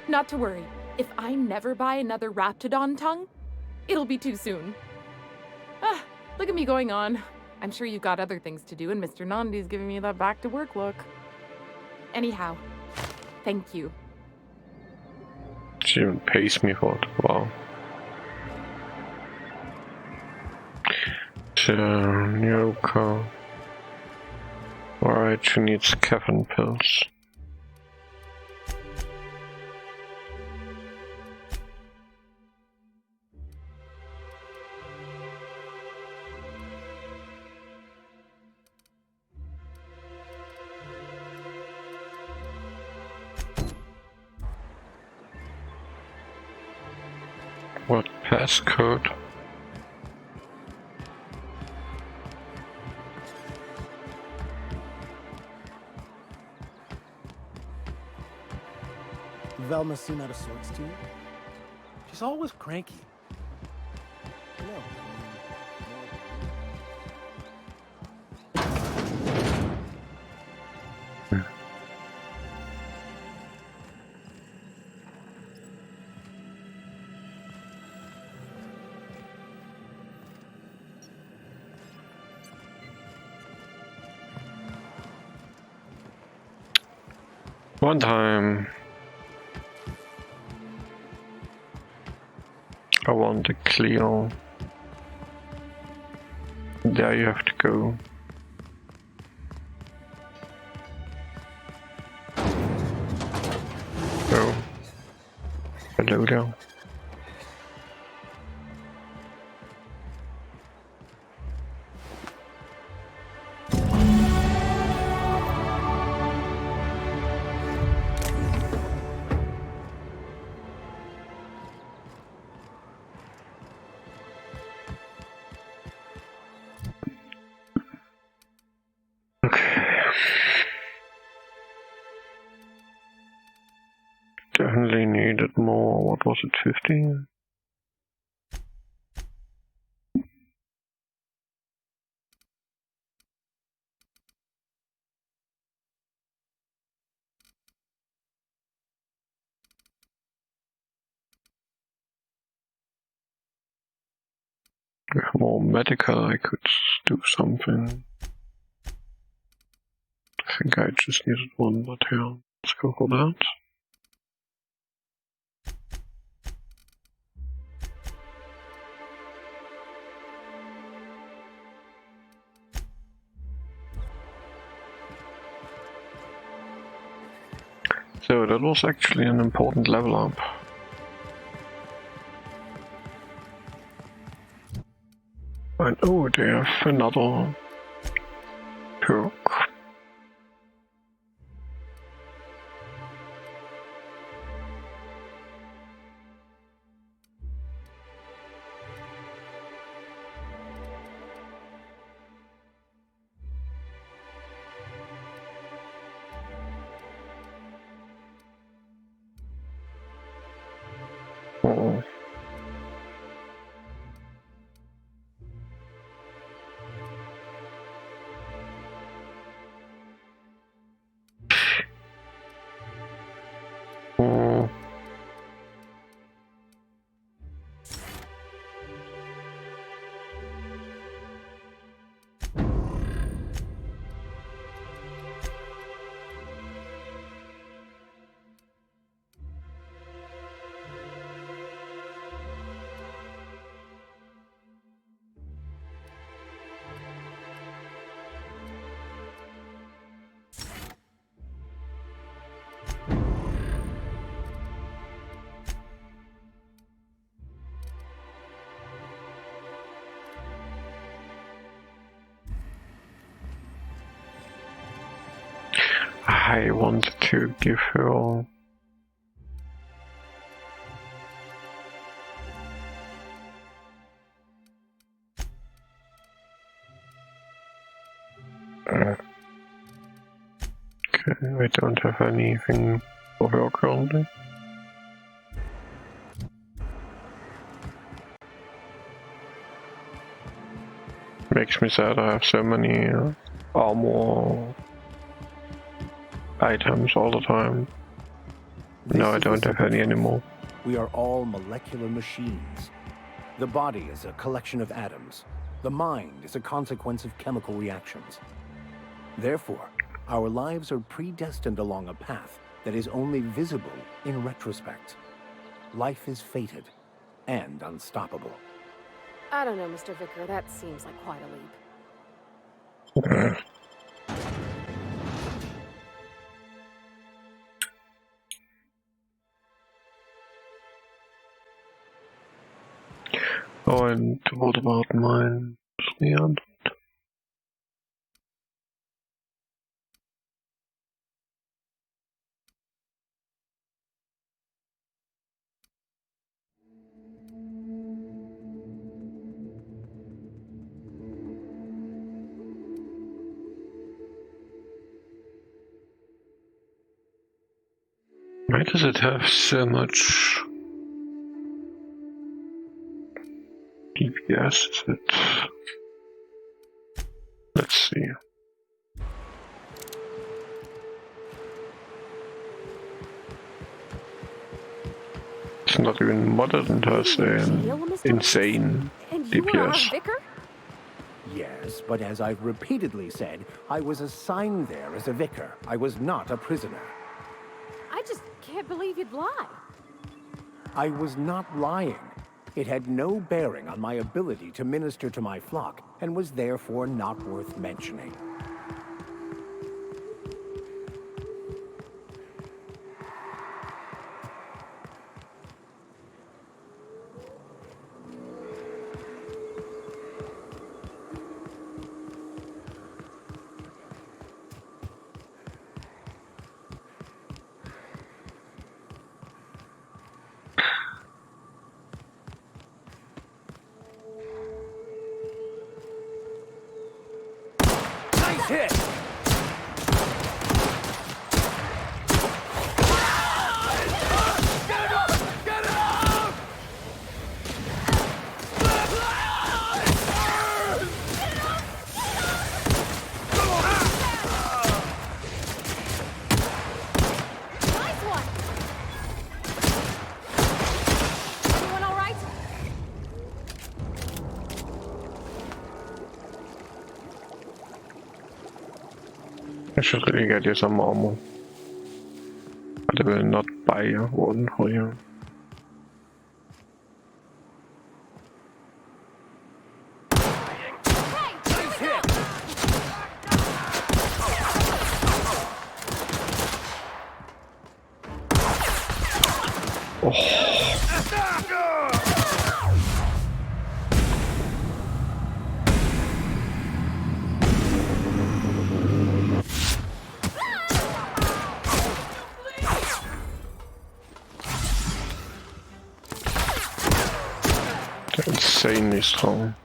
Not to worry. If I never buy another Raptidon tongue, it'll be too soon. Ah, look at me going on. I'm sure you've got other things to do, and Mr. Nandi's giving me that back-to-work look. Anyhow, thank you. She even pays me for it. Wow. So, Nyoko. Alright, she needs caffeine pills. What passcode? Velma seem out of sorts to you? She's always cranky. No. One time I want a Clio. There you have to go. Ludo. Definitely needed more. What was it, 50? With more medical, I could do something. I think I just needed one, but yeah, let's go for that. So that was actually an important level up. And oh, they have another perk. Oh. Oh. I wanted to give her okay, I don't have anything for her currently. Makes me sad I have so many armor items all the time. No, I don't have any anymore. We are all molecular machines. The body is a collection of atoms. The mind is a consequence of chemical reactions. Therefore, our lives are predestined along a path that is only visible in retrospect. Life is fated and unstoppable. I don't know, Mr. Vicar. That seems like quite a leap. Oh, and what about mine? Yeah. Why does it have so much DPS? Is it? Let's see. It's not even modded and has an insane DPS. Yes, but as I've repeatedly said, I was assigned there as a vicar. I was not a prisoner. I just can't believe you'd lie. I was not lying. It had no bearing on my ability to minister to my flock, and was therefore not worth mentioning. hit! Nice one! Everyone all right? I should really get you some armor. But I will not buy one for you. They're insanely strong.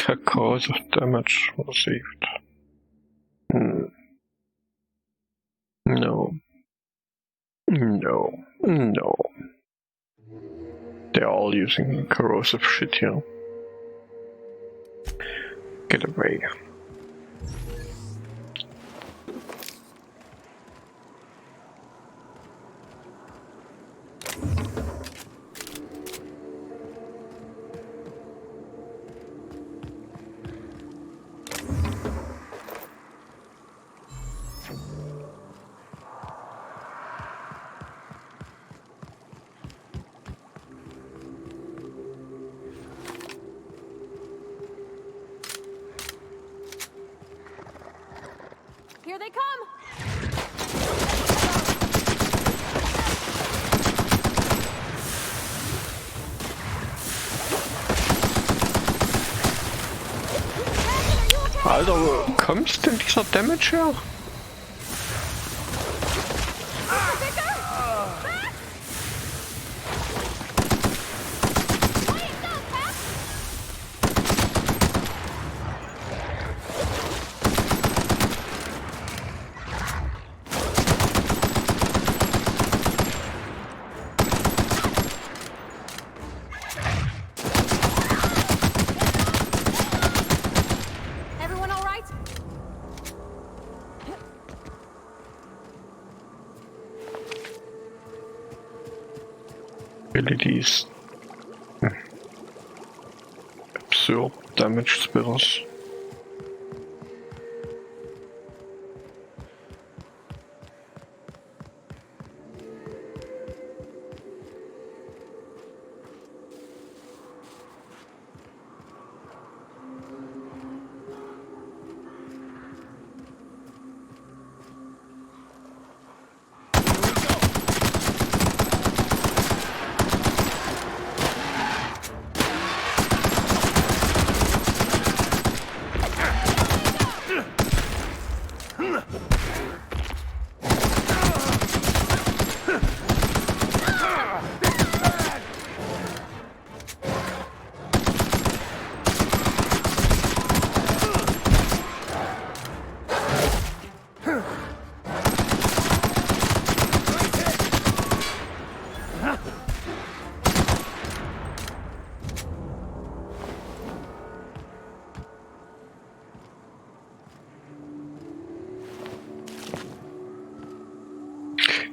The cause of damage received. No. No. No. They're all using corrosive shit here. Get away. Here they come! Alter, wo kommst denn dieser Damage her? Everyone all right? Abilities. Absurd damage spells.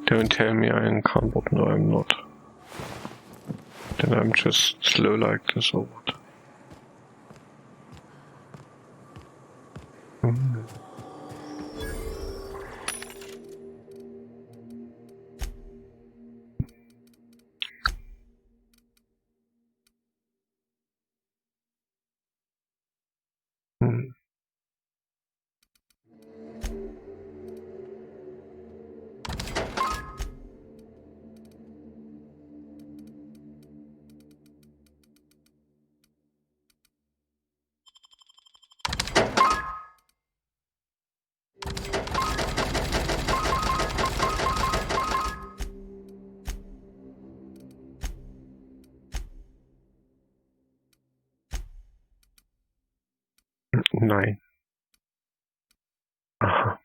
Don't tell me I'm combat, no I'm not. Then I'm just slow like this or what? Nein. Aha.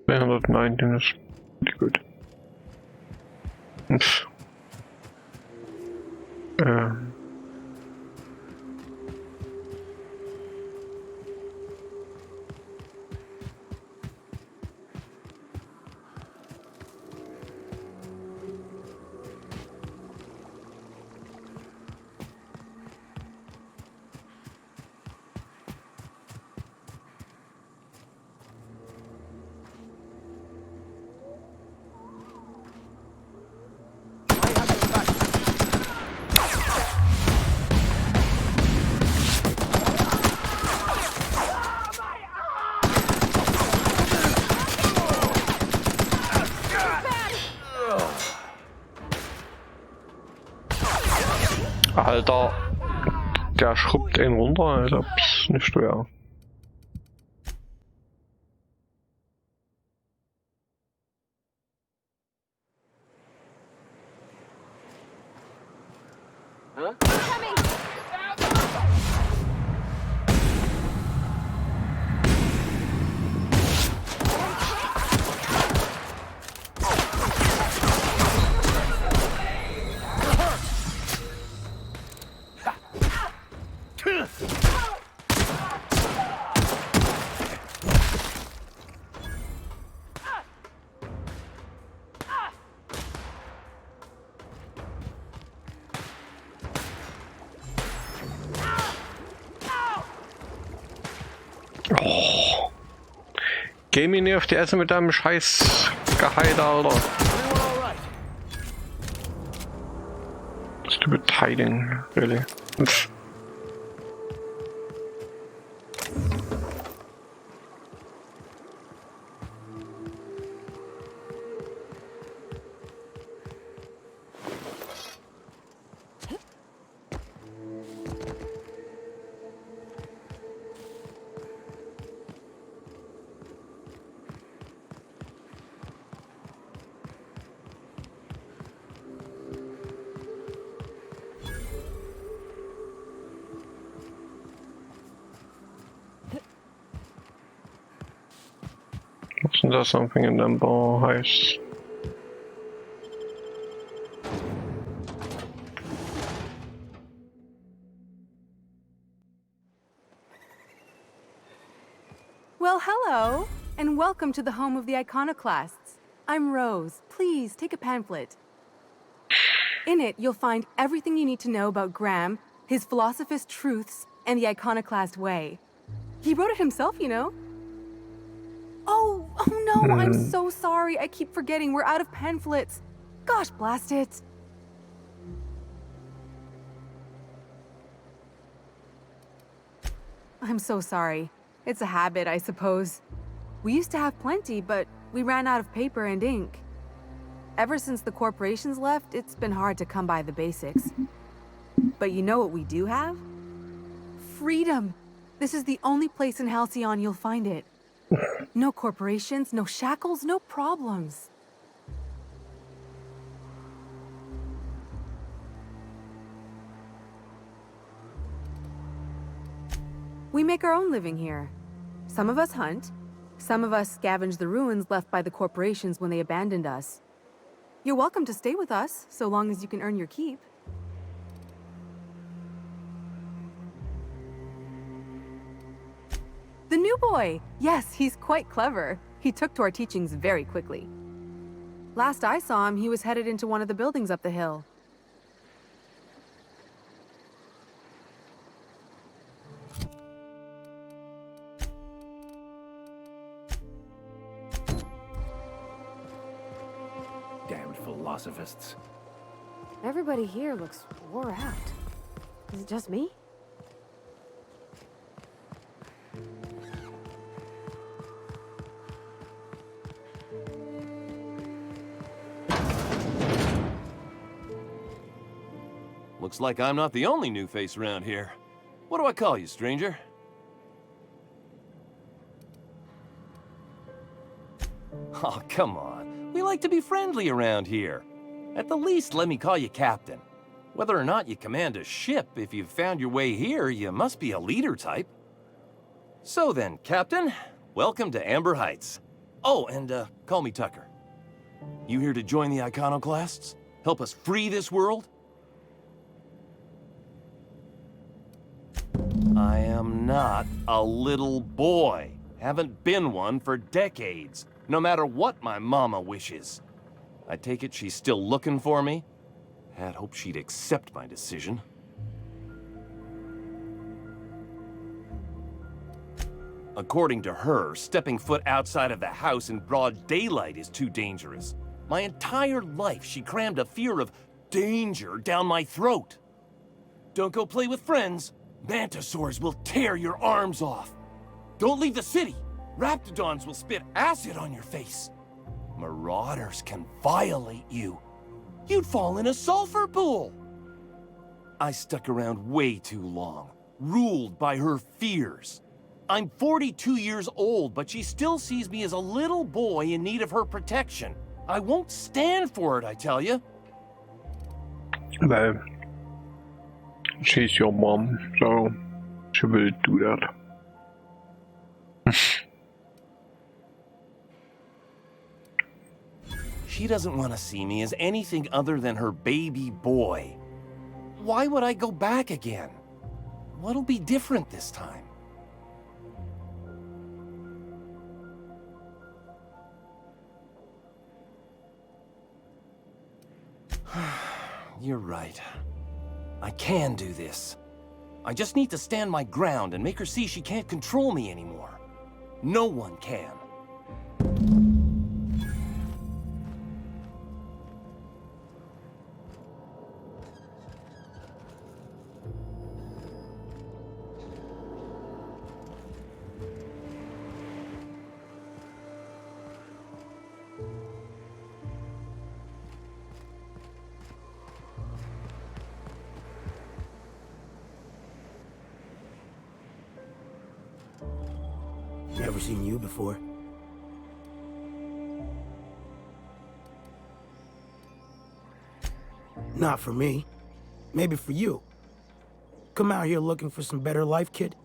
$319 is pretty good. Oops. Alter, der schrubbt ihn runter, als ob's nicht wäre. Oh. Geh mir nicht auf die Esse mit deinem scheiß Geheide, Alter. Stupid hiding, really. Wasn't there something in them bar house? Well, hello, and welcome to the home of the Iconoclasts. I'm Rose. Please take a pamphlet. In it, you'll find everything you need to know about Graham, his philosophist truths, and the Iconoclast way. He wrote it himself, you know. Oh no, I'm so sorry. I keep forgetting we're out of pamphlets. Gosh, blast it. I'm so sorry. It's a habit, I suppose. We used to have plenty, but we ran out of paper and ink. Ever since the corporations left, it's been hard to come by the basics. But you know what we do have? Freedom! This is the only place in Halcyon you'll find it. No corporations, no shackles, no problems. We make our own living here. Some of us hunt, some of us scavenge the ruins left by the corporations when they abandoned us. You're welcome to stay with us, so long as you can earn your keep. The new boy! Yes, he's quite clever. He took to our teachings very quickly. Last I saw him, he was headed into one of the buildings up the hill. Damned philosophists. Everybody here looks wore out. Is it just me? Looks like I'm not the only new face around here. What do I call you, stranger? Oh, come on. We like to be friendly around here. At the least, let me call you Captain. Whether or not you command a ship, if you've found your way here, you must be a leader type. So then, Captain, welcome to Amber Heights. Oh, and call me Tucker. You here to join the Iconoclasts? Help us free this world? I am not a little boy. Haven't been one for decades, no matter what my mama wishes. I take it she's still looking for me? Had hoped she'd accept my decision. According to her, stepping foot outside of the house in broad daylight is too dangerous. My entire life, she crammed a fear of danger down my throat. Don't go play with friends. Mantisaurs will tear your arms off. Don't leave the city. Raptidons will spit acid on your face. Marauders can violate you. You'd fall in a sulfur pool. I stuck around way too long, ruled by her fears. I'm 42 years old, but she still sees me as a little boy in need of her protection. I won't stand for it, I tell you. Well, she's your mom, so she will do that. She doesn't want to see me as anything other than her baby boy. Why would I go back again? What'll be different this time? You're right. I can do this. I just need to stand my ground and make her see she can't control me anymore. No one can. Never seen you before. Not for me. Maybe for you. Come out here looking for some better life, kid?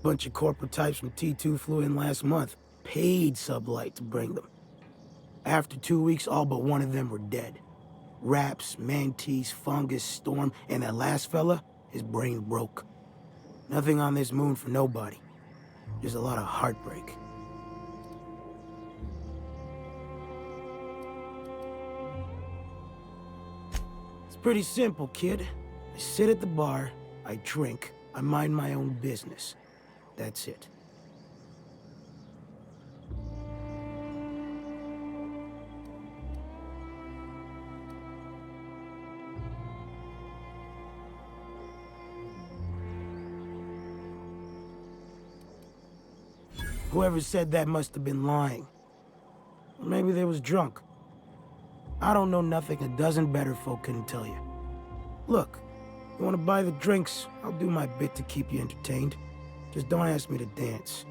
Bunch of corporate types from T2 flew in last month. Paid Sublight to bring them. After 2 weeks, all but one of them were dead. Raps, Mantis, Fungus, Storm, and that last fella, his brain broke. Nothing on this moon for nobody. Just a lot of heartbreak. It's pretty simple, kid. I sit at the bar, I drink, I mind my own business. That's it. Whoever said that must have been lying. Or maybe they was drunk. I don't know nothing a dozen better folk couldn't tell you. Look, you want to buy the drinks, I'll do my bit to keep you entertained. Just don't ask me to dance.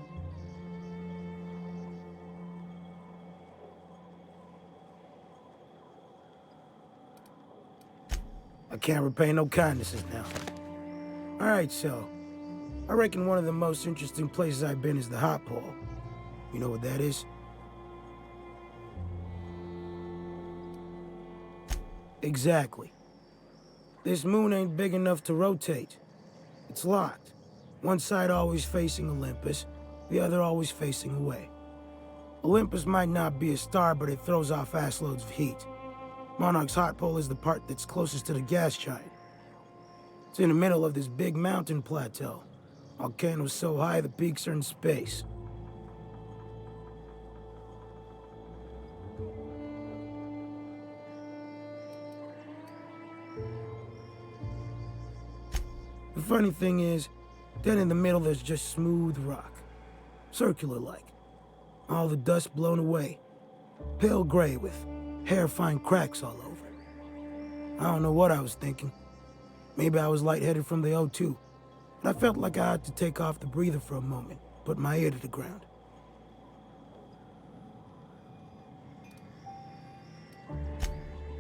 I can't repay no kindnesses now. All right, so I reckon one of the most interesting places I've been is the Hot Pole. You know what that is? Exactly. This moon ain't big enough to rotate. It's locked. One side always facing Olympus, the other always facing away. Olympus might not be a star, but it throws off assloads of heat. Monarch's hot pole is the part that's closest to the gas giant. It's in the middle of this big mountain plateau. Volcano's so high the peaks are in space. The funny thing is, then in the middle there's just smooth rock. Circular-like. All the dust blown away. Pale gray with hair-fine cracks all over. I don't know what I was thinking. Maybe I was lightheaded from the O2. But I felt like I had to take off the breather for a moment, put my ear to the ground.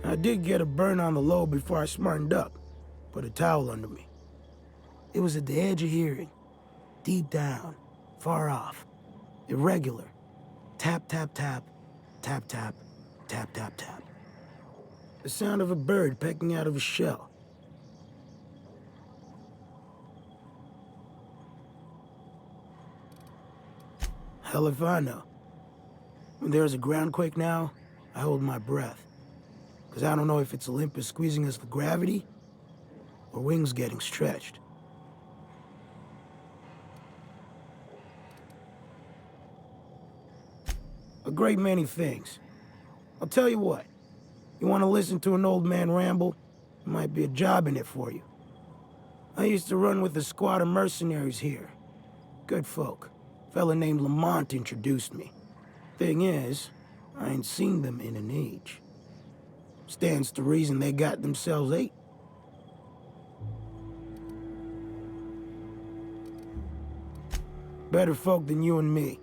I did get a burn on the lobe before I smartened up. Put a towel under me. It was at the edge of hearing. Deep down, far off. Irregular. Tap, tap, tap. Tap, tap. Tap, tap, tap. The sound of a bird pecking out of a shell. Hell if I know. When there's a groundquake now, I hold my breath. Because I don't know if it's Olympus squeezing us with gravity, or wings getting stretched. A great many things. I'll tell you what. You want to listen to an old man ramble? There might be a job in it for you. I used to run with a squad of mercenaries here. Good folk. A fella named Lamont introduced me. Thing is, I ain't seen them in an age. Stands to reason they got themselves ate. Better folk than you and me.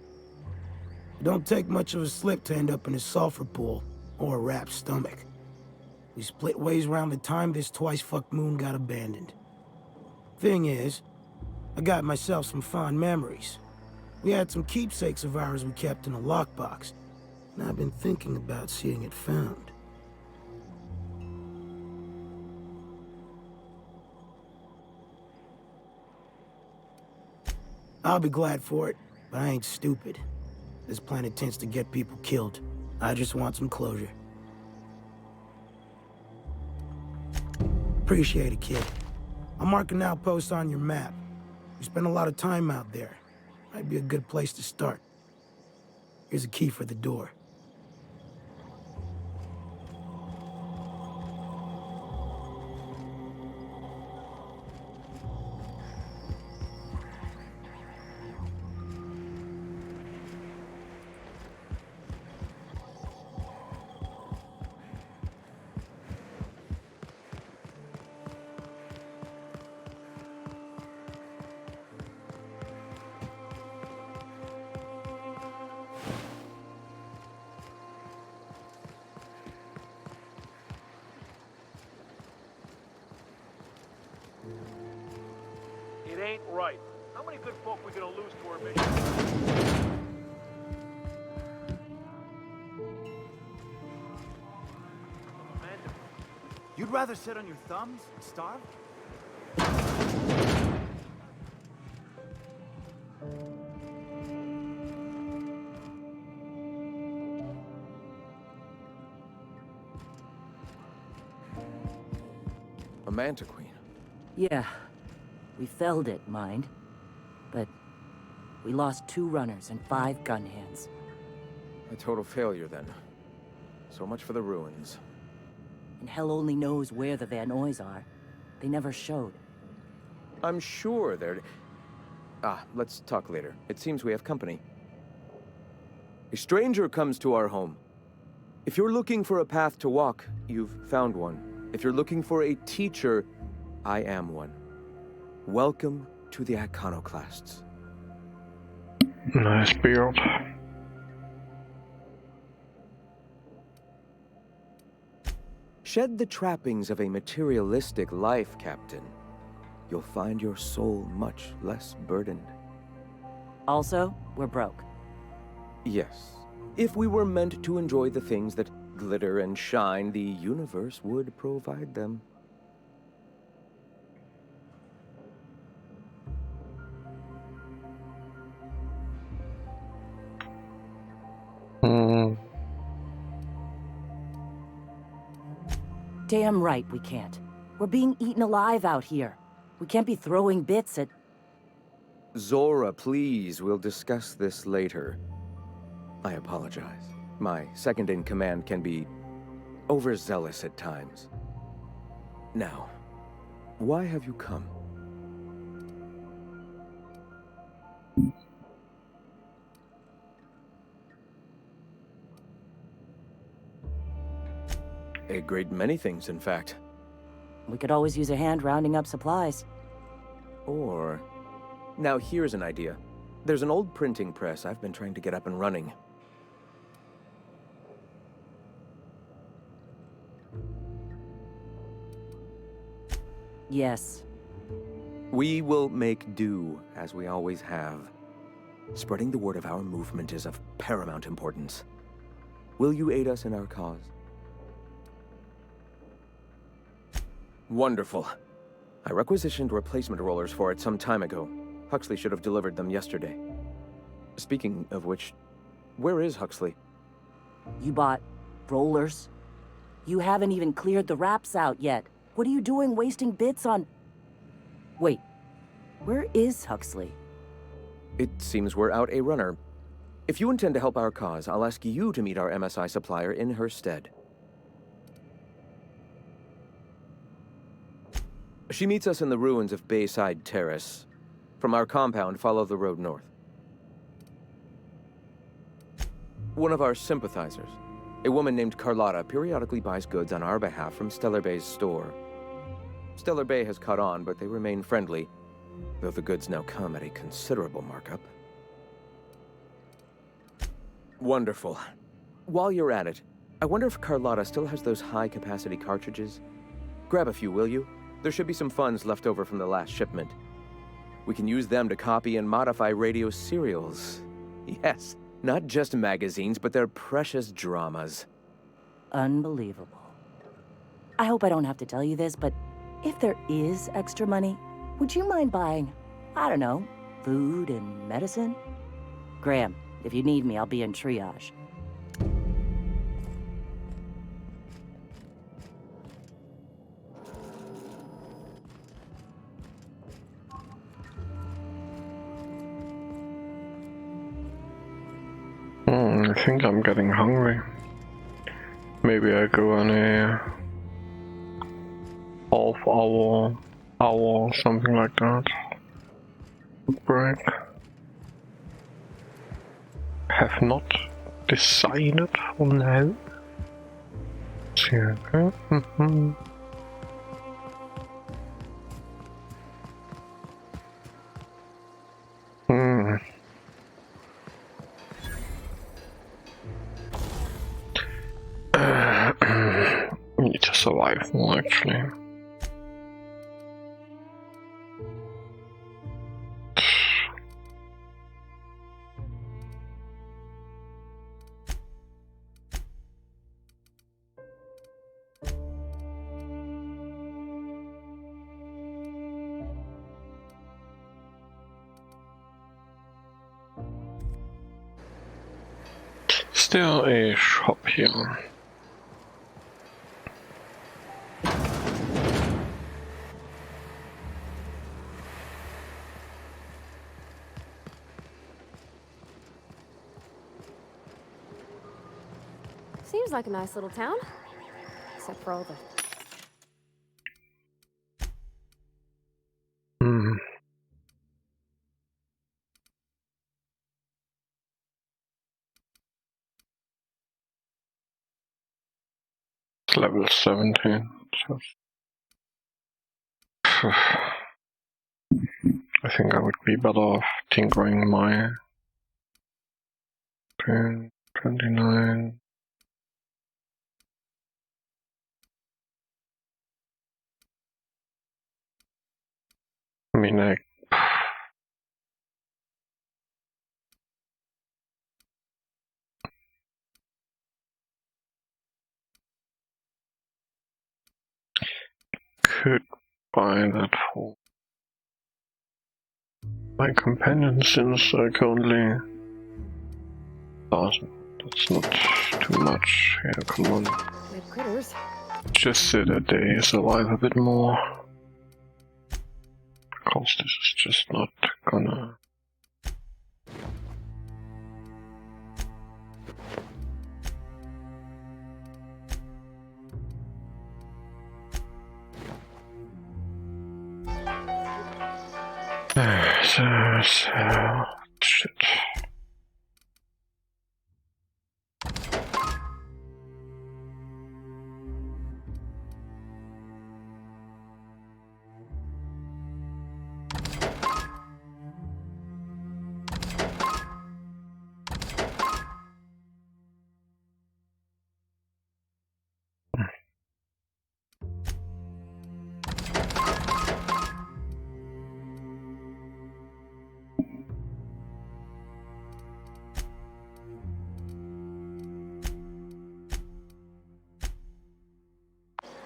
It don't take much of a slip to end up in a sulfur pool or a wrapped stomach. We split ways around the time this twice-fucked moon got abandoned. Thing is, I got myself some fond memories. We had some keepsakes of ours we kept in a lockbox, and I've been thinking about seeing it found. I'll be glad for it, but I ain't stupid. This planet tends to get people killed. I just want some closure. Appreciate it, kid. I'll mark an outpost on your map. You spend a lot of time out there. Might be a good place to start. Here's a key for the door. It ain't right. How many good folk we gonna lose to our mission? Amanda, you'd rather sit on your thumbs and starve? A Manta Queen. Yeah. We felled it, mind. But we lost 2 runners and 5 gun hands. A total failure, then. So much for the ruins. And hell only knows where the Van Oys are. They never showed. I'm sure they're... let's talk later. It seems we have company. A stranger comes to our home. If you're looking for a path to walk, you've found one. If you're looking for a teacher, I am one. Welcome to the Iconoclasts. Nice build. Shed the trappings of a materialistic life, Captain. You'll find your soul much less burdened. Also, we're broke. Yes. If we were meant to enjoy the things that glitter and shine, the universe would provide them. Damn right we can't. We're being eaten alive out here. We can't be throwing bits at... Zora, please, we'll discuss this later. I apologize. My second-in-command can be overzealous at times. Now, why have you come? A great many things, in fact. We could always use a hand rounding up supplies. Or... Now here's an idea. There's an old printing press I've been trying to get up and running. Yes. We will make do, as we always have. Spreading the word of our movement is of paramount importance. Will you aid us in our cause? Wonderful. I requisitioned replacement rollers for it some time ago. Huxley should have delivered them yesterday. Speaking of which, where is Huxley? You bought rollers? You haven't even cleared the wraps out yet. What are you doing wasting bits on... Wait, where is Huxley? It seems we're out a runner. If you intend to help our cause, I'll ask you to meet our MSI supplier in her stead. She meets us in the ruins of Bayside Terrace. From our compound, follow the road north. One of our sympathizers, a woman named Carlotta, periodically buys goods on our behalf from Stellar Bay's store. Stellar Bay has caught on, but they remain friendly, though the goods now come at a considerable markup. Wonderful. While you're at it, I wonder if Carlotta still has those high-capacity cartridges? Grab a few, will you? There should be some funds left over from the last shipment. We can use them to copy and modify radio serials. Yes, not just magazines, but their precious dramas. Unbelievable. I hope I don't have to tell you this, but if there is extra money, would you mind buying, I don't know, food and medicine? Graham, if you need me, I'll be in triage. I think I'm getting hungry. Maybe I go on a half-hour, or something like that. Break. Have not decided for now. See, okay. Need to survive more, actually. Is there a shop here? Seems like a nice little town. Except for all the... It's level 17. So I think I would be better off tinkering my 10, 29. I mean, I could buy that for my companion since I currently 1,000. That's not too much. Yeah, come on. Weird critters. Just so that they survive a bit more. Because this is just not gonna... Shit.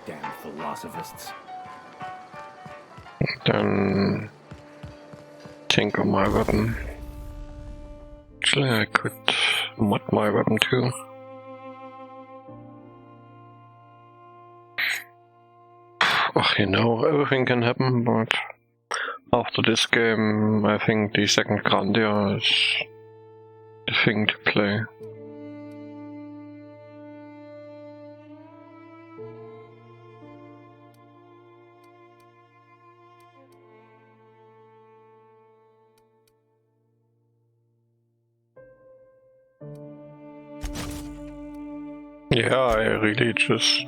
Damn philosophists. Then think of my weapon. Actually, I could mod my weapon too. Oh, you know, everything can happen, but after this game, I think the second Grandia is the thing to play. Yeah, I really just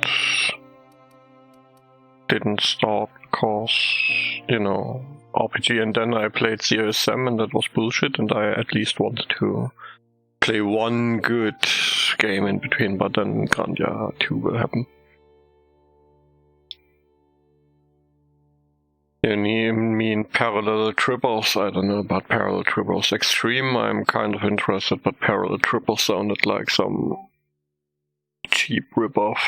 didn't start because, you know, RPG, and then I played CSM and that was bullshit, and I at least wanted to play one good game in between, but then Grandia 2 will happen. You mean parallel triples? I don't know about parallel triples. Extreme, I'm kind of interested, but parallel triples sounded like some cheap ripoff.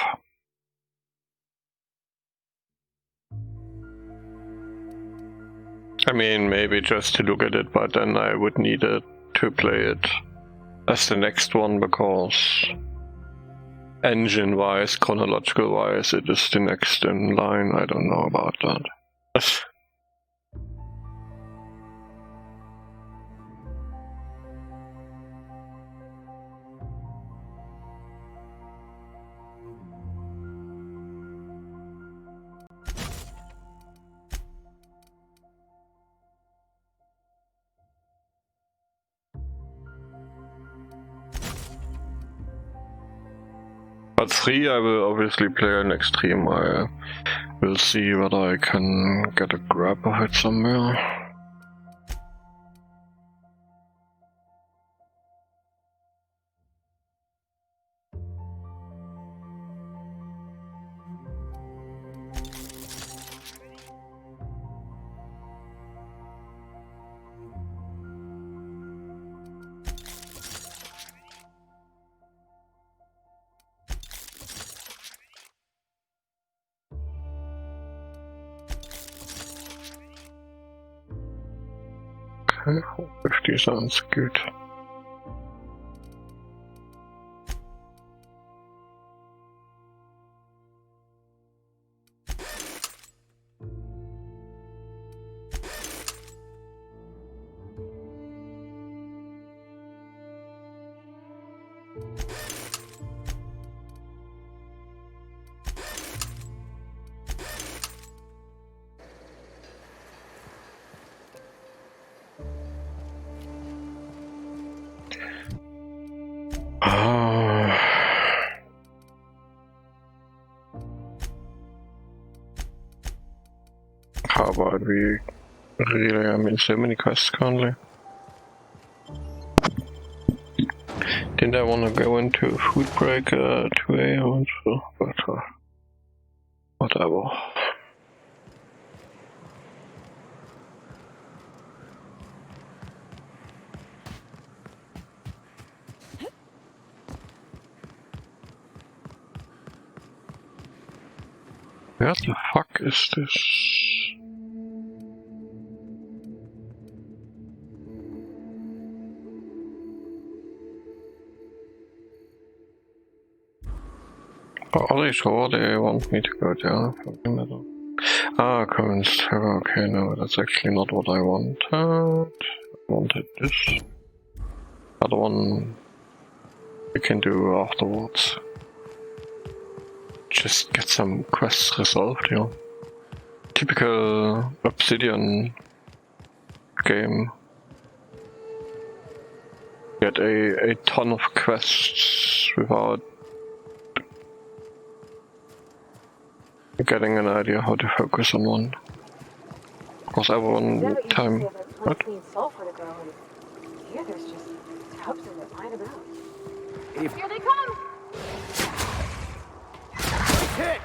I mean, maybe just to look at it, but then I would need it to play it as the next one, because engine-wise, chronological-wise, it is the next in line. I don't know about that. But 3 I will obviously play an extreme. I will see whether I can get a grab of it somewhere. Okay, 50 sounds good. How about we really, I mean, so many quests currently. Didn't I want to go into Food Break 2A also, but whatever. Where the fuck is this? Are they sure they want me to go down? Ah, Cohen's Terror. Okay, no, that's actually not what I wanted. I wanted this. Other one we can do afterwards. Just get some quests resolved, you know. Typical Obsidian game. Get a ton of quests without getting an idea how to focus on one. Because everyone time. What? Here there's just tubs of it lying about. Here they come! Hit!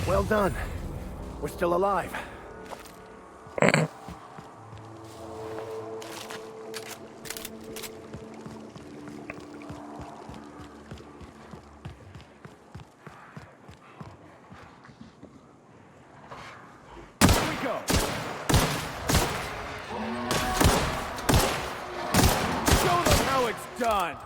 Well done. We're still alive. Done.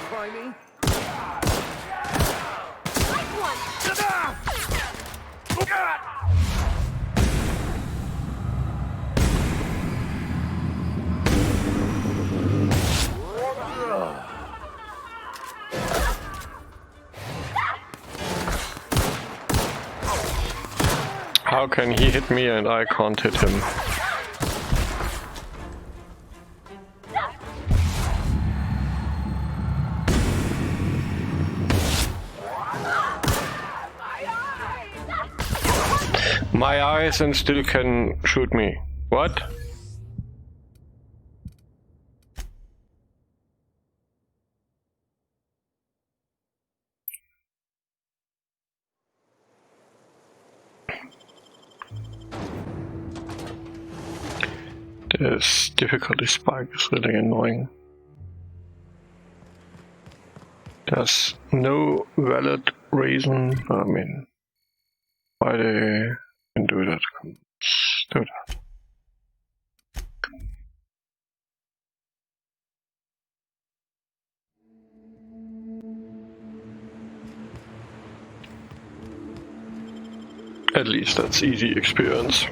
Try me. How can he hit me and I can't hit him? My eyes and still can shoot me. What? This difficulty spike is really annoying. There's no valid reason, I mean, why they can do that. Let's do that. At least that's easy experience.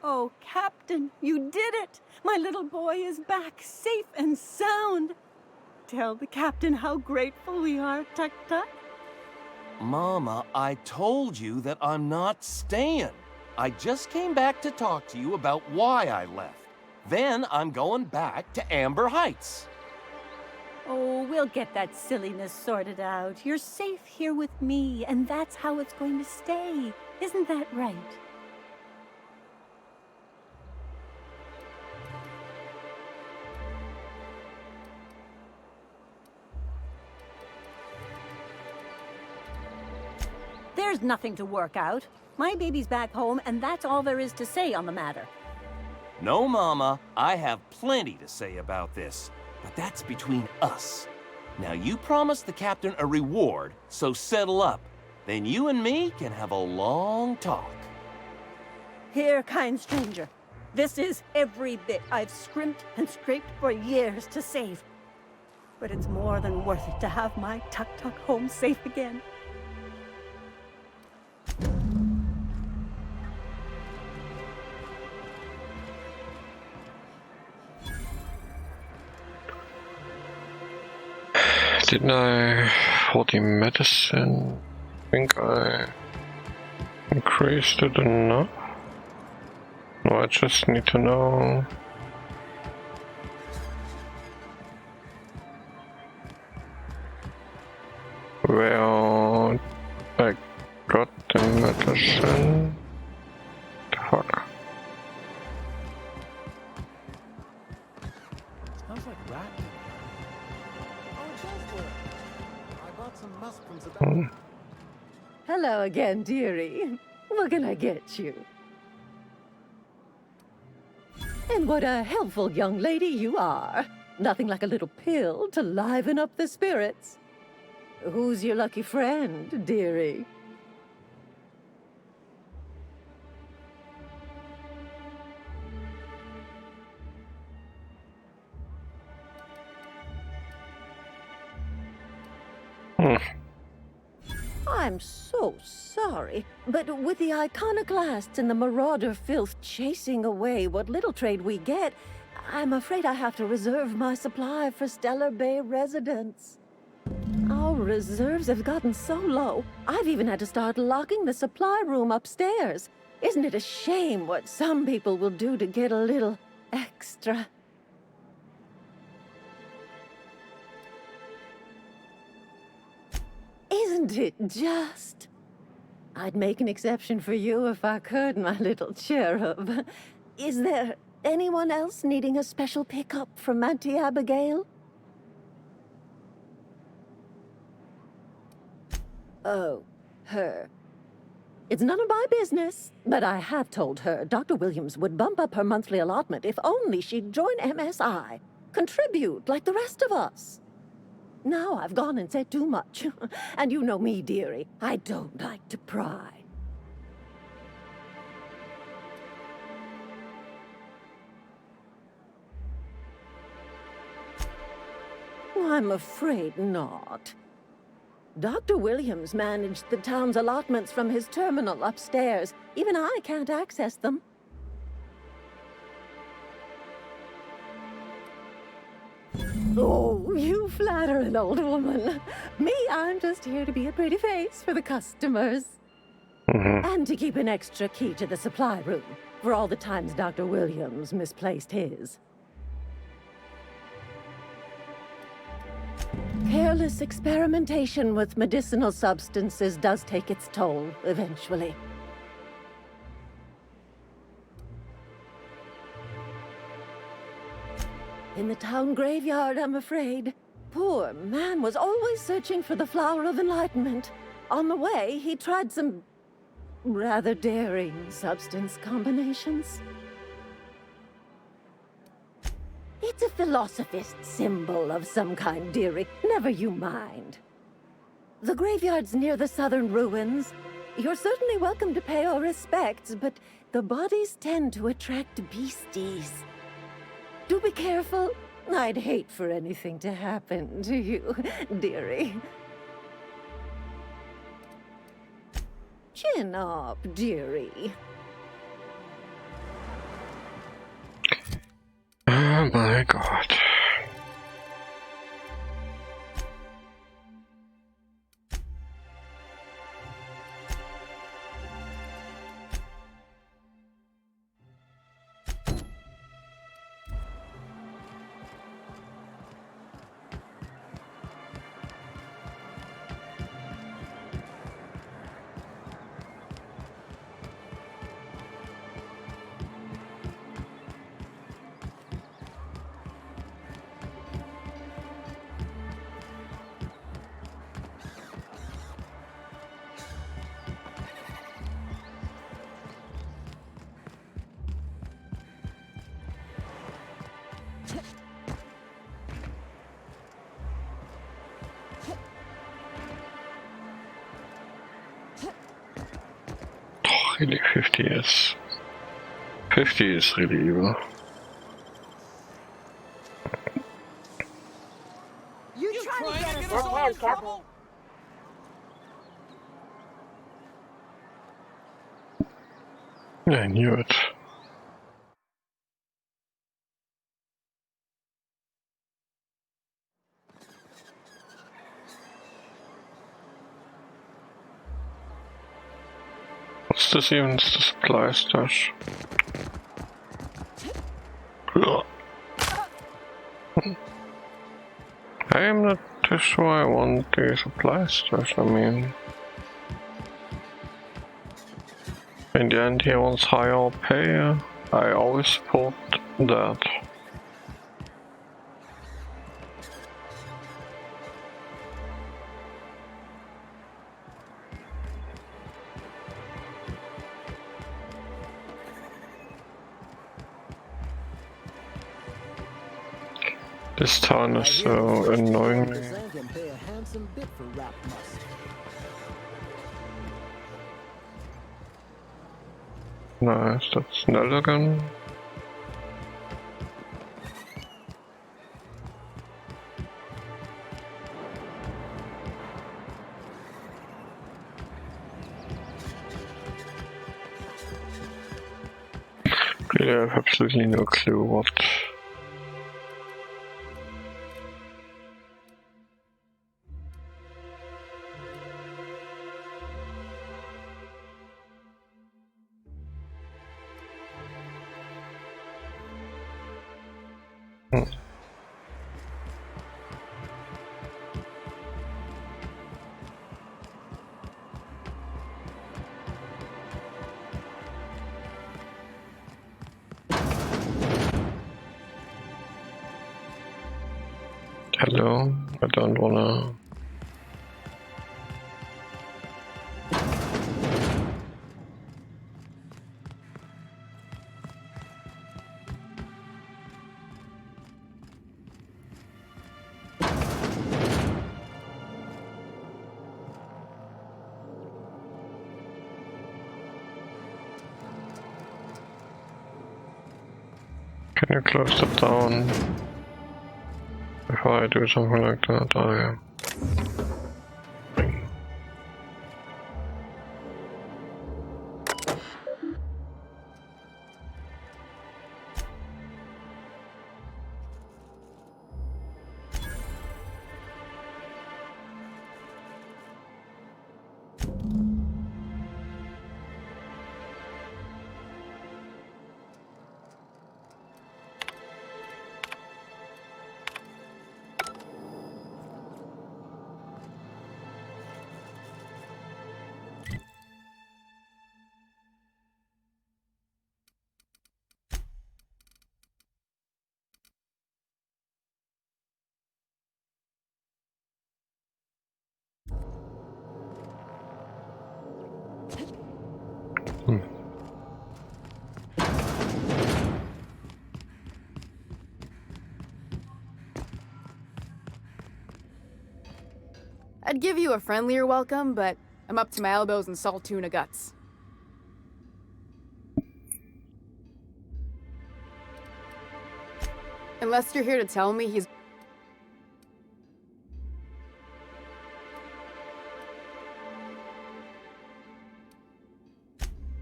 Oh, Captain, you did it! My little boy is back, safe and sound. Tell the Captain how grateful we are, Tuk Tuk. Mama, I told you that I'm not staying. I just came back to talk to you about why I left. Then I'm going back to Amber Heights. Oh, we'll get that silliness sorted out. You're safe here with me, and that's how it's going to stay. Isn't that right? There's nothing to work out. My baby's back home, and that's all there is to say on the matter. No, Mama, I have plenty to say about this, but that's between us. Now, you promised the Captain a reward, so settle up. Then you and me can have a long talk. Here, kind stranger. This is every bit I've scrimped and scraped for years to save. But it's more than worth it to have my Tuk Tuk home safe again. Didn't I for the medicine. I think I increased it enough. No, I just need to know. Where I got the medicine. Fuck. Smells like rat. Oh, it does work. I bought some musk from Zadok. Hello again, dearie. What can I get you? And what a helpful young lady you are. Nothing like a little pill to liven up the spirits. Who's your lucky friend, dearie? I'm so sorry, but with the iconoclasts and the marauder filth chasing away what little trade we get, I'm afraid I have to reserve my supply for Stellar Bay residents. Our reserves have gotten so low, I've even had to start locking the supply room upstairs. Isn't it a shame what some people will do to get a little extra? Isn't it just? I'd make an exception for you if I could, my little cherub. Is there anyone else needing a special pickup from Auntie Abigail? Oh, her. It's none of my business, but I have told her Dr. Williams would bump up her monthly allotment if only she'd join MSI. Contribute like the rest of us. Now I've gone and said too much. And you know me, dearie. I don't like to pry. I'm afraid not. Dr. Williams managed the town's allotments from his terminal upstairs. Even I can't access them. Oh, you flatter an old woman. Me, I'm just here to be a pretty face for the customers. And to keep an extra key to the supply room for all the times Dr. Williams misplaced his. Careless experimentation with medicinal substances does take its toll, eventually. In the town graveyard, I'm afraid. Poor man was always searching for the Flower of Enlightenment. On the way, he tried some rather daring substance combinations. It's a philosophist symbol of some kind, dearie. Never you mind. The graveyard's near the southern ruins. You're certainly welcome to pay our respects, but the bodies tend to attract beasties. Do be careful. I'd hate for anything to happen to you, dearie. Chin up, dearie. Oh my god. Really, 50 is... 50 is really evil. You trying to get us all in trouble? I knew it. What's this even? It's the supply stash. I am not too sure I want the supply stash, I mean... In the end he wants higher pay, I always support that. This town is so annoying. Nice, that's Nelligan. Really, I have absolutely no clue what. Hello, I don't wanna... Can you close that down? Before I do something like that, I'd give you a friendlier welcome, but I'm up to my elbows in salt tuna guts. Unless you're here to tell me he's...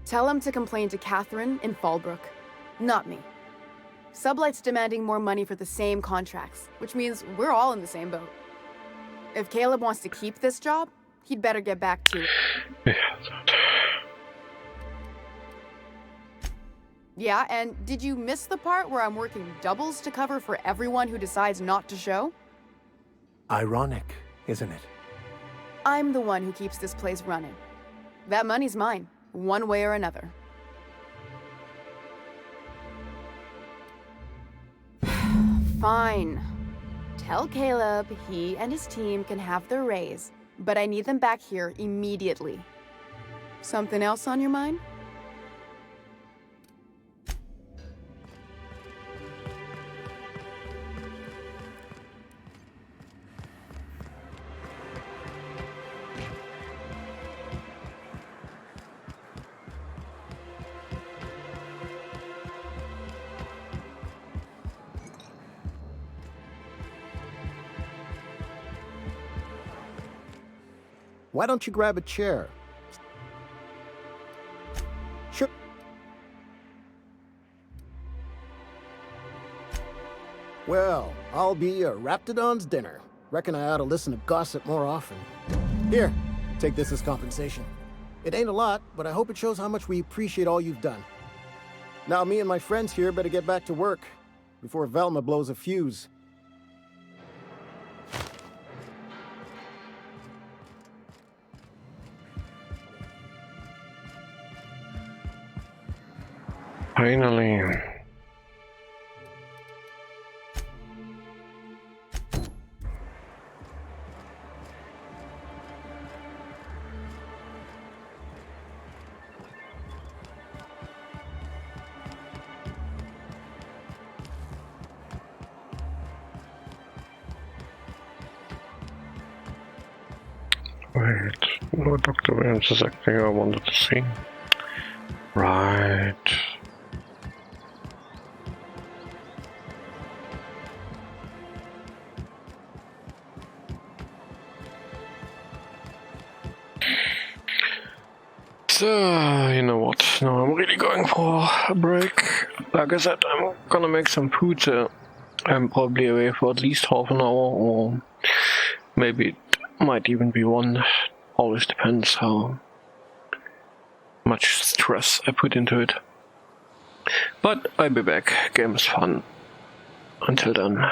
Tell him to complain to Catherine in Fallbrook, not me. Sublight's demanding more money for the same contracts, which means we're all in the same boat. If Caleb wants to keep this job, he'd better get back to it. Yeah, and did you miss the part where I'm working doubles to cover for everyone who decides not to show? Ironic, isn't it? I'm the one who keeps this place running. That money's mine, one way or another. Fine. Tell Caleb he and his team can have their raise, but I need them back here immediately. Something else on your mind? Why don't you grab a chair? Sure. Well, I'll be a Raptidon's dinner. Reckon I ought to listen to gossip more often. Here, take this as compensation. It ain't a lot, but I hope it shows how much we appreciate all you've done. Now me and my friends here better get back to work before Velma blows a fuse. Finally. Wait, no, Dr. Williams is acting I wanted to see. Right. So, you know what, now I'm really going for a break. Like I said, I'm gonna make some food, so I'm probably away for at least half an hour, or maybe it might even be one. Always depends how much stress I put into it. But I'll be back, game is fun. Until then.